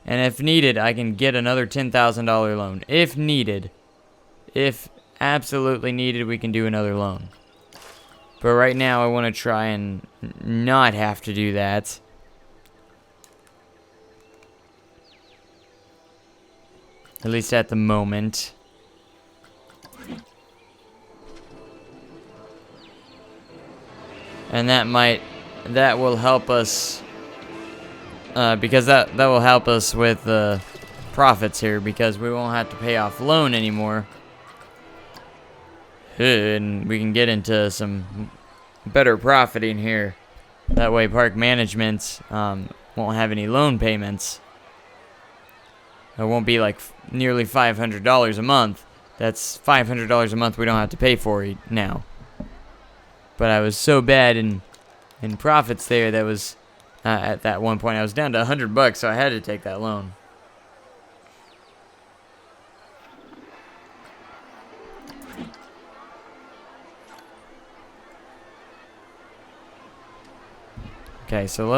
And if needed, I can get another $10,000 loan. If needed. If absolutely needed, we can do another loan. But right now, I want to try and not have to do that. At least at the moment. And that will help us, because that will help us with the profits here, because we won't have to pay off loan anymore. And we can get into some better profiting here. That way park management won't have any loan payments. It won't be like nearly $500 a month. That's $500 a month we don't have to pay for now. But I was so bad in profits there, that was at that one point I was down to $100, so I had to take that loan. Okay, so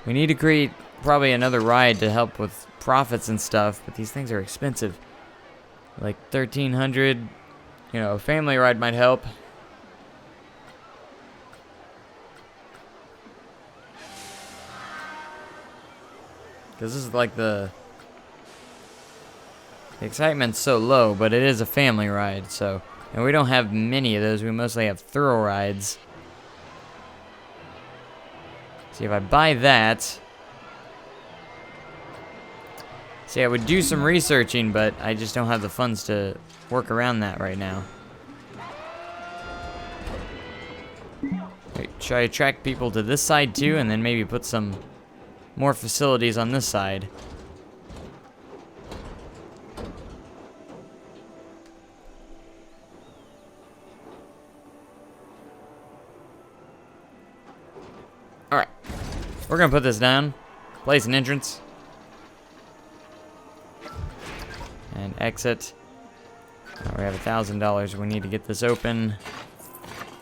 we need to create probably another ride to help with profits and stuff, but these things are expensive. Like $1,300, you know, a family ride might help. Because this is like the excitement's so low, but it is a family ride, so. And we don't have many of those, we mostly have thrill rides. See, if I buy that. See, I would do some researching, but I just don't have the funds to work around that right now. Wait, should I attract people to this side too, and then maybe put some more facilities on this side? Alright. We're gonna put this down. Place an entrance. And exit. We have $1,000. We need to get this open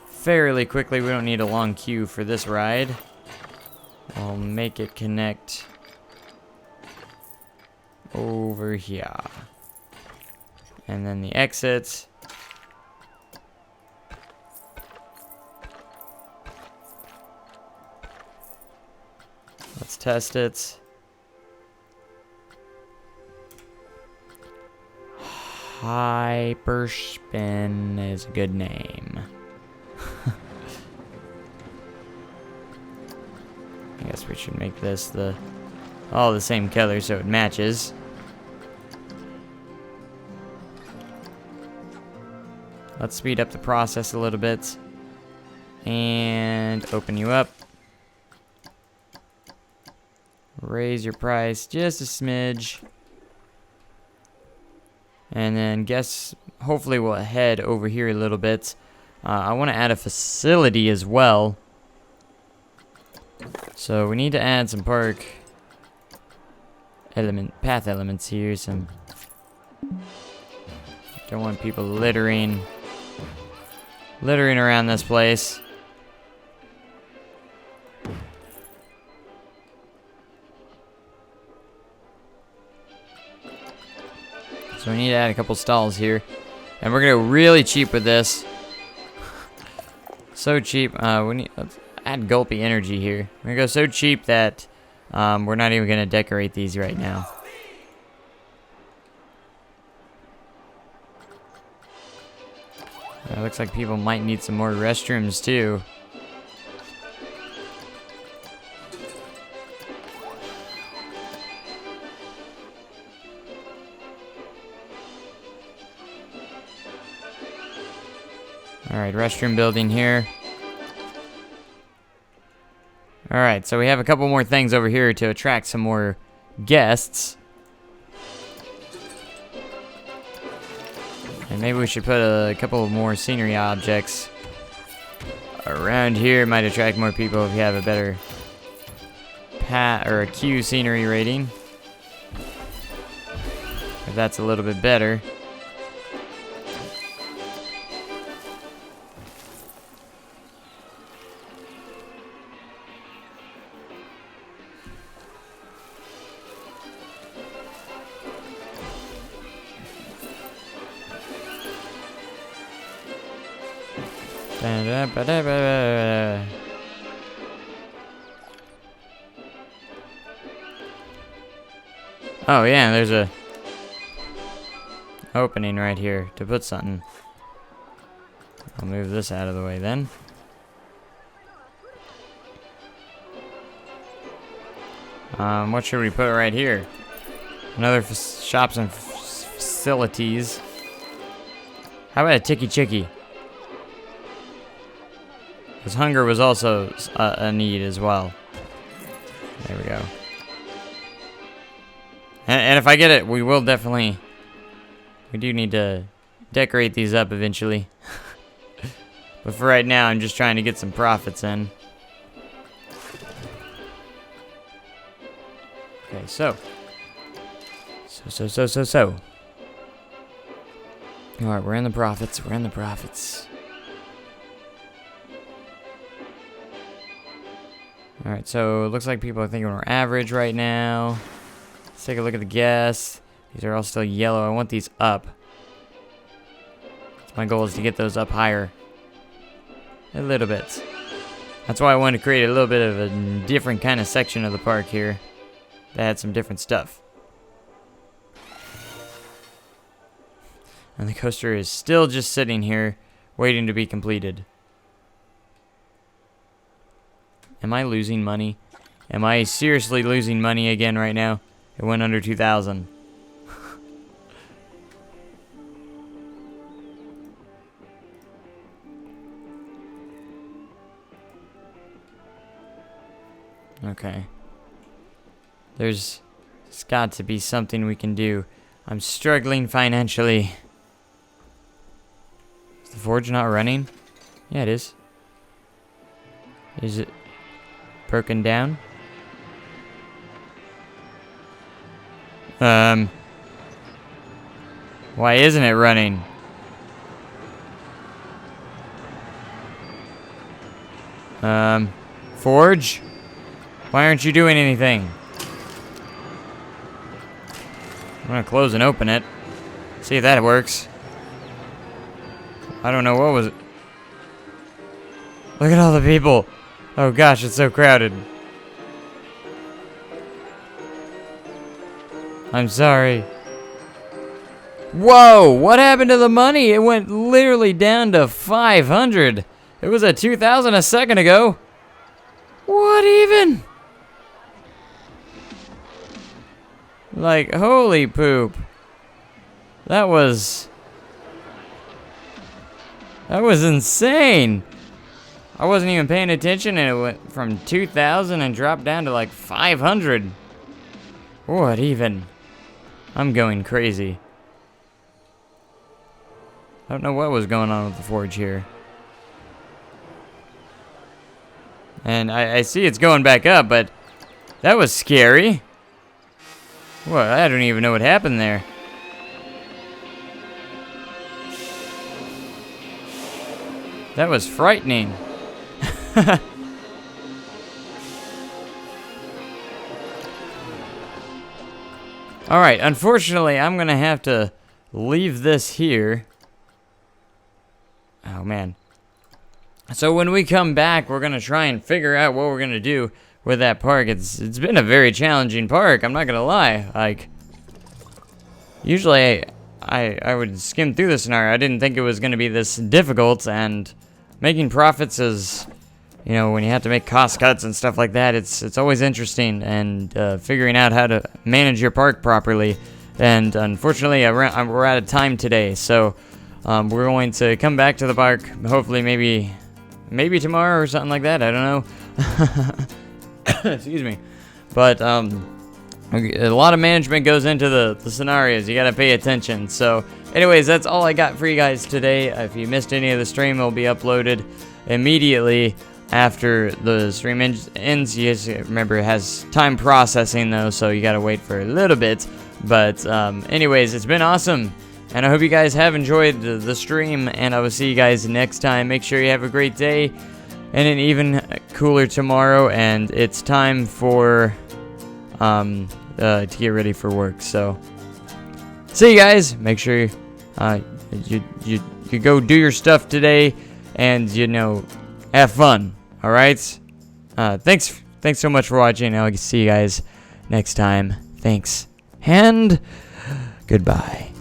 fairly quickly. We don't need a long queue for this ride. I'll make it connect over here. And then the exit. Let's test it. Hyperspin is a good name. I guess we should make this all the same color so it matches. Let's speed up the process a little bit. And open you up. Raise your price just a smidge. And then hopefully we'll head over here a little bit. I want to add a facility as well. So we need to add some path elements here. Don't want people littering around this place. So we need to add a couple stalls here. And we're gonna go really cheap with this. So cheap. Let's add gulpy energy here. We're gonna go so cheap that we're not even gonna decorate these right now. It looks like people might need some more restrooms too. Alright, restroom building here. Alright, so we have a couple more things over here to attract some more guests. And maybe we should put a couple more scenery objects around here. Might attract more people if you have a better a Q scenery rating. If that's a little bit better. Oh yeah, there's a opening right here to put something. I'll move this out of the way then. What should we put right here? Another shops and facilities. How about a Tiki Chiki? Because hunger was also a need as well. There we go. And if I get it, we will definitely... We do need to decorate these up eventually. But for right now, I'm just trying to get some profits in. Okay, so. Alright, we're in the profits. We're in the profits. Alright, so it looks like people are thinking we're average right now. Let's take a look at the guests. These are all still yellow. I want these up. My goal is to get those up higher. A little bit. That's why I wanted to create a little bit of a different kind of section of the park here. That had some different stuff. And the coaster is still just sitting here, waiting to be completed. Am I losing money? Am I seriously losing money again right now? It went under 2,000. Okay. There's got to be something we can do. I'm struggling financially. Is the forge not running? Yeah, it is. Is it broken down? Why isn't it running? Forge? Why aren't you doing anything? I'm gonna close and open it. See if that works. I don't know what was it. Look at all the people. Oh gosh, it's so crowded. I'm sorry. Whoa! What happened to the money? It went literally down to 500. It was at 2,000 a second ago. What even? Like, holy poop. That was... That was insane. I wasn't even paying attention, and it went from 2,000 and dropped down to like 500. What even? I'm going crazy. I don't know what was going on with the forge here. And I see it's going back up, but that was scary. What? I don't even know what happened there. That was frightening. Alright, unfortunately, I'm going to have to leave this here. Oh, man. So when we come back, we're going to try and figure out what we're going to do with that park. It's been a very challenging park, I'm not going to lie. Like, usually I would skim through the scenario. I didn't think it was going to be this difficult, and making profits is, you know, when you have to make cost cuts and stuff like that, it's always interesting, and figuring out how to manage your park properly. And unfortunately, we're out of time today, so we're going to come back to the park, hopefully maybe tomorrow or something like that. I don't know. Excuse me. But a lot of management goes into the scenarios. You got to pay attention. So anyways, that's all I got for you guys today. If you missed any of the stream, it'll be uploaded immediately after the stream ends. You just remember, it has time processing though, so you got to wait for a little bit. But anyways, it's been awesome, and I hope you guys have enjoyed the stream, and I will see you guys next time. Make sure you have a great day and an even cooler tomorrow, and it's time for to get ready for work. So see you guys. Make sure you go do your stuff today, and you know, have fun. All right. Thanks so much for watching. I'll see you guys next time. Thanks and goodbye.